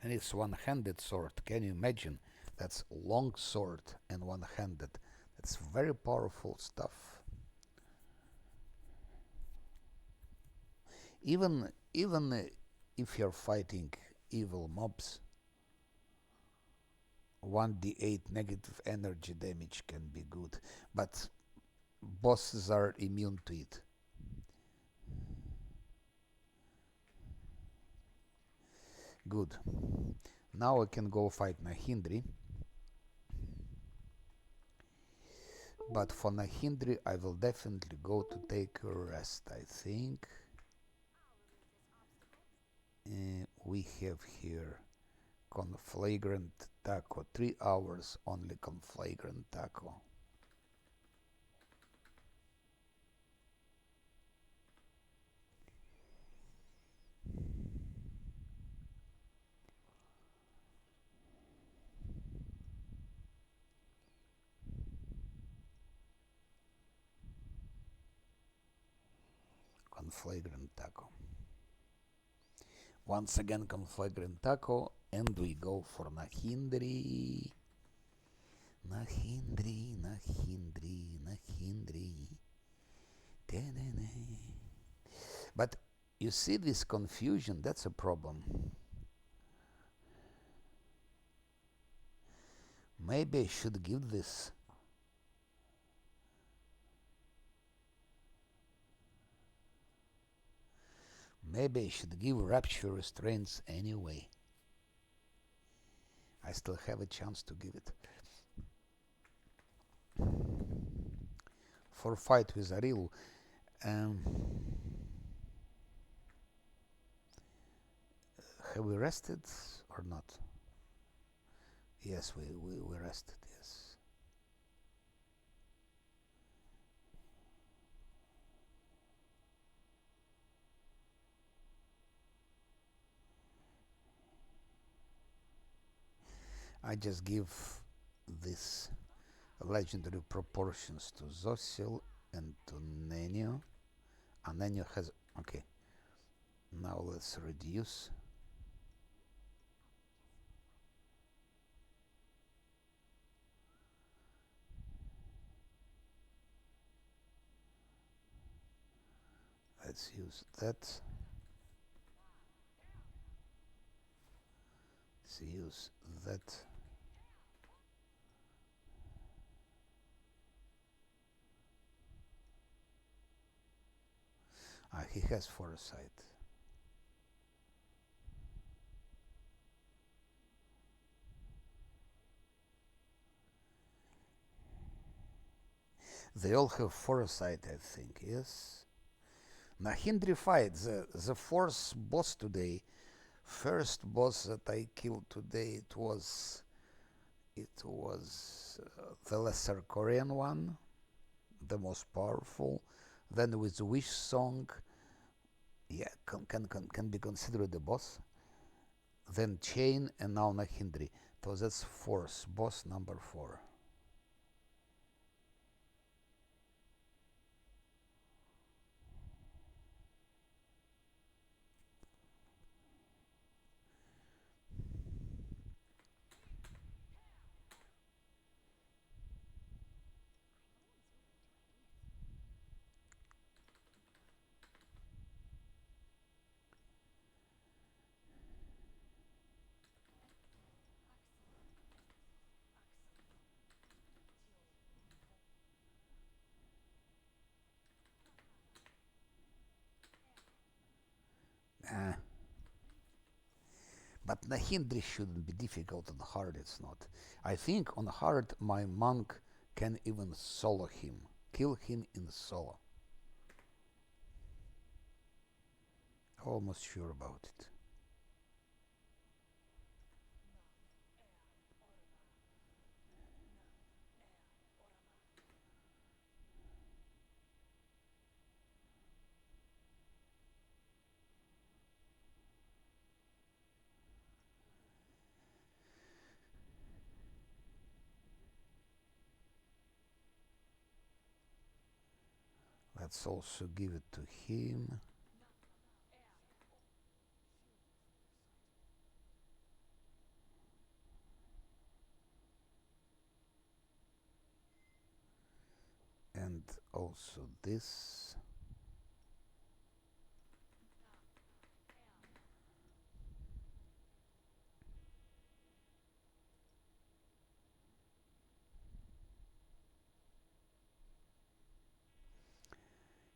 And it's one-handed sword. Can you imagine? That's long sword and one-handed. That's very powerful stuff. Even if you're fighting evil mobs, 1d8 negative energy damage can be good, but bosses are immune to it. Good. Now I can go fight Nahindri. But for Nahindri, I will definitely go to take a rest, I think. We have here Conflagrant Taco. 3 hours only Conflagrant Taco. Conflagrant Taco. Once again Conflagrant Taco, and we go for Nahindri. Nahindri, Nahindri, Nahindri. But you see this confusion, that's a problem. Maybe I should give this. Maybe I should give Rapture Restraints anyway. I still have a chance to give it. For fight with Arilu. Have we rested or not? Yes, we rested, yes. I just give this legendary proportions to Zosil and to Nenio. And Nenio has... Okay. Now let's reduce. Let's use that. Let's use that. He has foresight. They all have foresight, I think, yes? Nahindri fight, the fourth boss today. First boss that I killed today, it was the lesser Korean one, the most powerful. Then with Wish Song, yeah, can be considered a boss. Then Chain and now Nahindri. So that's fourth boss, number 4. But Nahindri shouldn't be difficult. On hard it's not. I think on hard my monk can even solo him. Kill him in solo. Almost sure about it. Let's also give it to him. And also this.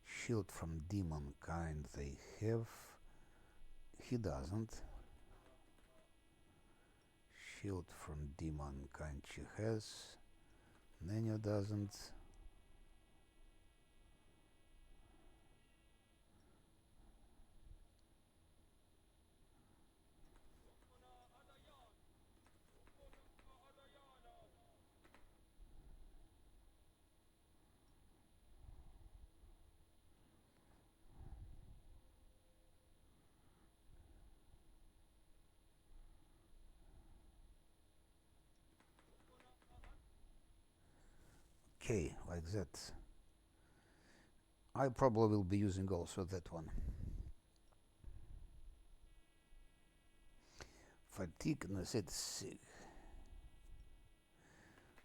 Shield from demon kind they have. He doesn't. Shield from demon kind she has. Nenya doesn't. Okay, like that. I probably will be using also that one. Fatigue, sick.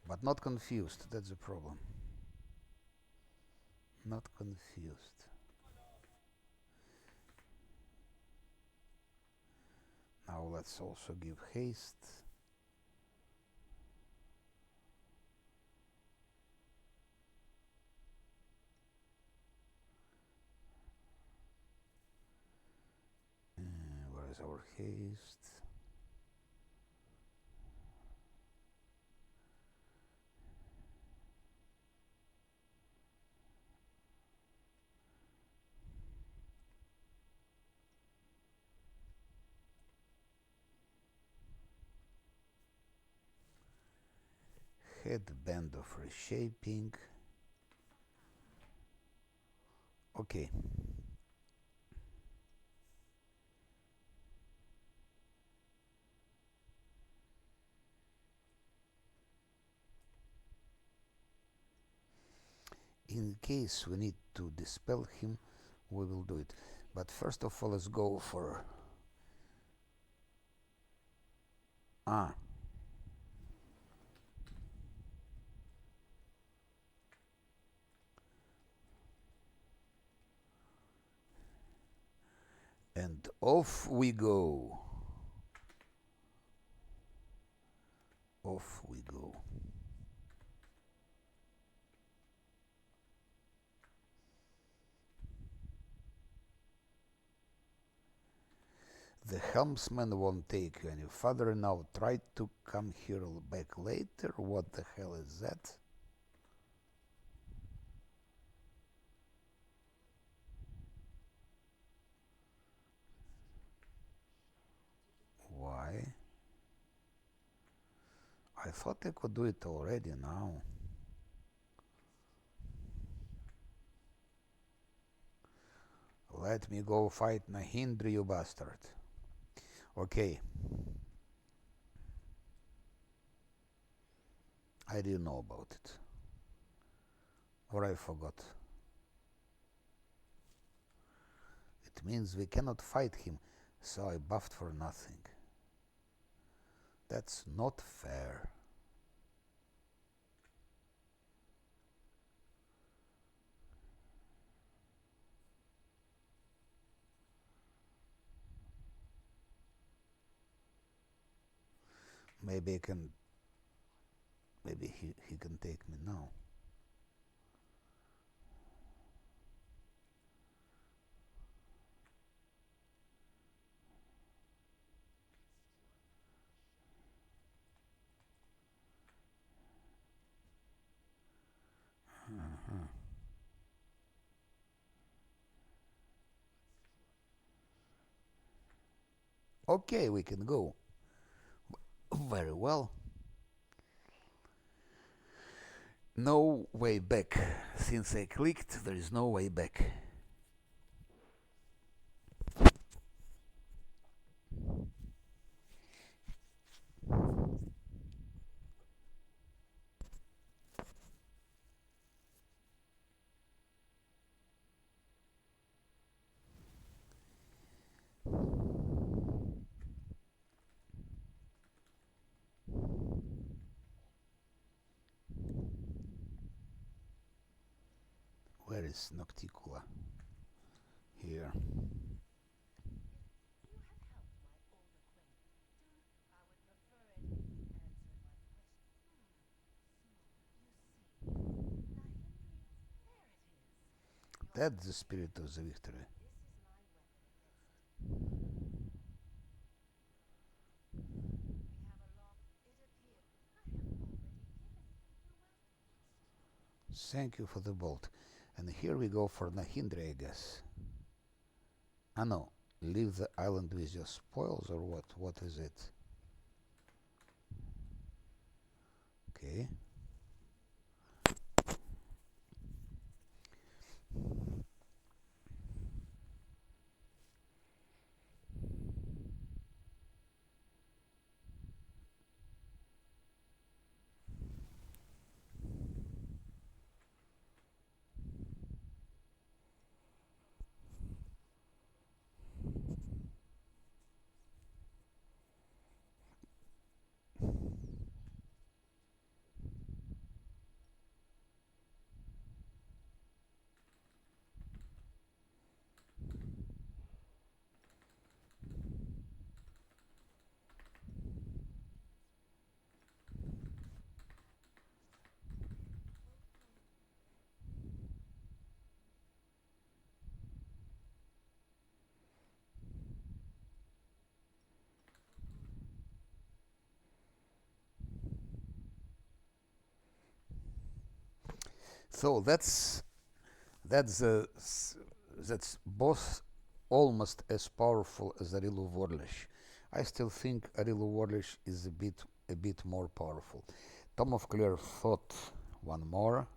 But not confused, that's the problem. Not confused. Now let's also give haste. Where is our haste? Headband of reshaping. Okay. In case we need to dispel him, we will do it. But first of all, let's go for... Ah. And off we go. Off we go. The helmsman won't take you any further now. Try to come here back later. What the hell is that? Why? I thought I could do it already now. Let me go fight Nahindri, you bastard. Okay. I didn't know about it. Or I forgot. It means we cannot fight him, so I buffed for nothing. That's not fair. Maybe I can... Maybe he can take me now. Okay, we can go. Very well. No way back. Since I clicked, there is no way back. Where is Nocticula? Here. That's the spirit of the victory. Thank you for the bolt. And here we go for Nahindra, I guess. Ah no, leave the island with your spoils or what? What is it? Okay. So that's that's both almost as powerful as Arilu Warlish. I still think Arilu Warlish is a bit more powerful. Tom of Clear thought one more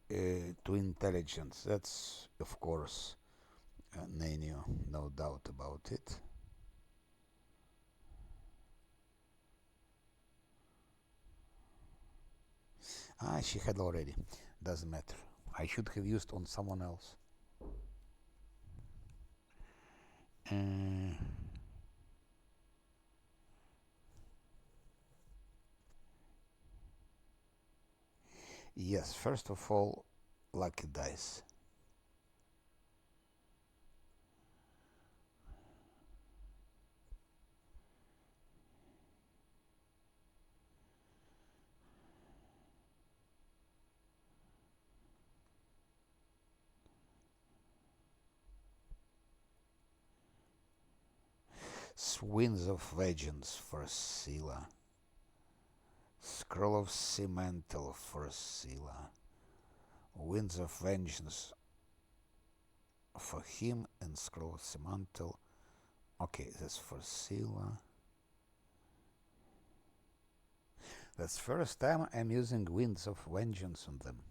to intelligence. That's of course Nanio, no doubt about it. Ah, she had already. Doesn't matter. I should have used on someone else. Uh, yes, first of all, lucky dice. Swings of Legends for Scylla. Scroll of Cemental for Scylla. Winds of Vengeance for him and Scroll of Cemental. Okay, that's for Scylla. That's first time I'm using Winds of Vengeance on them.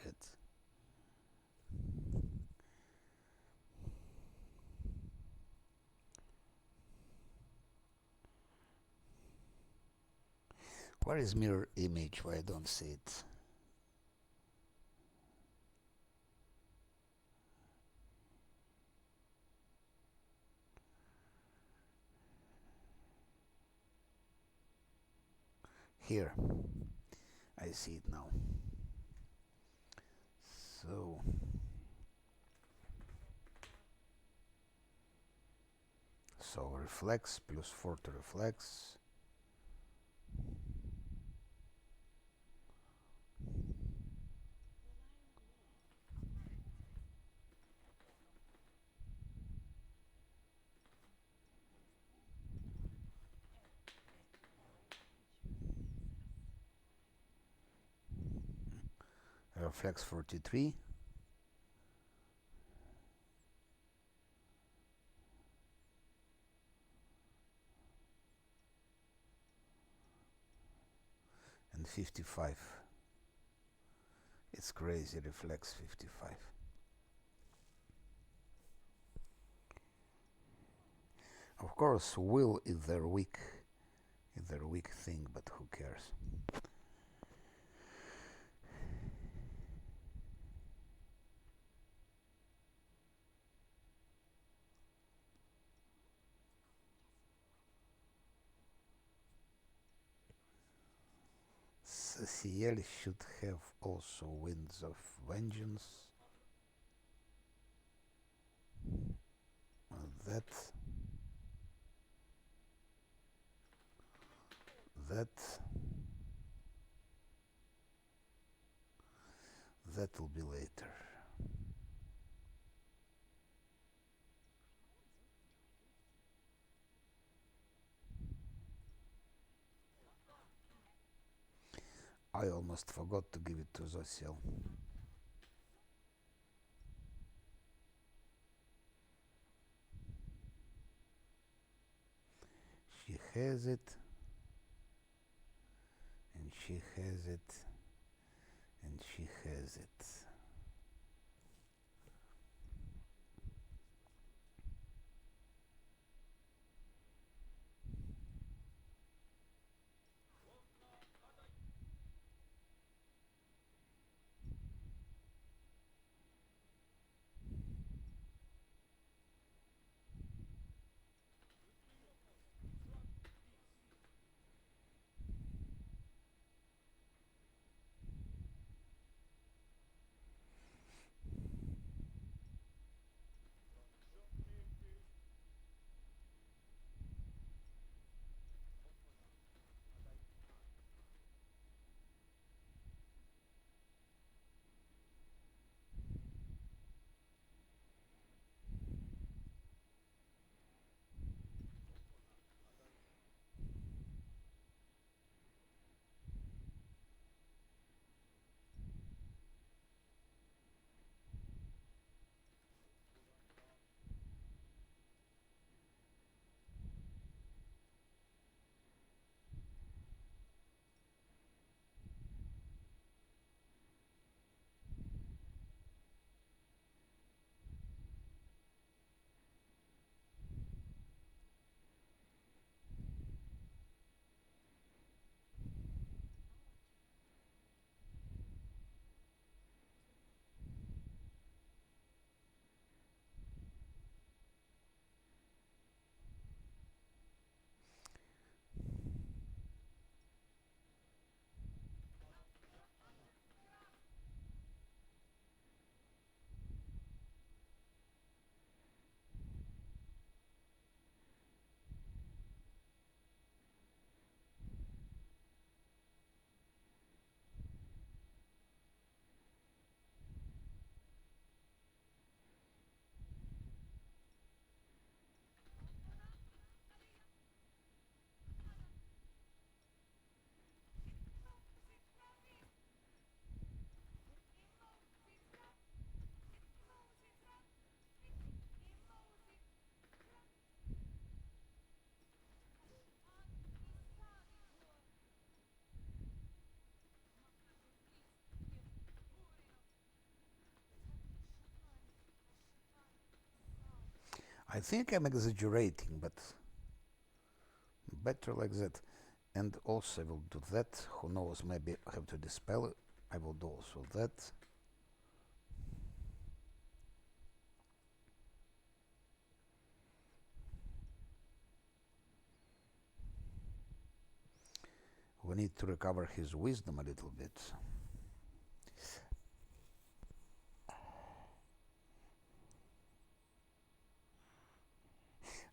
Shit. Where is mirror image? Why I don't see it? Here. I see it now. So reflex plus 4 to reflex. Reflex 43. And 55. It's crazy, reflex 55. Of course, will is their weak thing, but who cares? Ciel should have also Winds of Vengeance. That, that, that will be later. I almost forgot to give it to Zosiel. She has it, and she has it, and she has it. I think I'm exaggerating, but better like that. And also I will do that. Who knows, maybe I have to dispel it. I will do also that. We need to recover his wisdom a little bit.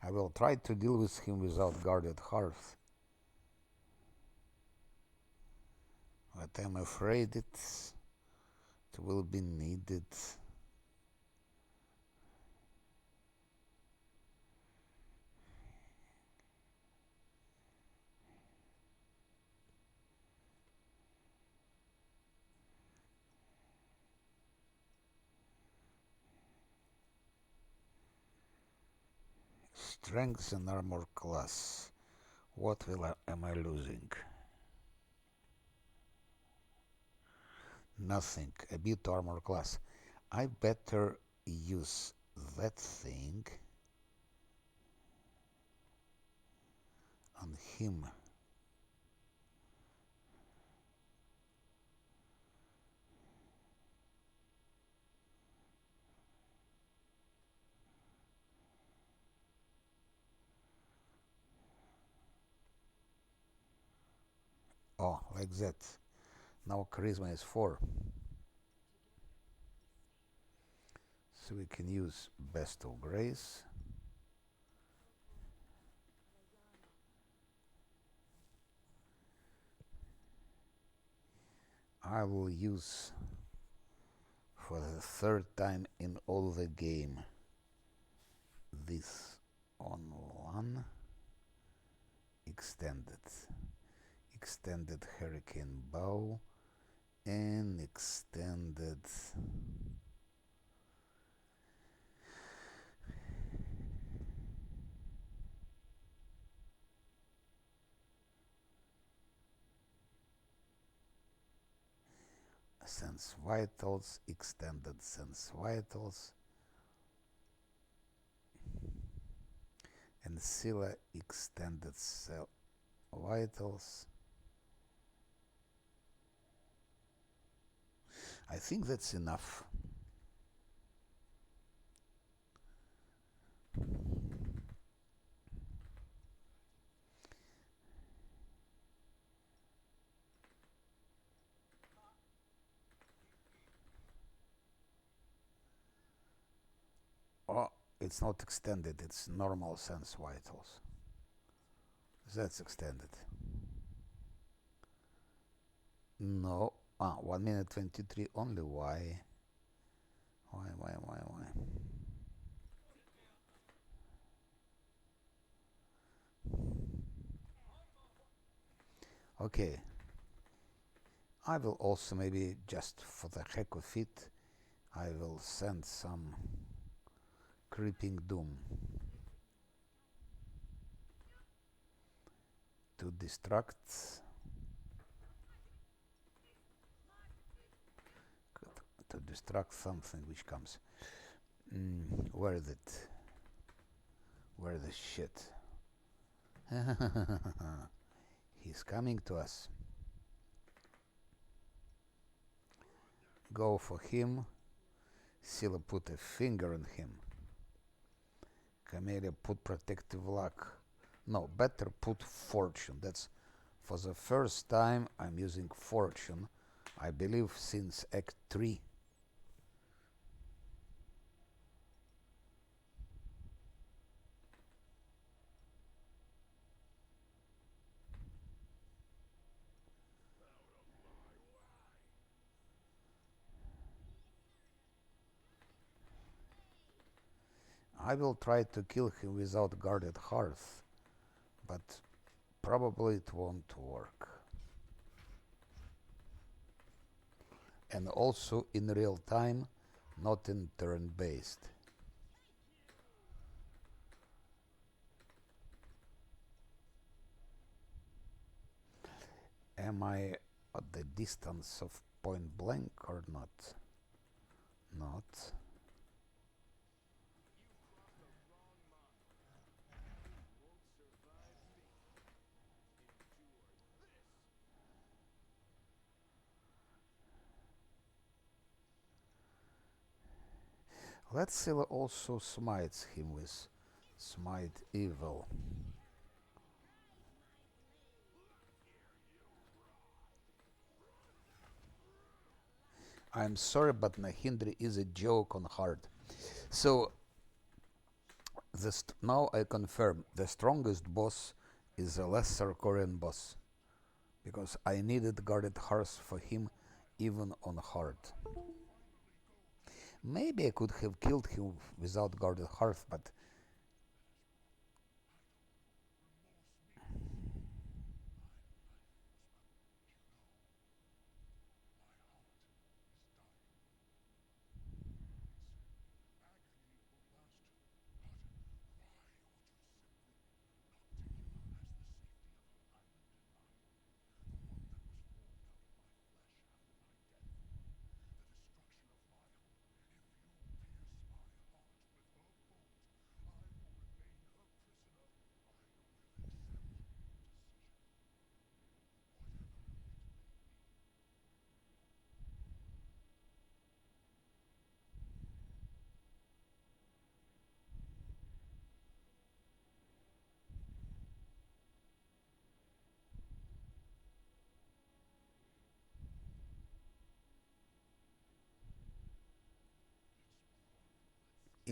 I will try to deal with him without guarded hearth. But I'm afraid it will be needed. Strength and armor class. What am I losing? Nothing. A bit armor class. I better use that thing on him. Oh, like that. Now charisma is 4. So we can use best of grace. I will use for the third time in all the game this on 1 extended hurricane bow and extended sense vitals, extended sense vitals, and Scylla extended cell vitals. I think that's enough. Oh, it's not extended, it's normal sense vitals. That's extended. No. 1 minute 23 only. Why? Why? Okay. I will also maybe just for the heck of it, I will send some creeping doom to distract something which comes. Where is it? Where the shit? He's coming to us. Go for him. Scylla put a finger on him. Camellia put protective luck. No, better put fortune. That's for the first time I'm using fortune, I believe, since Act 3. I will try to kill him without guarded hearth, but probably it won't work. And also in real time, not in turn-based. Am I at the distance of point blank or not? Not. Let's see, also smites him with smite evil. I'm sorry, but Nahindri is a joke on hard. So now I confirm the strongest boss is a lesser Korean boss, because I needed guarded hearth for him even on hard. Maybe I could have killed him without guarded hearth, but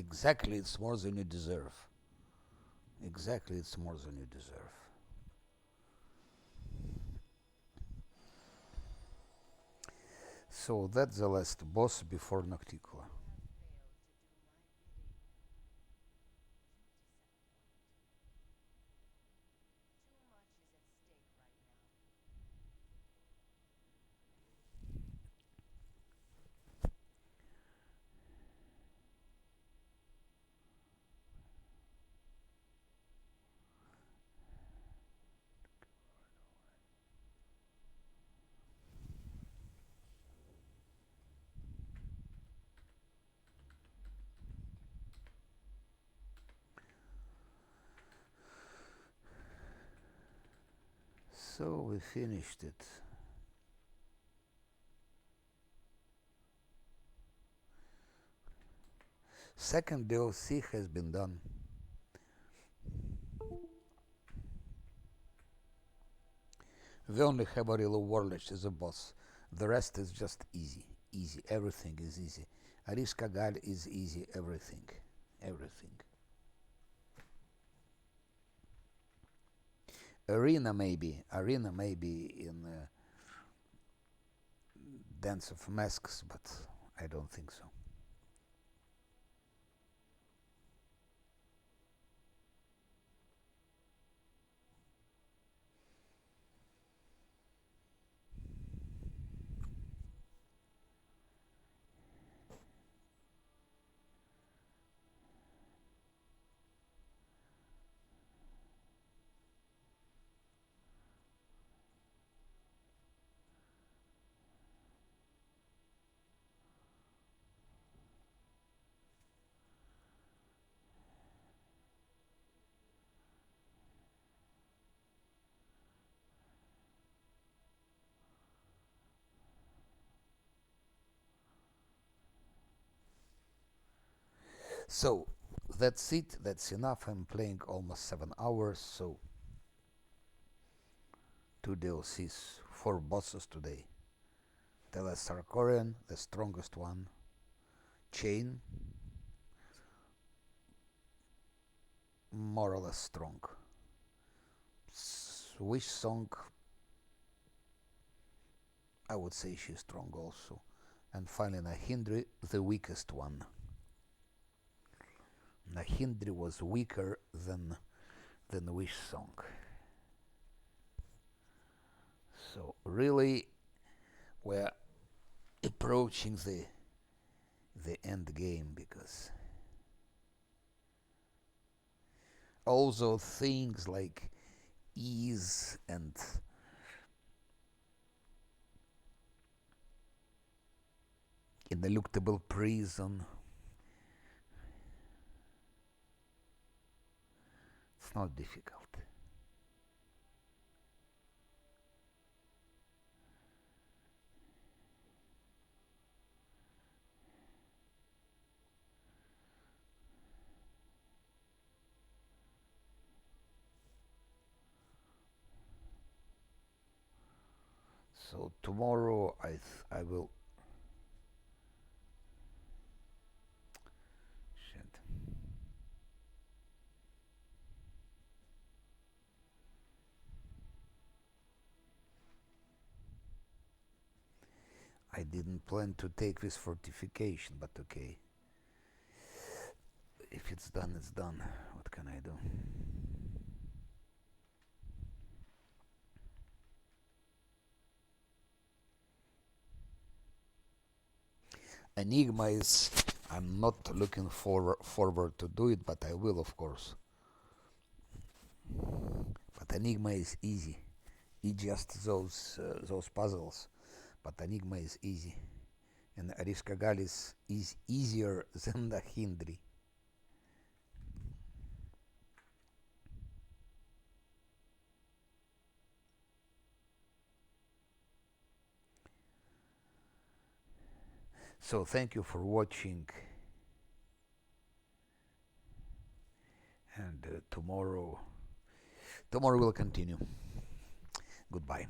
Exactly, it's more than you deserve. Exactly, it's more than you deserve. So that's the last boss before Nocticula. So we finished it. Second DLC has been done. We only have a real warlich as a boss. The rest is just easy. Easy. Everything is easy. Ariska Gal is easy. Everything. Everything. Arena maybe. Arena maybe in Dance of Masks, but I don't think so. So that's it. That's enough. I'm playing almost 7 hours. So 2 DLCs, 4 bosses today. Telesarkorian, the strongest one. Chain, more or less strong. Wish Song, I would say she's strong also. And finally Nahindri, the weakest one. Nahindri was weaker than Wish Song. So really we're approaching the end game, because also things like ease and ineluctable prison, it's not difficult. So tomorrow I will. Shit. I didn't plan to take this fortification, but okay. If it's done, it's done. What can I do? Enigma is. I'm not looking forward to do it, but I will, of course. But Enigma is easy. It's just those puzzles. But Enigma is easy. And Ariskagalis is easier than the Hindri. So thank you for watching, and tomorrow we'll continue. Goodbye.